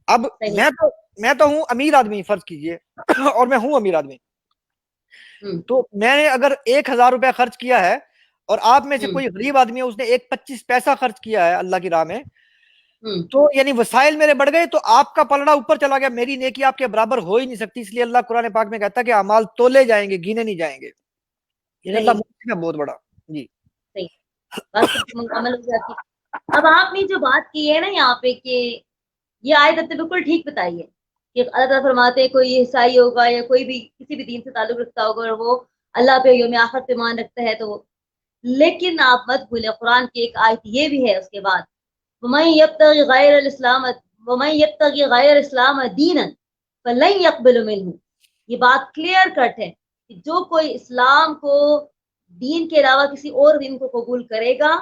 اب میں تو ہوں امیر آدمی، فرض کیجئے، اور میں ہوں امیر آدمی. تو میں نے اگر 1000 روپے خرچ کیا ہے اور آپ میں سے کوئی غریب آدمی ہے، اس نے 1.25 پیسہ خرچ کیا ہے اللہ کی راہ میں، تو یعنی وسائل میرے بڑھ گئے، تو آپ کا پلڑا اوپر چلا گیا، میری نیکی آپ کے برابر ہو ہی نہیں سکتی. اس لیے اللہ قرآن پاک میں کہتا ہے کہ اعمال تولے جائیں گے، گینے نہیں جائیں گے. یہ اللہ ہے بہت بڑا. جی بات مکمل ہو جاتی. اب آپ نے جو بات کی ہے نا یہاں پہ کہ یہ آیت آپ نے بالکل ٹھیک بتائی ہے کہ اللہ تعالیٰ فرماتے ہیں کوئی عیسائی ہوگا یا کوئی بھی کسی بھی دین سے تعلق رکھتا ہوگا اور وہ اللہ پہ یوم آخرت پہ ایمان رکھتا ہے تو وہ، لیکن آپ مت بھولیں قرآن کی ایک آیت یہ بھی ہے اس کے بعد، وَمَن يَبْتَغِ غَيْرَ الْإِسْلَامَ وَمَن يَبْتَغِ غَيْرَ الْإِسْلَامَ دِينًا فَلَن يَقْبَلَ مِنْهُ. یہ بات کلیئر کٹ ہے کہ جو کوئی اسلام کو دین کے علاوہ کسی اور دین کو قبول کرے گا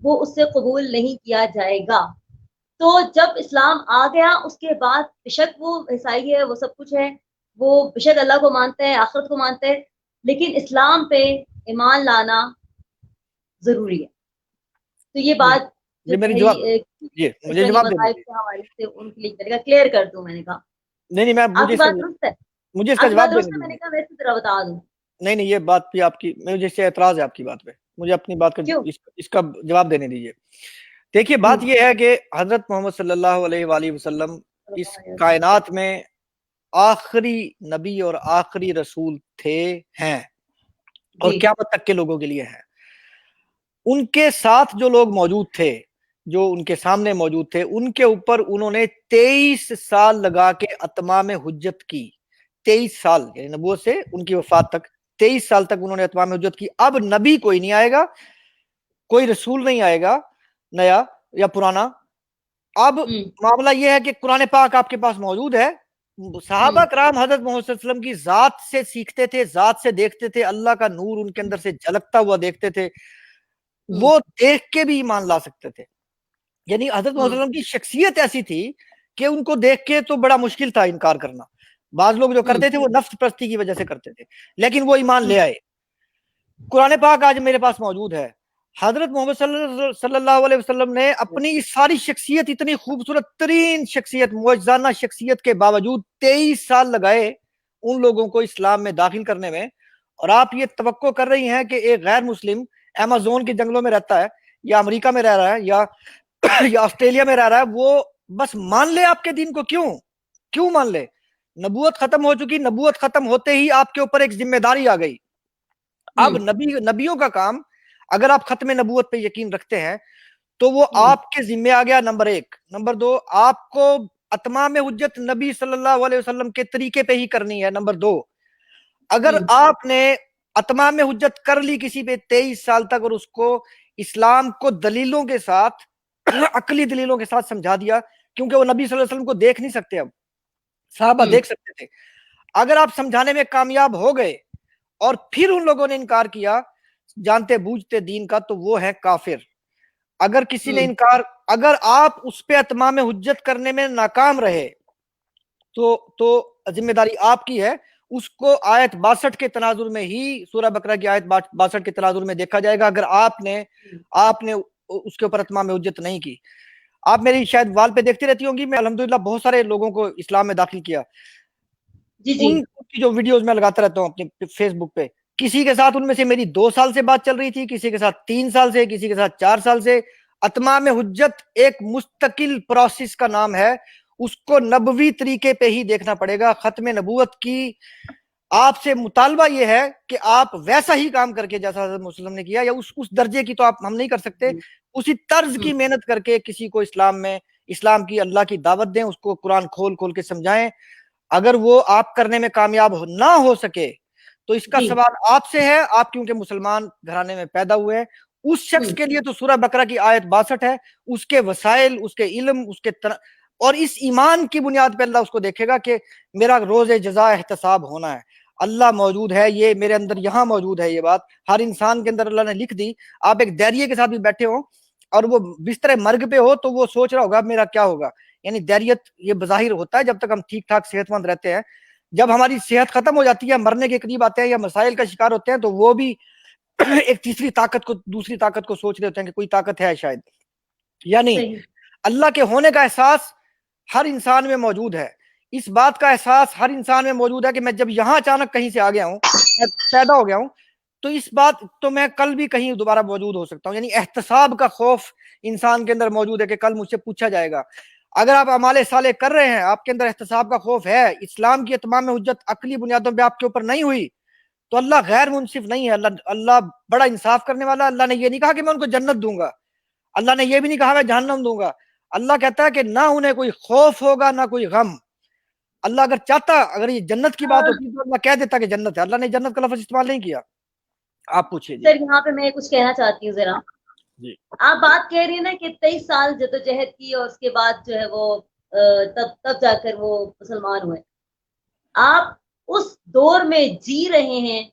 وہ اس سے قبول نہیں کیا جائے گا. تو جب اسلام آ گیا اس کے بعد بشک وہ عیسائی ہے، وہ سب کچھ ہے، وہ بشک اللہ کو مانتا ہے، آخرت کو مانتا ہے، لیکن اسلام پہ ایمان لانا ضروری ہے. تو یہ بات جو میری جواب مجھے جواب دے مذاہب کے حوالے سے ان کے لیے کلیئر کر دوں. میں نے کہا نہیں میں آپ کی بات درست ہے، مجھے اس کا آپ کی بات جواب درست ہے، دینے میں نے دیجیے. کہا ویسے ذرا بتا دوں. نہیں یہ بات بھی آپ کی، مجھے اس سے اعتراض ہے آپ کی بات پہ. مجھے اپنی بات کا اس کا جواب دینے دیجیے. دیکھیے بات یہ ہے کہ حضرت محمد صلی اللہ علیہ وآلہ وسلم اس کائنات میں آخری نبی اور آخری رسول ہیں اور قیامت تک کے لوگوں کے لیے ہیں. ان کے ساتھ جو لوگ موجود تھے، جو ان کے سامنے موجود تھے، ان کے اوپر انہوں نے 23 سال لگا کے اتمام حجت کی. 23 سال یعنی نبوت سے ان کی وفات تک 23 سال تک انہوں نے اتمام حجت کی. اب نبی کوئی نہیں آئے گا، کوئی رسول نہیں آئے گا نیا یا پرانا. اب معاملہ یہ ہے کہ قرآن پاک آپ کے پاس موجود ہے. صحابہ کرام حضرت محمد صلی اللہ علیہ وسلم کی ذات سے سیکھتے تھے، ذات سے دیکھتے تھے، اللہ کا نور ان کے اندر سے جھلکتا ہوا دیکھتے تھے، وہ دیکھ کے بھی ایمان لا سکتے تھے. یعنی حضرت محمد صلی اللہ علیہ وسلم کی شخصیت ایسی تھی کہ ان کو دیکھ کے تو بڑا مشکل تھا انکار کرنا. بعض لوگ جو کرتے تھے وہ نفس پرستی کی وجہ سے کرتے تھے، لیکن وہ ایمان لے آئے. قرآن پاک آج میرے پاس موجود ہے. حضرت محمد صلی اللہ علیہ وسلم نے اپنی ساری شخصیت، اتنی خوبصورت ترین شخصیت، معجزانہ شخصیت کے باوجود 23 سال لگائے ان لوگوں کو اسلام میں داخل کرنے میں. اور آپ یہ توقع کر رہی ہیں کہ ایک غیر مسلم ایمازون کے جنگلوں میں رہتا ہے یا امریکہ میں رہ رہا ہے یا آسٹریلیا میں رہ رہا ہے، وہ بس مان لے آپ کے دین کو؟ کیوں مان لے؟ نبوت ختم ہو چکی. نبوت ختم ہوتے ہی آپ کے اوپر ایک ذمہ داری آ گئی. اب نبیوں کا کام، اگر آپ ختم نبوت پہ یقین رکھتے ہیں تو وہ آپ کے ذمہ آ گیا، نمبر 1. نمبر 2، آپ کو اتمام حجت نبی صلی اللہ علیہ وسلم کے طریقے پہ ہی کرنی ہے. نمبر 2، اگر آپ نے اتمام حجت کر لی کسی پہ 23 سال تک اور اس کو اسلام کو دلیلوں کے ساتھ، عقلی دلیلوں کے ساتھ سمجھا دیا، کیونکہ وہ نبی صلی اللہ علیہ وسلم کو دیکھ نہیں سکتے، اب صحابہ دیکھ سکتے تھے. اگر آپ سمجھانے میں کامیاب ہو گئے اور پھر ان لوگوں نے انکار کیا جانتے بوجھتے دین کا، تو وہ ہے کافر. اگر کسی نے انکار، اگر آپ اس پہ اتمام حجت کرنے میں ناکام رہے تو ذمہ داری آپ کی ہے. اس کو آیت 62 کے تناظر میں ہی، سورہ بقرہ کی آیت 62 کے تناظر میں دیکھا جائے گا. اگر آپ نے اس کے اوپر اتمام حجت نہیں کی. آپ میری شاید وال پہ دیکھتی رہتی ہوں گی، میں الحمدللہ بہت سارے لوگوں کو اسلام میں داخل کیا. ان کی جو ویڈیوز میں لگاتا رہتا ہوں اپنے فیس بک پہ، کسی کے ساتھ ان میں سے میری 2 سال سے بات چل رہی تھی, کسی کے ساتھ 3 سال سے, کسی کے ساتھ 4 سال سے. اتمام حجت ایک مستقل پروسیس کا نام ہے, اس کو نبوی طریقے پہ ہی دیکھنا پڑے گا. ختم نبوت کی آپ سے مطالبہ یہ ہے کہ آپ ویسا ہی کام کر کے جیسا حضرت محمد صلی اللہ علیہ وسلم نے کیا, یا اس درجے کی تو ہم نہیں کر سکتے, اسی طرز کی محنت کر کے کسی کو اسلام کی اللہ کی دعوت دیں, اس کو قرآن کھول کھول کے سمجھائیں. اگر وہ آپ کرنے میں کامیاب نہ ہو سکے تو اس کا سوال آپ سے ہے, آپ کیونکہ مسلمان گھرانے میں پیدا ہوئے ہیں. اس شخص کے لیے تو سورہ بقرہ کی آیت 62 ہے, اس کے وسائل, اس کے علم, اس کے اور اس ایمان کی بنیاد پہ اللہ اس کو دیکھے گا کہ میرا روز جزا احتساب ہونا ہے. اللہ موجود ہے, یہ میرے اندر یہاں موجود ہے, یہ بات ہر انسان کے اندر اللہ نے لکھ دی. آپ ایک دیریے کے ساتھ بھی بیٹھے ہوں اور وہ بستر مرگ پہ ہو تو وہ سوچ رہا ہوگا میرا کیا ہوگا. یعنی دیریت یہ بظاہر ہوتا ہے جب تک ہم ٹھیک ٹھاک صحت مند رہتے ہیں. جب ہماری صحت ختم ہو جاتی ہے, مرنے کے قریب آتے ہیں یا مسائل کا شکار ہوتے ہیں, تو وہ بھی ایک تیسری طاقت کو, دوسری طاقت کو سوچ رہے ہوتے ہیں کہ کوئی طاقت ہے شاید. یعنی اللہ کے ہونے کا احساس ہر انسان میں موجود ہے. اس بات کا احساس ہر انسان میں موجود ہے کہ میں جب یہاں اچانک کہیں سے آ گیا ہوں, پیدا ہو گیا ہوں, تو اس بات تو میں کل بھی کہیں دوبارہ موجود ہو سکتا ہوں. یعنی احتساب کا خوف انسان کے اندر موجود ہے کہ کل مجھ سے پوچھا جائے گا. اگر آپ اعمال صالح کر رہے ہیں, آپ کے اندر احتساب کا خوف ہے, اسلام کی تمام حجت عقلی بنیادوں پہ آپ کے اوپر نہیں ہوئی, تو اللہ غیر منصف نہیں ہے. اللہ بڑا انصاف کرنے والا. اللہ نے یہ نہیں کہا کہ میں ان کو جنت دوں گا, اللہ نے یہ بھی نہیں کہا میں جہنم دوں گا. اللہ کہتا ہے کہ نہ انہیں کوئی خوف ہوگا نہ کوئی غم. اللہ اگر چاہتا, اگر یہ جنت کی بات ہوتی تو اللہ کہہ دیتا کہ جنت ہے. اللہ نے جنت کا لفظ استعمال نہیں کیا. آپ پوچھیے. سر یہاں پہ میں کچھ کہنا چاہتی ہوں ذرا. آپ بات کہہ رہی ہیں نا کہ 23 سال جدوجہد کی اور اس کے بعد جو ہے وہ تب جا کر وہ مسلمان ہوئے. آپ اس دور میں جی رہے ہیں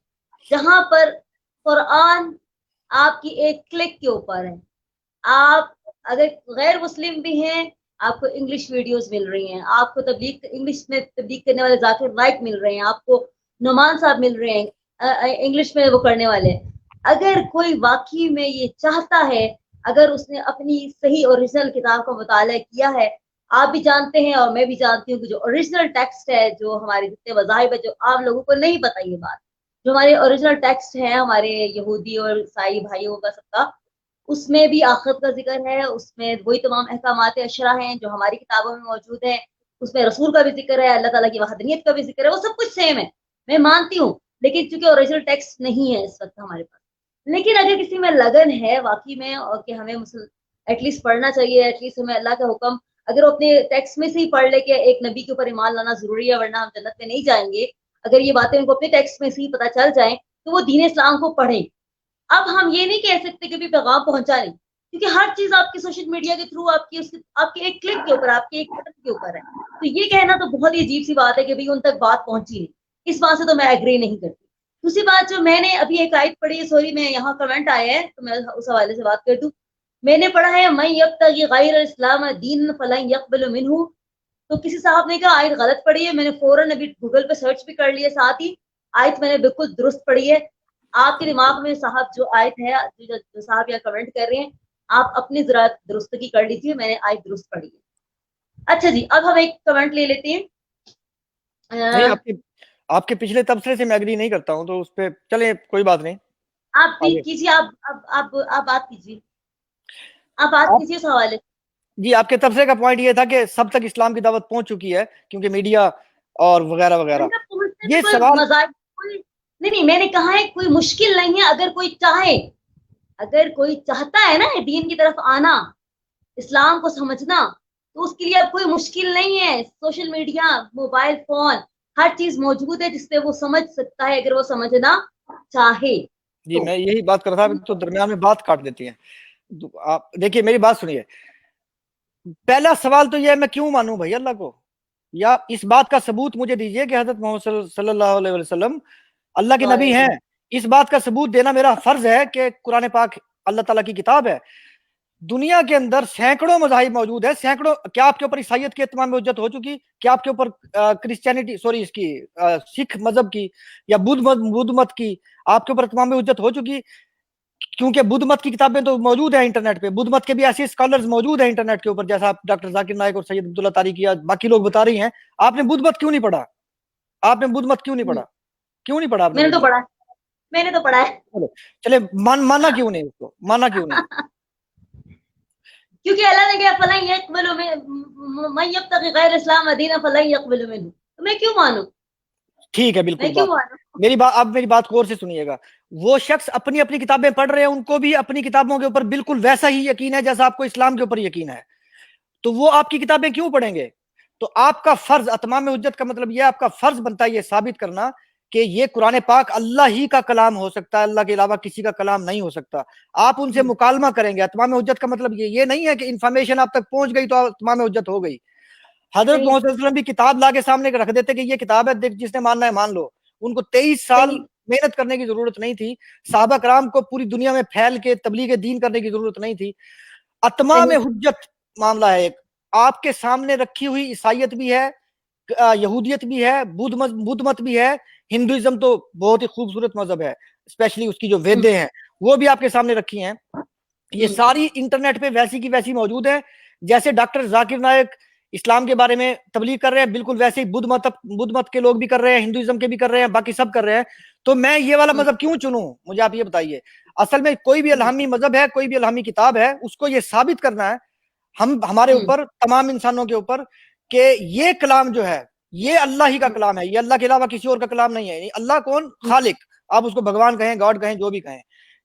جہاں پر قرآن آپ کی ایک کلک کے اوپر ہے. آپ اگر غیر مسلم بھی ہیں, آپ کو انگلش ویڈیوز مل رہی ہیں, آپ کو انگلش میں تبلیغ کرنے والے ذاکر نائک مل رہے ہیں, آپ کو نعمان صاحب مل رہے ہیں انگلش میں وہ کرنے والے. اگر کوئی واقعی میں یہ چاہتا ہے, اگر اس نے اپنی صحیح اوریجنل کتاب کا مطالعہ کیا ہے, آپ بھی جانتے ہیں اور میں بھی جانتی ہوں کہ جو اوریجنل ٹیکسٹ ہے, جو ہمارے جتنے مذاہب ہے, جو عام لوگوں کو نہیں پتا یہ بات, جو ہمارے اوریجنل ٹیکسٹ ہیں ہمارے یہودی اور عیسائی بھائیوں کا سب کا, اس میں بھی آخرت کا ذکر ہے, اس میں وہی تمام احکامات اشرا ہیں جو ہماری کتابوں میں موجود ہیں, اس میں رسول کا بھی ذکر ہے, اللہ تعالیٰ کی وحدانیت کا بھی ذکر ہے, وہ سب کچھ سیم ہے, میں مانتی ہوں. لیکن چونکہ اوریجنل ٹیکسٹ نہیں ہے اس وقت ہمارے پاس. لیکن اگر کسی میں لگن ہے واقعی میں, اور کہ ہمیں ایٹ لیسٹ پڑھنا چاہیے, ایٹ لیسٹ ہمیں اللہ کا حکم اگر وہ اپنے ٹیکسٹ میں سے ہی پڑھ لے کہ ایک نبی کے اوپر ایمان لانا ضروری ہے ورنہ ہم جنت میں نہیں جائیں گے, اگر یہ باتیں ان کو اپنے ٹیکسٹ میں سے ہی پتہ چل جائیں تو وہ دین اسلام کو پڑھیں. اب ہم یہ نہیں کہہ سکتے کہ بھی پیغام پہنچا نہیں, کیونکہ ہر چیز آپ کی سوشل میڈیا کے تھرو آپ کی ایک کلک کے اوپر, آپ کے ایک بٹن کے اوپر ہے. تو یہ کہنا تو بہت ہی عجیب سی بات ہے کہ بھئی ان تک بات پہنچی نہیں. اس بات سے تو میں ایگری نہیں کرتی. دوسری بات جو میں نے ابھی ایک آیت پڑھی ہے, سوری میں یہاں کمنٹ آیا ہے تو میں اس حوالے سے بات کر دوں. میں نے پڑھا ہے من یبتغی غیر الاسلام دین فلن یقبل منہ, تو کسی صاحب نے کہا آیت غلط پڑھی ہے. میں نے فوراً ابھی گوگل پہ سرچ بھی کر لیا, ساتھ ہی آیت میں نے بالکل درست پڑھی ہے. آپ کے دماغ میں صاحب جو آیت ہے, جو صاحب یا کمنٹ کر رہے ہیں, آپ اپنی ذرا درستگی کر لیجیے, میں نے آیت درست پڑھی ہے. اچھا جی, اب ہم ایک کمنٹ لے لیتے ہیں. آپ کے پچھلے تبصرے سے میں اگری نہیں کرتا ہوں, تو اس پہ چلیں کوئی بات نہیں, آپ بھی کیجیے, آپ بات کیجیے, آپ بات کیجیے اس حوالے. جی, آپ کے تبصرے کا پوائنٹ یہ تھا کہ سب تک اسلام کی دعوت پہنچ چکی ہے کیونکہ میڈیا اور وغیرہ وغیرہ. یہ سوال نہیں, میں نے کہا ہے کوئی مشکل نہیں ہے اگر کوئی چاہے, اگر کوئی چاہتا ہے نا دین کی طرف آنا, اسلام کو سمجھنا, تو اس کے لیے اب کوئی مشکل نہیں ہے. سوشل میڈیا, موبائل فون, ہر چیز موجود ہے جس پہ وہ سمجھ سکتا ہے اگر وہ سمجھنا چاہے. جی, میں یہی بات کر رہا تھا, تو درمیان میں بات کاٹ دیتی ہیں. آپ دیکھیے میری بات سنیے. پہلا سوال تو یہ ہے, میں کیوں مانوں بھائی اللہ کو, یا اس بات کا ثبوت مجھے دیجئے کہ حضرت محمد صلی اللہ علیہ وسلم اللہ کے نبی ہیں. اس بات کا ثبوت دینا میرا فرض ہے کہ قرآن پاک اللہ تعالیٰ کی کتاب ہے. دنیا کے اندر سینکڑوں مذاہب موجود ہیں, سینکڑوں. کیا آپ کے اوپر عیسائیت کی اتمام حجت ہو چکی؟ کیا آپ کے اوپر کرسچینٹی اس کی سکھ مذہب کی یا بدھ مت کی آپ کے اوپر اتمام حجت ہو چکی؟ کیونکہ بدھ مت کی کتابیں تو موجود ہیں انٹرنیٹ پہ, بدھ مت کے بھی ایسے اسکالرز موجود ہیں انٹرنیٹ کے اوپر, جیسا آپ ڈاکٹر ذاکر نائک اور سید عبداللہ طارق یا باقی لوگ بتا رہی ہیں. آپ نے بدھ مت کیوں نہیں پڑھا؟ آپ نے بدھ مت کیوں نہیں پڑھا؟ کیوں نہیں پڑھا آپ نے؟ میں نے تو پڑھا. میں نے تو پڑھا ہے. چلے مانا کیوں نہیں اس کو, مانا کیوں نہیں؟ کیونکہ اللہ نے کہا فلن یقبل من یبتغی غیر اسلام دینا فلن یقبل منہ, تو میں کیوں مانوں؟ ٹھیک ہے, بالکل میں کیوں بات, مانوں؟ میری بات, اب میری بات غور سے سنیے گا. وہ شخص اپنی اپنی کتابیں پڑھ رہے ہیں, ان کو بھی اپنی کتابوں کے اوپر بالکل ویسا ہی یقین ہے جیسا آپ کو اسلام کے اوپر یقین ہے, تو وہ آپ کی کتابیں کیوں پڑھیں گے؟ تو آپ کا فرض, اتمام حجت کا مطلب یہ آپ کا فرض بنتا ہے یہ ثابت کرنا کہ یہ قرآن پاک اللہ ہی کا کلام ہو سکتا ہے, اللہ کے علاوہ کسی کا کلام نہیں ہو سکتا. آپ ان سے مکالمہ کریں گے. اتمام حجت کا مطلب یہ نہیں ہے کہ انفارمیشن آپ تک پہنچ گئی تو اتمام حجت ہو گئی. حضرت محمد صلی اللہ علیہ وسلم بھی کتاب لا کے سامنے رکھ دیتے کہ یہ کتاب ہے, جس نے ماننا ہے مان لو. ان کو 23 سال محنت کرنے کی ضرورت نہیں تھی. صحابہ کرام کو پوری دنیا میں پھیل کے تبلیغ دین کرنے کی ضرورت نہیں تھی. اتمام حجت معاملہ ہے ایک, آپ کے سامنے رکھی ہوئی عیسائیت بھی ہے, یہودیت بھی ہے, بدھ مت بھی ہے, ہندوازم تو بہت ہی خوبصورت مذہب ہے, اسپیشلی اس کی جو ویدیں ہیں وہ بھی آپ کے سامنے رکھی ہیں. یہ ساری انٹرنیٹ پہ ویسی کی ویسی موجود ہے. جیسے ڈاکٹر ذاکر نائک اسلام کے بارے میں تبلیغ کر رہے ہیں, بالکل ویسے ہی بدھ مت کے لوگ بھی کر رہے ہیں, ہندوازم کے بھی کر رہے ہیں, باقی سب کر رہے ہیں. تو میں یہ والا مذہب کیوں چنوں؟ مجھے آپ یہ بتائیے. اصل میں کوئی بھی الہامی مذہب ہے, کوئی بھی الہامی کتاب ہے, اس کو یہ ثابت کرنا ہے ہمارے اوپر, تمام انسانوں کے اوپر, کہ یہ کلام جو ہے یہ اللہ ہی کا کلام ہے, یہ اللہ کے علاوہ کسی اور کا کلام نہیں ہے. اللہ کون؟ خالق. آپ اس کو بھگوان کہیں, گاڈ کہیں, جو بھی کہیں,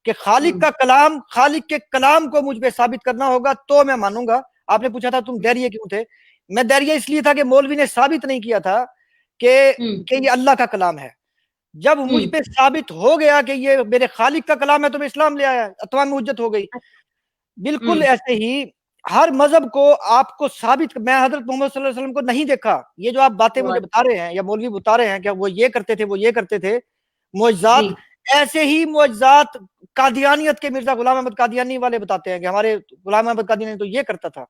کہ خالق کا کلام, خالق کے کلام کو مجھ پہ ثابت کرنا ہوگا تو میں مانوں گا. آپ نے پوچھا تھا تم ڈیریے کیوں تھے؟ میں ڈیریے اس لیے تھا کہ مولوی نے ثابت نہیں کیا تھا کہ یہ اللہ کا کلام ہے. جب مجھ پہ ثابت ہو گیا کہ یہ میرے خالق کا کلام ہے تو میں اسلام لے آیا, اتمام حجت ہو گئی. بالکل ایسے ہی ہر مذہب کو آپ کو ثابت, میں حضرت محمد صلی اللہ علیہ وسلم کو نہیں دیکھا. یہ جو آپ باتیں مجھے بتا رہے ہیں یا مولوی بتا رہے ہیں کہ وہ یہ کرتے تھے, وہ یہ کرتے تھے, معجزات, ایسے ہی معجزات قادیانیت کے مرزا غلام احمد قادیانی والے بتاتے ہیں کہ ہمارے غلام احمد قادیانی تو یہ کرتا تھا.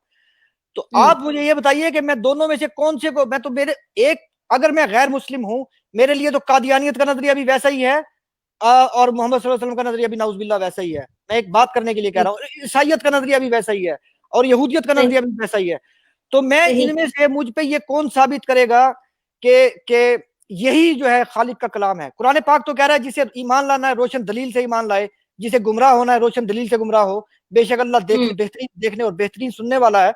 تو آپ مجھے یہ بتائیے کہ میں دونوں میں سے کون سے کو, میں تو میرے ایک, اگر میں غیر مسلم ہوں, میرے لیے تو قادیانیت کا نظریہ بھی ویسا ہی ہے اور محمد صلی اللہ علیہ وسلم کا نظریہ بھی نعوذ باللہ ویسا ہی ہے. میں ایک بات کرنے کے لیے کہہ رہا ہوں, عیسائیت کا نظریہ بھی ویسا ہی ہے اور یہودیت کا نظریہ بھی ویسا ہی ہے. تو میں ان میں سے مجھ پہ یہ کون ثابت کرے گا کہ یہی جو ہے خالق کا کلام ہے؟ قرآن پاک تو کہہ رہا ہے جسے ایمان لانا ہے روشن دلیل سے ایمان لائے, جسے گمراہ ہونا ہے روشن دلیل سے گمراہ ہو, بے شک اللہ بہترین دیکھنے اور بہترین سننے والا ہے.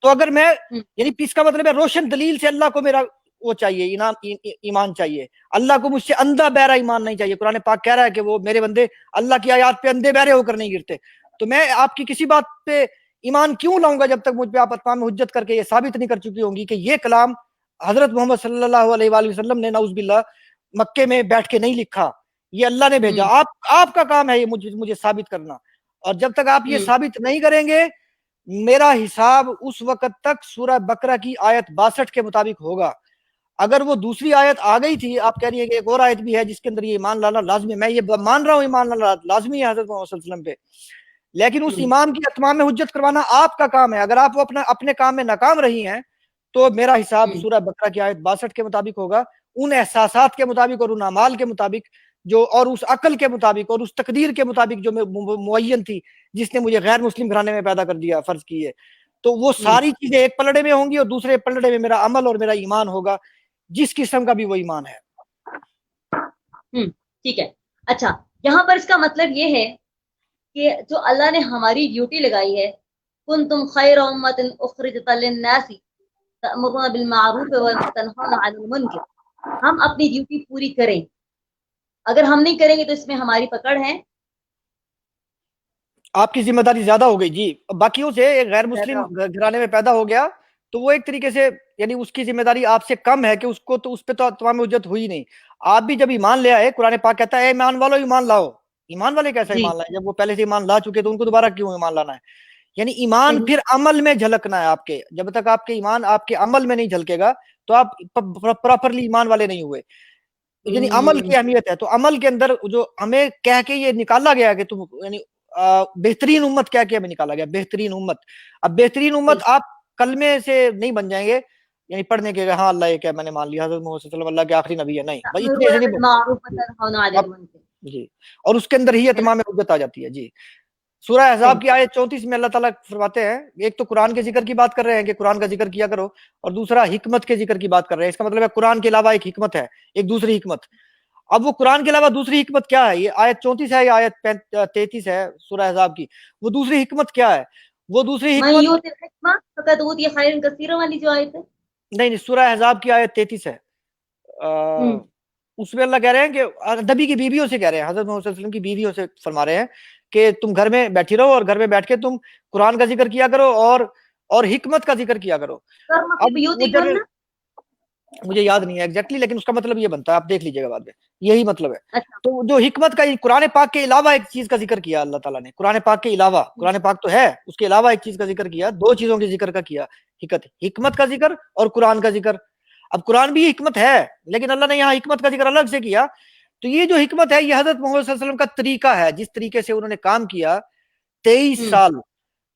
تو اگر میں, یعنی اس کا مطلب ہے روشن دلیل سے اللہ کو میرا وہ چاہیے, ایمان چاہیے. اللہ کو مجھ سے اندھا بہرا ایمان نہیں چاہیے. قرآن پاک کہہ رہا ہے کہ وہ میرے بندے اللہ کی آیات پہ اندھے بہرے ہو کر نہیں گرتے. تو میں آپ کی کسی بات پہ ایمان کیوں لاؤں گا جب تک مجھ پہ آپ اتمام حجت کر کے یہ ثابت نہیں کر چکی ہوں گی کہ یہ کلام حضرت محمد صلی اللہ علیہ وآلہ وسلم نے نعوذ باللہ مکے میں بیٹھ کے نہیں لکھا, یہ اللہ نے بھیجا. آپ کا کام ہے یہ مجھے ثابت کرنا, اور جب تک آپ یہ ثابت نہیں کریں گے میرا حساب اس وقت تک سورہ بقرہ کی آیت 62 کے مطابق ہوگا. اگر وہ دوسری آیت آ گئی تھی, آپ کہہ رہی ہیں کہ ایک اور آیت بھی ہے جس کے اندر یہ ایمان لانا لازمی ہے, میں یہ مان رہا ہوں ایمان لانا لازمی ہے حضرت محمد صلی اللہ علیہ وسلم پہ, لیکن اس ایمان کی اتمام حجت کروانا آپ کا کام ہے. اگر آپ وہ اپنے کام میں ناکام رہی ہیں تو میرا حساب سورہ بقرہ کی آیت 62 کے مطابق ہوگا, ان احساسات کے مطابق اور ان اعمال کے مطابق جو, اور اس عقل کے مطابق اور اس تقدیر کے مطابق جو معین تھی جس نے مجھے غیر مسلم گھرانے میں پیدا کر دیا, فرض کیے. تو وہ ساری چیزیں ایک پلڑے میں ہوں گی اور دوسرے پلڑے میں میرا عمل اور میرا ایمان ہوگا, جس قسم کا بھی وہ ایمان ہے. ٹھیک ہے. اچھا, یہاں پر اس کا مطلب یہ ہے کہ جو اللہ نے ہماری ڈیوٹی لگائی ہے, کنتم خیر امۃ اخرجت للناس تأمرون بالمعروف وتنہون عن المنکر, ہم اپنی ڈیوٹی پوری کریں. اگر ہم نہیں کریں گے تو اس میں ہماری پکڑ ہے, آپ کی ذمہ داری زیادہ ہو گئی. جی, باقیوں سے ایک غیر مسلم گھرانے میں پیدا ہو گیا تو وہ ایک طریقے سے, یعنی اس کی ذمہ داری آپ سے کم ہے کہ اس کو تو اس پہ تو تمام حجت ہوئی نہیں. آپ بھی جب ایمان لے آئے, قرآن پاک کہتا ہے ایمان والو ایمان لاؤ. ایمان والے کیسا ایمان لائے جب وہ پہلے سے ایمان لا چکے, تو ان کو دوبارہ کیوں ایمان لانا ہے؟ یعنی ایمان پھر عمل میں جھلکنا ہے آپ کے. جب تک آپ کے ایمان آپ کے عمل میں نہیں جھلکے گا تو آپ پراپرلی ایمان والے نہیں ہوئے. یعنی عمل کی اہمیت ہے. تو عمل کے اندر جو ہمیں کہہ کے یہ نکالا گیا کہ تم, یعنی بہترین امت کیا کیا میں نکالا گیا, بہترین امت. اب بہترین امت آپ کلمے سے نہیں بن جائیں گے, یعنی پڑھنے کے ہاں اللہ یہ کیا میں نے مان لیا حضرت محمد صلی اللہ علیہ وسلم اللہ کے آخری نبی ہے, نہیں بھائی اتنے سے نہیں. جی, اور اس کے اندر ہی تمام حجت آ جاتی ہے. جی, سورہ احزاب کی آیت 34 میں اللہ تعالیٰ فرماتے ہیں, ایک تو قرآن کے ذکر کی بات کر رہے ہیں کہ قرآن کا ذکر کیا کرو, اور دوسرا حکمت کے ذکر کی بات کر رہے ہیں. اس کا مطلب ہے قرآن کے علاوہ ایک حکمت ہے, ایک دوسری حکمت. اب وہ قرآن کے علاوہ دوسری حکمت کیا ہے؟ یہ آیت 34 ہے یا آیت 33 ہے سورہ احزاب کی، وہ دوسری حکمت کیا ہے؟ وہ دوسری میں حکمت یوت الحکمہ فقط اوتی خیر کثیر والی جو آیت ہے، نہیں، سورہ احزاب کی آیت 33 ہے، اس میں اللہ کہہ رہے ہیں کہ نبی کی بیویوں سے کہہ رہے ہیں، حضرت محمد صلی اللہ علیہ وسلم کی بیویوں سے فرما رہے ہیں کہ تم گھر میں بیٹھی رہو، اور گھر میں بیٹھ کے تم قرآن کا ذکر کیا کرو اور حکمت کا ذکر کیا کرو۔ اب مجھے یاد نہیں ہے ایگزیکٹلی، لیکن اس کا مطلب یہ بنتا ہے، آپ دیکھ لیجیے گا بعد میں، یہی مطلب ہے۔ تو جو حکمت کا قرآن پاک کے علاوہ ایک چیز کا ذکر کیا اللہ تعالیٰ نے، قرآن پاک کے علاوہ، قرآن پاک تو ہے، اس کے علاوہ ایک چیز کا ذکر کیا، دو چیزوں کے ذکر کا کیا، حکمت کا ذکر اور قرآن کا ذکر۔ اب قرآن بھی حکمت ہے، لیکن اللہ نے یہاں حکمت کا ذکر الگ سے کیا۔ تو یہ جو حکمت ہے، یہ حضرت محمد صلی اللہ علیہ وسلم کا طریقہ ہے، جس طریقے سے انہوں نے کام کیا 23 سال،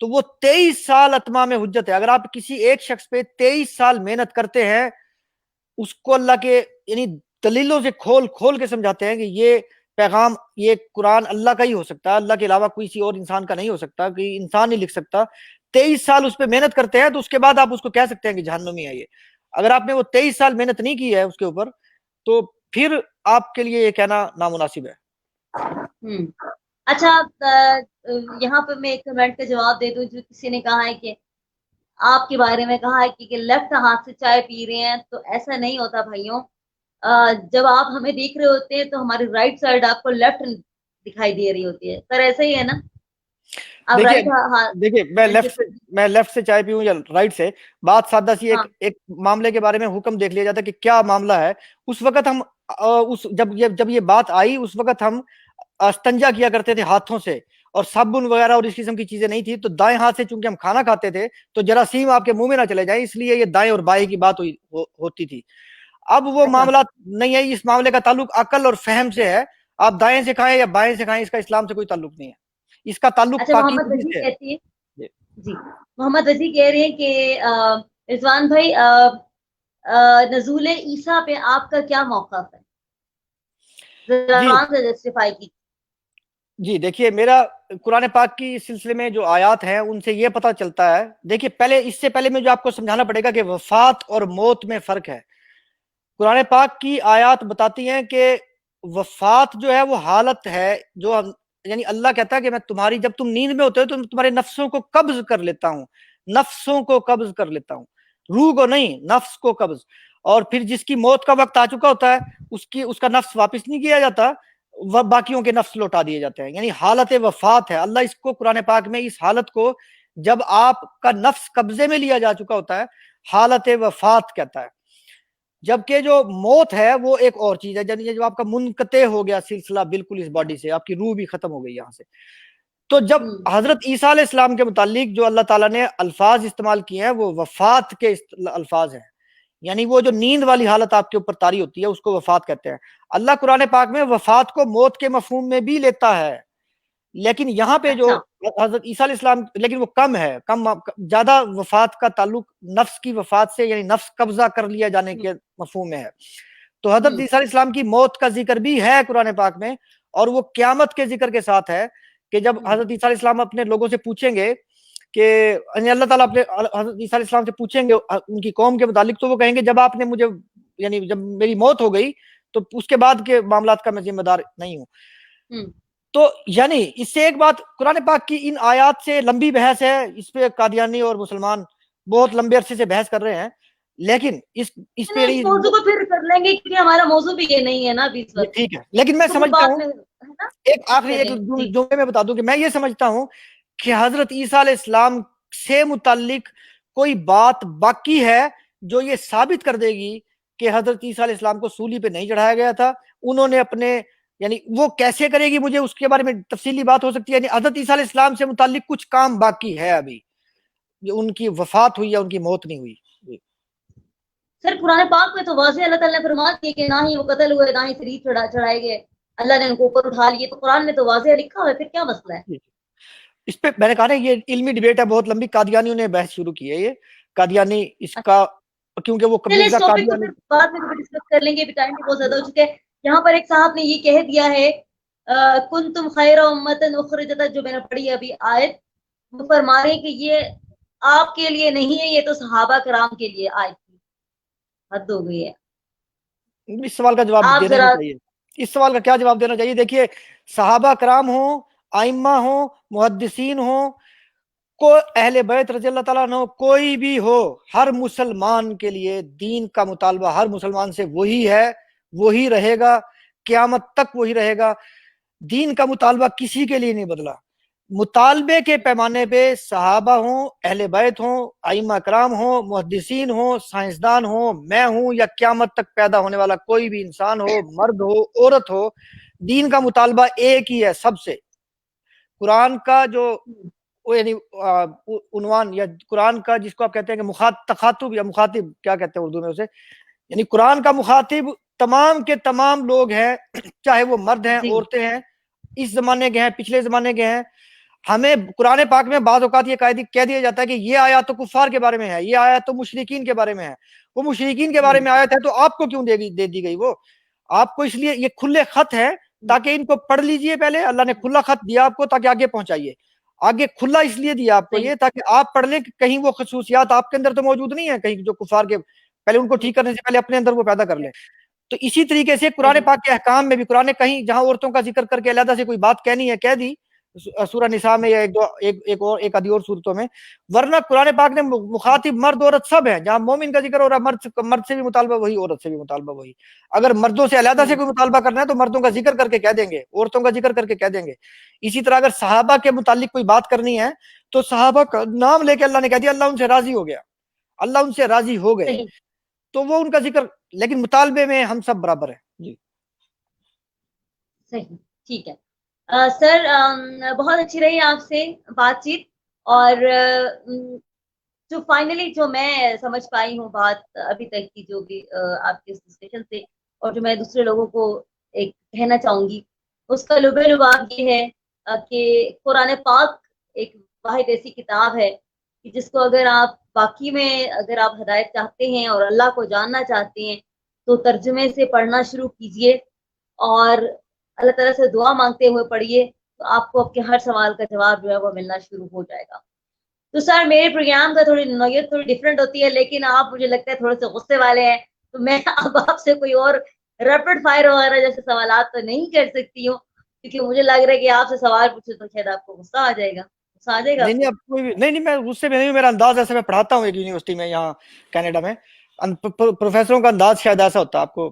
تو وہ 23 سال اتمام حجت ہے۔ اگر آپ کسی ایک شخص پہ 23 سال محنت کرتے ہیں، اس کو اللہ کے یعنی دلیلوں سے کھول کھول کے سمجھاتے ہیں کہ یہ پیغام، یہ قرآن اللہ کا ہی ہو سکتا ہے، اللہ کے علاوہ کسی اور انسان کا نہیں ہو سکتا، کوئی انسان نہیں لکھ سکتا۔ 23 سال اس پہ محنت کرتے ہیں، تو اس کے بعد آپ اس کو کہہ سکتے ہیں کہ جہنمی ہے یہ۔ اگر آپ نے وہ 23 سال محنت نہیں کی ہے اس کے اوپر، تو پھر آپ کے لیے یہ کہنا نامناسب ہے۔ اچھا، یہاں پہ میں ایک کمنٹ کا جواب دے دوں، جو کسی نے کہا ہے کہ آپ کے بارے میں کہا ہے کہ لیفٹ ہاتھ سے چائے پی رہے ہیں، تو ایسا نہیں ہوتا بھائیوں۔ جب آپ ہمیں دیکھ رہے ہوتے ہیں تو ہماری رائٹ سائڈ آپ کو لیفٹ دکھائی دے رہی ہوتی ہے، سر ایسا ہی ہے نا؟ دیکھیے میں لیفٹ سے چائے پیوں یا رائٹ سے، بات سادہ سی، ایک معاملے کے بارے میں حکم دیکھ لیا جاتا ہے کہ کیا معاملہ ہے۔ اس وقت ہم جب یہ بات آئی، اس وقت ہم استنجا کیا کرتے تھے ہاتھوں سے، اور صابن وغیرہ اور اس قسم کی چیزیں نہیں تھی، تو دائیں ہاتھ سے چونکہ ہم کھانا کھاتے تھے تو جراثیم آپ کے منہ میں نہ چلے جائیں، اس لیے یہ دائیں اور بائیں کی بات ہوتی تھی۔ اب وہ معاملات نہیں ہے، اس معاملے کا تعلق عقل اور فہم سے ہے۔ آپ دائیں سے کھائیں یا بائیں سے کھائیں، اس کا اسلام سے کوئی تعلق نہیں ہے، اس کا تعلق محمد وزیر کہتی ہے، جی محمد وزیر کہہ رہے ہیں کہ رضوان بھائی، نزول عیسیٰ پہ آپ کا کیا موقف ہے؟ جسٹیفائی کی۔ جی دیکھیے، میرا قرآن پاک کی سلسلے میں جو آیات ہیں ان سے یہ پتہ چلتا ہے، دیکھیے اس سے پہلے میں جو آپ کو سمجھانا پڑے گا کہ وفات اور موت میں فرق ہے۔ قرآن پاک کی آیات بتاتی ہیں کہ وفات جو ہے وہ حالت ہے، جو یعنی اللہ کہتا ہے کہ میں تمہاری، جب تم نیند میں ہوتے ہو تو تمہارے نفسوں کو قبض کر لیتا ہوں، نفسوں کو قبض کر لیتا ہوں، روح کو نہیں، نفس کو قبض۔ اور پھر جس کی موت کا وقت آ چکا ہوتا ہے، اس کا نفس واپس نہیں کیا جاتا، باقیوں کے نفس لوٹا دیے جاتے ہیں، یعنی حالت وفات ہے۔ اللہ اس کو قرآن پاک میں، اس حالت کو جب آپ کا نفس قبضے میں لیا جا چکا ہوتا ہے، حالت وفات کہتا ہے۔ جبکہ جو موت ہے وہ ایک اور چیز ہے، جب آپ کا منقطع ہو گیا سلسلہ بالکل اس باڈی سے، آپ کی روح بھی ختم ہو گئی یہاں سے۔ تو جب حضرت عیسیٰ علیہ السلام کے متعلق جو اللہ تعالیٰ نے الفاظ استعمال کیے ہیں، وہ وفات کے الفاظ ہیں، یعنی وہ جو نیند والی حالت آپ کے اوپر طاری ہوتی ہے، اس کو وفات کہتے ہیں۔ اللہ قرآن پاک میں وفات کو موت کے مفہوم میں بھی لیتا ہے، لیکن یہاں پہ جو حضرت عیسیٰ علیہ السلام، لیکن وہ کم ہے، زیادہ وفات کا تعلق نفس کی وفات سے، یعنی نفس قبضہ کر لیا جانے کے مفہوم میں ہے۔ تو حضرت عیسیٰ علیہ السلام کی موت کا ذکر بھی ہے قرآن پاک میں، اور وہ قیامت کے ذکر کے ساتھ ہے، کہ جب حضرت عیسیٰ علیہ السلام اپنے لوگوں سے پوچھیں گے کہ یعنی اللہ تعالیٰ اپنے حضرت عیسیٰ علیہ السلام سے پوچھیں گے ان کی قوم کے متعلق، تو وہ کہیں گے جب آپ نے مجھے، یعنی جب میری موت ہو گئی تو اس کے بعد کے معاملات کا میں ذمہ دار نہیں ہوں۔ تو یعنی اس سے ایک بات، قرآن پاک کی ان آیات سے لمبی بحث ہے، اس پہ قادیانی اور مسلمان بہت لمبے عرصے سے بحث کر رہے ہیں، لیکن اس پہ موضوع کو پھر کر لیں گے، کیونکہ ہمارا موضوع بھی یہ نہیں ہے نا ابھی اس وقت۔ ٹھیک ہے، لیکن میں سمجھتا ہوں ایک آخری ایک جملے میں بتا دوں کہ میں یہ سمجھتا ہوں کہ حضرت عیسیٰ علیہ السلام سے متعلق کوئی بات باقی ہے جو یہ ثابت کر دے گی کہ حضرت عیسیٰ علیہ السلام کو سولی پہ نہیں چڑھایا گیا تھا، انہوں نے اپنے، یعنی وہ کیسے کرے گی، مجھے اس کے بارے میں تفصیلی بات ہو سکتی ہے، یعنی حضرت عیسیٰ علیہ السلام سے متعلق کچھ کام باقی ہے ابھی، جو ان کی وفات ہوئی یا ان کی موت نہیں ہوئی۔ سر قرآن پاک میں تو واضح اللہ تعالیٰ نے فرما دیا کہ نہ ہی وہ قتل ہوئے، نہ ہی شریف چڑھائے گئے، اللہ نے ان کو اوپر اٹھا لیے، تو قرآن میں تو واضح لکھا ہوا ہے، پھر کیا مسئلہ ہے؟ اس پہ میں نے کہا نا، یہ علمی ڈیبیٹ ہے بہت لمبی، قادیانیوں نے بحث شروع کی ہے، یہ قادیانی اس کا، کیونکہ وہ اس ٹاپک کو پھر بعد میں ڈسکس کر لیں گے، ٹائم بھی بہت زیادہ ہو چکا ہے۔ یہاں پر ایک صاحب نے یہ کہہ دیا ہے، کنتم خیر امۃ اخرجت، جو میں نے پڑھی ابھی آیت، وہ فرما رہے ہیں کہ یہ آپ کے لیے نہیں ہے، یہ تو صحابہ کرام کے لیے آیت تھی۔ حد ہو گئی ہے، اس سوال کا جواب دینا ہی چاہیے۔ اس سوال کا کیا جواب دینا چاہیے؟ دیکھیے صحابہ کرام ہوں، آئمہ ہوں، محدثین ہوں، کو اہل بیت رضی اللہ تعالیٰ عنہ کوئی بھی ہو، ہر مسلمان کے لیے دین کا مطالبہ ہر مسلمان سے وہی ہے، وہی رہے گا، قیامت تک وہی رہے گا. دین کا مطالبہ کسی کے لیے نہیں بدلا. مطالبے کے پیمانے پہ صحابہ ہوں، اہل بیت ہوں، ائمہ کرام ہوں، محدثین ہوں، سائنسدان ہوں، میں ہوں، یا قیامت تک پیدا ہونے والا کوئی بھی انسان ہو، مرد ہو، عورت ہو، دین کا مطالبہ ایک ہی ہے سب سے. قرآن کا جو یعنی عنوان یا قرآن کا جس کو آپ کہتے ہیں کہ تخاطب یا مخاطب کیا کہتے ہیں اردو میں اسے، یعنی قرآن کا مخاطب تمام کے تمام لوگ ہیں، چاہے وہ مرد ہیں، عورتیں ہیں، اس زمانے کے ہیں، پچھلے زمانے کے ہیں. ہمیں قرآن پاک میں بعض اوقات یہ کہہ دیا جاتا ہے کہ یہ آیات تو کفار کے بارے میں ہے، یہ آیات تو مشرکین کے بارے میں ہے. وہ مشرکین کے بارے میں آیت ہے تو آپ کو کیوں دے دی گئی؟ وہ آپ کو اس لیے یہ کھلے خط ہے تاکہ ان کو پڑھ لیجئے. پہلے اللہ نے کھلا خط دیا آپ کو تاکہ آگے پہنچائیے. آگے کھلا اس لیے دیا آپ کو یہ تاکہ آپ پڑھ لیں کہ کہیں وہ خصوصیات آپ کے اندر تو موجود نہیں ہے، کہیں جو کفار کے پہلے ان کو ٹھیک کرنے سے پہلے اپنے اندر وہ پیدا کر لیں. تو اسی طریقے سے قرآن پاک کے احکام میں بھی قرآن نے کہیں جہاں عورتوں کا ذکر کر کے علیحدہ سے کوئی بات کہنی ہے کہہ دی، سورہ نساء میں یا ایک آدھی اور صورتوں میں. ورنہ قرآن پاک نے مخاطب مرد عورت سب ہیں. جہاں مومن کا ذکر ہو رہا ہے مرد سے بھی مطالبہ وہی، عورت سے بھی مطالبہ وہی. اگر مردوں سے علیحدہ سے کوئی مطالبہ کرنا ہے تو مردوں کا ذکر کر کے کہہ دیں گے، عورتوں کا ذکر کر کے کہہ دیں گے. اسی طرح اگر صحابہ کے متعلق کوئی بات کرنی ہے تو صحابہ کا نام لے کے اللہ نے کہہ دیا، اللہ ان سے راضی ہو گیا، اللہ ان سے راضی ہو گئے، تو وہ ان کا ذکر. لیکن مطالبے میں ہم سب برابر ہیں. جی صحیح، ٹھیک ہے. سر بہت اچھی رہی آپ سے بات چیت، اور جو فائنلی جو میں سمجھ پائی ہوں بات ابھی تک کی جو بھی آپ کے ڈسکشن سے، اور جو میں دوسرے لوگوں کو ایک کہنا چاہوں گی، اس کا لب لباب یہ ہے کہ قرآن پاک ایک واحد ایسی کتاب ہے کہ جس کو اگر آپ باقی میں اگر آپ ہدایت چاہتے ہیں اور اللہ کو جاننا چاہتے ہیں تو ترجمے سے پڑھنا شروع کیجئے، اور اللہ تعالیٰ سے دعا مانگتے ہوئے پڑھیے، تو آپ کو آپ کے ہر سوال کا جواب جو ہے وہ ملنا شروع ہو جائے گا. تو سر میرے پروگرام کا تھوڑی نوعیت تھوڑی ڈفرینٹ ہوتی ہے، لیکن آپ مجھے لگتا ہے تھوڑے سے غصے والے ہیں، تو میں اب آپ سے کوئی اور ریپڈ فائر وغیرہ جیسے سوالات تو نہیں کر سکتی ہوں، کیونکہ مجھے لگ رہا ہے کہ آپ سے سوال پوچھے تو شاید آپ کو غصہ آ جائے گا. غصہ آ جائے گا نہیں نہیں میں غصے میں نہیں ہوں. میرا انداز ایسا، میں پڑھاتا ہوں ایک یونیورسٹی میں یہاں کینیڈا میں، پروفیسروں کا انداز شاید ایسا ہوتا ہے، آپ کو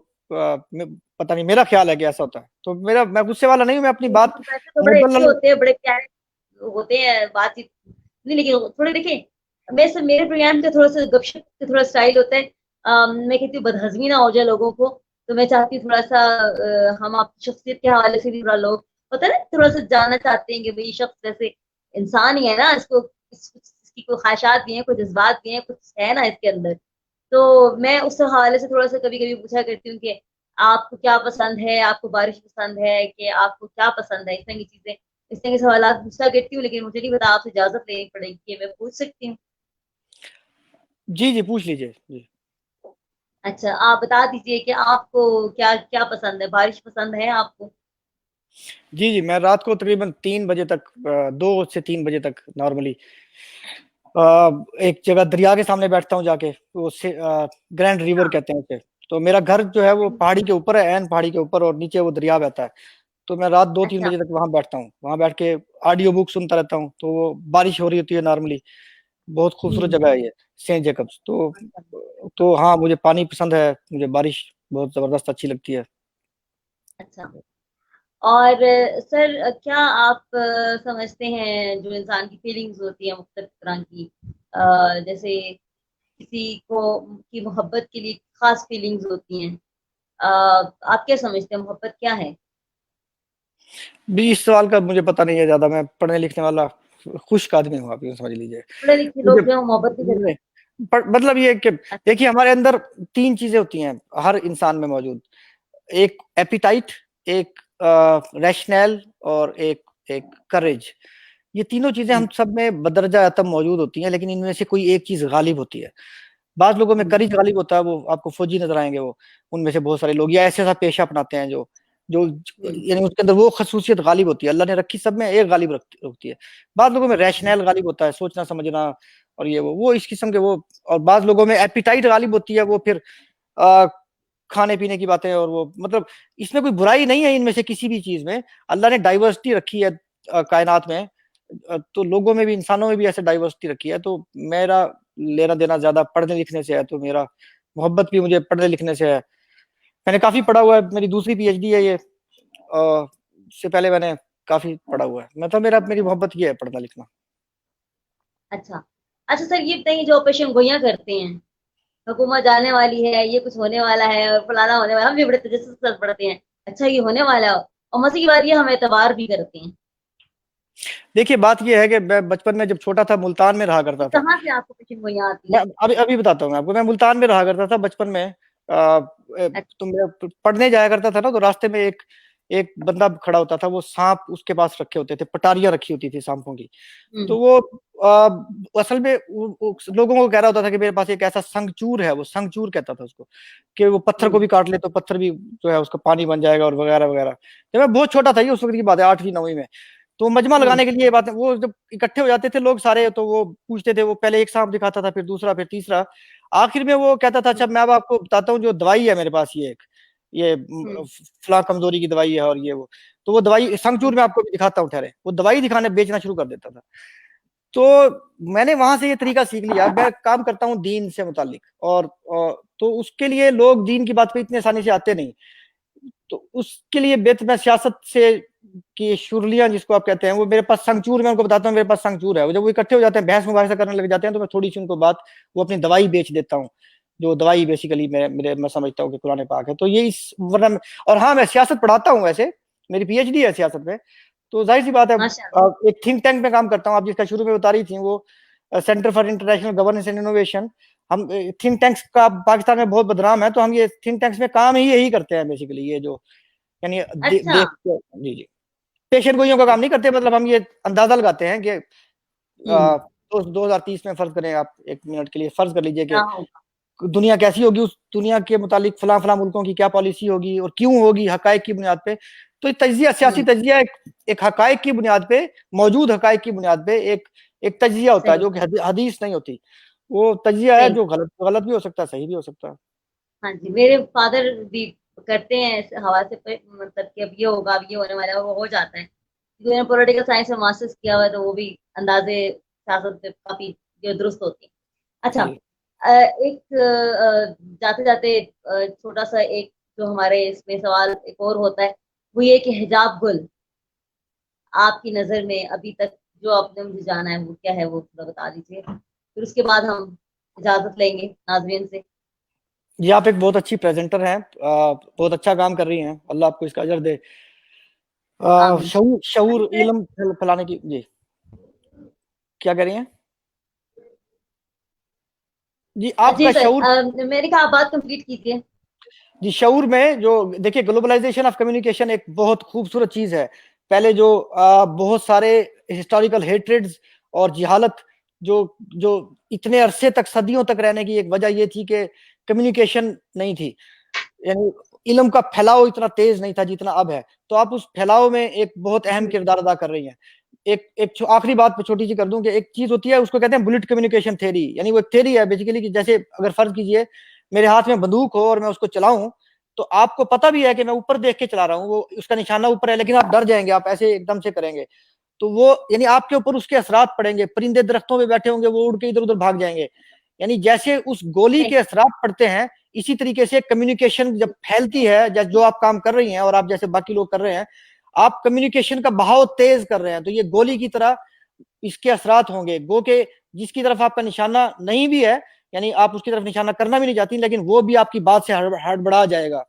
پتہ نہیں، میرا خیال ہے کہ ایسا ہوتا ہے. تو میں غصے والا نہیں ہوں، میں اپنی بات تو بڑے اچھے ہوتے ہیں، بڑے پیارے ہوتے ہیں بات چیت نہیں. لیکن تھوڑے دیکھیں میرے پروگرام کا تھوڑا سا گپ شپ تھوڑا اسٹائل ہوتا ہے، میں کہتی ہوں بدہضمی نہ ہو جائے لوگوں کو، تو میں چاہتی ہوں تھوڑا سا ہم آپ کی شخصیت کے حوالے سے بھی تھوڑا لوگ ہوتا ہے نا تھوڑا سا جاننا چاہتے ہیں کہ بھئی شخص جیسے انسان ہی ہے نا، اس کی کوئی خواہشات بھی ہیں، کوئی جذبات بھی ہیں، کچھ ہے نا اس کے اندر. تو میں اس حوالے سے تھوڑا سا کبھی کبھی پوچھا کرتی ہوں کہ آپ کو کیا پسند ہے، آپ کو بارش پسند ہے، کہ آپ کو کیا پسند ہے، اس طرح کی چیزیں، اس طرح کے سوالات پوچھا کرتی ہوں. لیکن مجھے نہیں پتا، آپ سے اجازت لینی پڑے گی کہ میں پوچھ سکتی ہوں؟ جی پوچھ لیجئے. جی اچھا، آپ بتا دیجئے کہ آپ کو کیا پسند ہے، بارش پسند ہے آپ کو؟ جی میں رات کو تقریباً 3 بجے تک، 2 سے 3 بجے تک نارملی ایک جگہ دریا کے سامنے بیٹھتا ہوں جا کے، گرینڈ ریور کہتے ہیں اسے. تو میرا گھر جو ہے وہ پہاڑی کے اوپر ہے، عین پہاڑی کے اوپر، اور نیچے وہ دریا بہتا ہے. تو میں رات 2-3 بجے تک وہاں بیٹھتا ہوں، وہاں بیٹھ کے آڈیو بک سنتا رہتا ہوں. تو وہ بارش ہو رہی ہوتی ہے نارملی. بہت خوبصورت جگہ ہے یہ سینٹ جیکبس. تو ہاں مجھے پانی پسند ہے، مجھے بارش بہت زبردست اچھی لگتی ہے. اچھا. اور سر کیا آپ سمجھتے ہیں جو انسان کی فیلنگز ہوتی ہیں مختلف طرح کی، جیسے کسی کو کی محبت کے لیے خاص فیلنگز ہوتی ہیں، آپ کیا سمجھتے ہیں محبت کیا ہے؟ بھی اس سوال کا مجھے پتہ نہیں ہے زیادہ، میں پڑھنے لکھنے والا خشک آدمی ہوں، آپ یہ سمجھ لیجیے. پڑھے لکھے لوگ جو محبت نہیں کرتے. مطلب یہ کہ دیکھیے ہمارے اندر 3 چیزیں ہوتی ہیں ہر انسان میں موجود، ایک ایپیٹائٹ، ایک ریشنل، اور ایک کریج. یہ تینوں چیزیں ہم سب میں بدرجہ اتم موجود ہوتی ہیں، لیکن ان میں سے کوئی ایک چیز غالب ہوتی ہے. بعض لوگوں میں کریج غالب ہوتا ہے، وہ آپ کو فوجی نظر آئیں گے، وہ ان میں سے بہت سارے لوگ یا ایسا پیشہ اپناتے ہیں جو یعنی اس کے اندر وہ خصوصیت غالب ہوتی ہے. اللہ نے رکھی سب میں، ایک غالب ہوتی ہے. بعض لوگوں میں ریشنل غالب ہوتا ہے، سوچنا سمجھنا، اور یہ وہ اس قسم کے وہ. اور بعض لوگوں میں ایپیٹائٹ غالب ہوتی ہے، وہ پھر کھانے پینے کی باتیں اور وہ مطلب اس میں کوئی برائی نہیں ہے ان میں سے کسی بھی چیز میں. اللہ نے ڈائیورسٹی رکھی ہے کائنات میں, تو لوگوں میں بھی انسانوں میں بھی ایسے ڈائیورسٹی رکھی ہے. تو میرا لینا دینا زیادہ پڑھنے لکھنے سے ہے, تو میرا محبت بھی مجھے پڑھنے لکھنے سے ہے. میں نے کافی پڑھا ہوا ہے, میری دوسری پی ایچ ڈی ہے یہ, اس سے پہلے میں نے کافی پڑھا ہوا ہے. میں تو میری محبت یہ ہے پڑھنا لکھنا. اچھا اچھا سر یہ بتائیے جو پیشن گوئیاں کرتے ہیں, حکومت جانے والی ہے, یہ کچھ ہونے والا ہے اور فلانا ہونے والا, ہم بھی بڑے تجسس سے پڑھتے ہیں اچھا یہ ہونے والا ہے, اور مزے کی بات یہ ہم اعتبار بھی کرتے ہیں. دیکھیے بات یہ ہے کہ میں بچپن میں جب چھوٹا تھا ملتان میں رہا کرتا تھا. کہاں سے آپ کو پیشن گوئیاں آتی میں ہیں؟ ابھی بتاتا ہوں میں آپ کو. میں ملتان میں رہا کرتا تھا بچپن میں, تو میں پڑھنے جایا کرتا تھا نا, تو راستے میں ایک بندہ کھڑا ہوتا تھا, وہ سانپ اس کے پاس رکھے ہوتے تھے, پٹاریاں رکھی ہوتی تھی سانپوں کی. تو وہ اصل میں لوگوں کو کہہ رہا ہوتا تھا کہ میرے پاس ایک ایسا سنگچور ہے, وہ سنگچور کہتا تھا اس کو, کہ وہ پتھر کو بھی کاٹ لے تو پتھر بھی جو ہے اس کا پانی بن جائے گا اور وغیرہ وغیرہ. جب میں بہت چھوٹا تھا, یہ اس وقت کی بات ہے 8ویں 9ویں میں, تو مجمع لگانے کے لیے باتیں وہ جب اکٹھے ہو جاتے تھے لوگ سارے, تو وہ پوچھتے تھے, وہ پہلے ایک سانپ دکھاتا تھا, پھر دوسرا, پھر تیسرا, آخر میں وہ کہتا تھا اچھا میں اب آپ کو بتاتا ہوں جو دوائی ہے میرے پاس, یہ فلاں کمزوری کی دوائی ہے اور یہ وہ, تو وہ دوائی سنگچور میں آپ کو بھی دکھاتا ہوں, ٹھہرے, وہ دوائی دکھانے بیچنا شروع کر دیتا تھا. تو میں نے وہاں سے یہ طریقہ سیکھ لیا. میں کام کرتا ہوں دین سے متعلق, اور تو اس کے لیے لوگ دین کی بات پہ اتنے آسانی سے آتے نہیں, تو اس کے لیے میں سیاست سے کی شرلیاں جس کو آپ کہتے ہیں, وہ میرے پاس سنگچور, میں ان کو بتاتا ہوں میرے پاس سنگچور ہے. جب وہ اکٹھے ہو جاتے ہیں بحث مباحثہ کرنے لگ جاتے ہیں, تو میں تھوڑی سی ان کو بات وہ اپنی دوائی بیچ دیتا ہوں, جو دوائی بیسیکلی میں سمجھتا ہوں کہ قرآن پاک ہے. تو یہ ورنہ, اور ہاں میں سیاست پڑھاتا ہوں, ویسے میری پی ایچ ڈی ہے سیاست میں, تو ظاہر سی بات ہے ایک تھنک ٹینک میں کام کرتا ہوں. آپ جس کا شروع میں بتا رہی تھی, وہ centre for international governance and innovation, ہم تھنک ٹینکس کا پاکستان میں بہت بدنام ہے, تو ہم یہ تھنک ٹینکس میں کام یہی کرتے ہیں بیسیکلی, یہ جو یعنی جی جی پیشن گوئیوں کا کام نہیں کرتے. مطلب ہم یہ اندازہ لگاتے ہیں کہ 2030 میں فرض کریں, آپ ایک منٹ کے لیے فرض کر لیجئے کہ دنیا کیسی ہوگی, اس دنیا کے متعلق فلاں فلاں ملکوں کی کیا پالیسی ہوگی اور کیوں ہوگی, حقائق کی بنیاد پہ. تو تجزیہ, سیاسی تجزیہ ایک حقائق کی بنیاد پہ, موجود حقائق کی بنیاد پہ ایک تجزیہ ہوتا ہے, جو کہ حدیث نہیں ہوتی. وہ تجزیہ ہے جو غلط بھی ہو سکتا ہے, صحیح بھی ہو سکتا ہے. ہاں جی, میرے فادر بھی کرتے ہیں اس حوالے سے, مطلب کہ اب یہ ہوگا, اب یہ ہونے والا ہے, وہ ہو جاتا ہے. جو پولیٹیکل سائنس میں ماسٹرز کیا ہوا ہے, تو وہ بھی اندازے سیاست پہ کافی درست ہوتی ہیں. اچھا ایک جاتے جاتے چھوٹا سا ایک جو ہمارے اس میں سوال ایک اور ہوتا ہے, وہ یہ کہ حجاب گل آپ کی نظر میں ابھی تک جو آپ نے مجھے جانا ہے وہ کیا ہے, وہ تھوڑا بتا دیجیے, پھر اس کے بعد ہم اجازت لیں گے ناظرین سے. جی آپ ایک بہت اچھی پریزنٹر ہیں, بہت اچھا کام کر رہی ہیں, اللہ آپ کو اس کا اجر دے. شعور علم پھیلانے کی, جی کیا کہہ رہی ہیں جی آپ کا شعور؟ میں نے کہا آپ بات کمپلیٹ کیجیے. جی شعور میں جو دیکھیے, گلوبلائزیشن آف کمیونیکیشن ایک بہت خوبصورت چیز ہے. پہلے جو بہت سارے ہسٹوریکل ہیٹریڈز اور جہالت جو اتنے عرصے تک, صدیوں تک رہنے کی ایک وجہ یہ تھی کہ کمیونیکیشن نہیں تھی, یعنی علم کا پھیلاؤ اتنا تیز نہیں تھا جتنا اب ہے. تو آپ اس پھیلاؤ میں ایک بہت اہم کردار ادا کر رہی ہیں. ایک آخری بات چھوٹی سی کر دوں کہ ایک چیز ہوتی ہے, اس کو کہتے ہیں بلٹ کمیونیکیشن تھیوری. یعنی وہ ایک تھیوری ہے بیسیکلی کہ جیسے اگر فرض کیجئے میرے ہاتھ میں بندوق ہو اور میں اس کو چلاؤں, تو آپ کو پتہ بھی ہے کہ میں اوپر دیکھ کے چلا رہا ہوں, وہ اس کا نشانہ اوپر ہے, لیکن آپ ڈر جائیں گے, آپ ایسے ایک دم سے کریں گے, تو وہ یعنی آپ کے اوپر اس کے اثرات پڑیں گے. پرندے درختوں پہ بیٹھے ہوں گے, وہ اڑ کے ادھر ادھر بھاگ جائیں گے. یعنی جیسے اس گولی کے اثرات پڑتے ہیں, اسی طریقے سے کمیونیکیشن جب پھیلتی ہے, جو آپ کام کر رہی ہیں اور آپ جیسے باقی لوگ کر رہے ہیں, آپ کمیونیکیشن کا بہاؤ تیز کر رہے ہیں, تو یہ گولی کی طرح اس کے اثرات ہوں گے. گو کہ جس کی طرف آپ کا نشانہ نہیں بھی ہے, یعنی آپ اس کی طرف نشانہ کرنا بھی نہیں چاہتی, لیکن وہ بھی آپ کی بات سے ہڑبڑا جائے گا.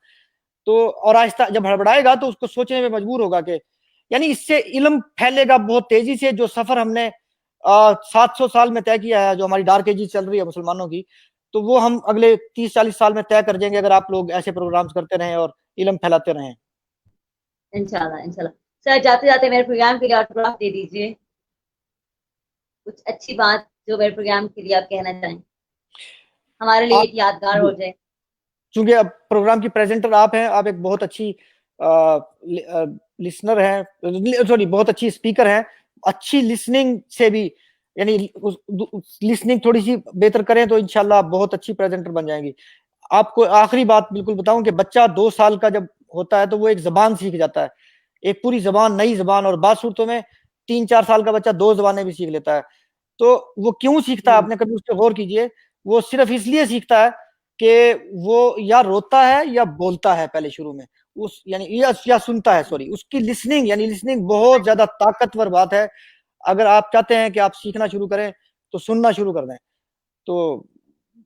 تو اور آہستہ جب ہڑبڑائے گا تو اس کو سوچنے میں مجبور ہوگا کہ, یعنی اس سے علم پھیلے گا بہت تیزی سے. جو سفر ہم نے 700 سال میں طے کیا ہے, جو ہماری ڈارک ایجز چل رہی ہے مسلمانوں کی, تو وہ ہم اگلے 30-40 سال میں طے کر دیں گے, اگر آپ لوگ ایسے پروگرامز کرتے رہیں اور علم پھیلاتے رہیں. انشاءاللہ. سر جاتے جاتے میرے پروگرام کے لیے آٹوگراف دے دیجیے, کچھ اچھی بات جو میرے پروگرام کے لیے آپ کہنا چاہیں, ہمارے لیے ایک یادگار ہو جائے. چونکہ اب پروگرام کی پریزنٹر آپ ہیں, آپ ایک بہت اچھی لسنر ہیں, سوری بہت اچھی اسپیکر ہیں. اچھی لسننگ سے بھی, یعنی لسننگ تھوڑی سی بہتر کریں تو انشاءاللہ آپ بہت اچھی پریزنٹر بن جائیں گی. آپ کو آخری بات بالکل بتاؤں کہ بچہ 2 سال کا جب ہوتا ہے تو وہ ایک زبان سیکھ جاتا ہے، ایک پوری زبان، نئی زبان، اور بعض صورتوں میں 3-4 سال کا بچہ 2 زبانیں بھی سیکھ لیتا ہے. تو وہ کیوں سیکھتا ہے؟ آپ نے کبھی اس پہ غور کیجئے؟ وہ صرف اس لیے سیکھتا ہے کہ وہ یا روتا ہے یا بولتا ہے پہلے شروع میں، یعنی یا سنتا ہے، سوری، اس کی لسننگ، یعنی لسننگ بہت زیادہ طاقتور بات ہے. اگر آپ چاہتے ہیں کہ آپ سیکھنا شروع کریں تو سننا شروع کر دیں. تو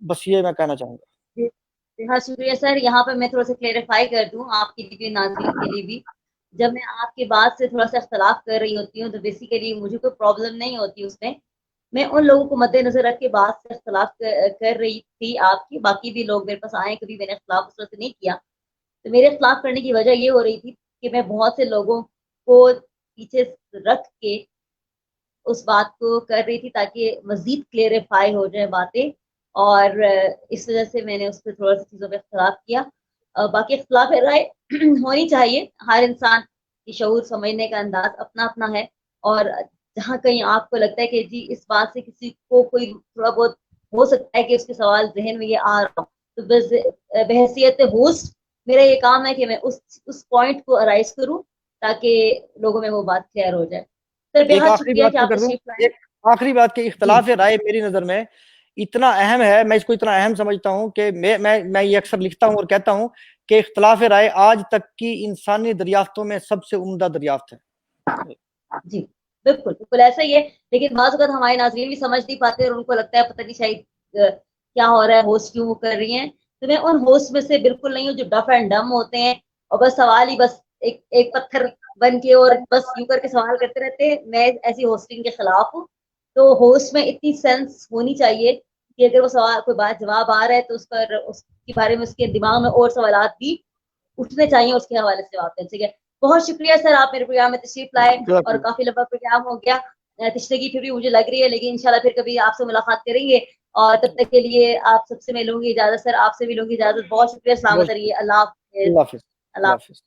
بس یہ میں کہنا چاہوں گا. بہت شکریہ سر. یہاں پہ میں تھوڑا سا کلیریفائی کر دوں آپ کے لیے، ناظرین کے لیے بھی. جب میں آپ کی بات سے تھوڑا سا اختلاف کر رہی ہوتی ہوں تو بیسیکلی مجھے کوئی پرابلم نہیں ہوتی اس میں ان لوگوں کو مد نظر رکھ کے بات سے اختلاف کر رہی تھی آپ کی. باقی بھی لوگ میرے پاس آئے، کبھی میں نے اختلاف اس طرح سے نہیں کیا. تو میرے اختلاف کرنے کی وجہ یہ ہو رہی تھی کہ میں بہت سے لوگوں کو پیچھے رکھ کے اس بات کو کر رہی تھی تاکہ مزید کلیریفائی ہو جائے باتیں، اور اس وجہ سے میں نے اس پہ تھوڑا سی چیزوں پہ اختلاف کیا. باقی اختلاف رائے ہونی چاہیے، ہر انسان کی شعور سمجھنے کا انداز اپنا اپنا ہے. اور جہاں کہیں آپ کو لگتا ہے کہ جی اس بات سے کسی کو کوئی تھوڑا بہت ہو سکتا ہے کہ اس کے سوال ذہن میں یہ آ رہا ہو، تو بس بحیثیت ہوسٹ میرا یہ کام ہے کہ میں اس پوائنٹ کو ارائز کروں تاکہ لوگوں میں وہ بات کلیئر ہو جائے. سر ایک بہت آخری شکریہ بات کہ میں آپ کر دوں، تشریف لائے. ایک آخری بات کہ جی اختلاف رائے میری نظر میں اتنا اہم ہے، میں اس کو اتنا اہم سمجھتا ہوں کہ میں یہ اکثر لکھتا ہوں اور کہتا ہوں کہ اختلاف رائے آج تک کی انسانی دریافتوں میں سب سے عمدہ دریافت ہے. جی بالکل بالکل ایسا ہی ہے. لیکن بعض اوقات ہمارے ناظرین بھی سمجھ نہیں پاتے اور ان کو لگتا ہے پتہ نہیں شاید کیا ہو رہا ہے، ہوسٹ کیوں وہ کر رہی ہیں. تو میں ان ہوسٹ میں سے بالکل نہیں ہوں جو ڈف اینڈ ڈم ہوتے ہیں اور بس سوال ہی بس ایک پتھر بن کے اور بس یوں کر کے سوال کرتے رہتے ہیں. میں ایسی ہوسٹنگ کے خلاف ہوں. تو ہوسٹ میں اتنی سینس ہونی چاہیے کہ اگر وہ سوال کوئی بات جواب آ رہا ہے تو اس پر اس کے بارے میں اس کے دماغ میں اور سوالات بھی اٹھنے چاہیے، اس کے حوالے سے جواب دیں. ٹھیک ہے، بہت شکریہ سر، آپ میرے پروگرام میں تشریف لائے اور کافی لمبا پروگرام ہو گیا. تشنگی پھر بھی مجھے لگ رہی ہے، لیکن انشاءاللہ پھر کبھی آپ سے ملاقات کریں گے. اور تب تک کے لیے آپ سب سے میں لوں گی اجازت. سر آپ سے بھی لوں گی اجازت. بہت شکریہ. السلام علیکم. اللہ حافظ. اللہ حافظ. اللہ اللہ حافظ.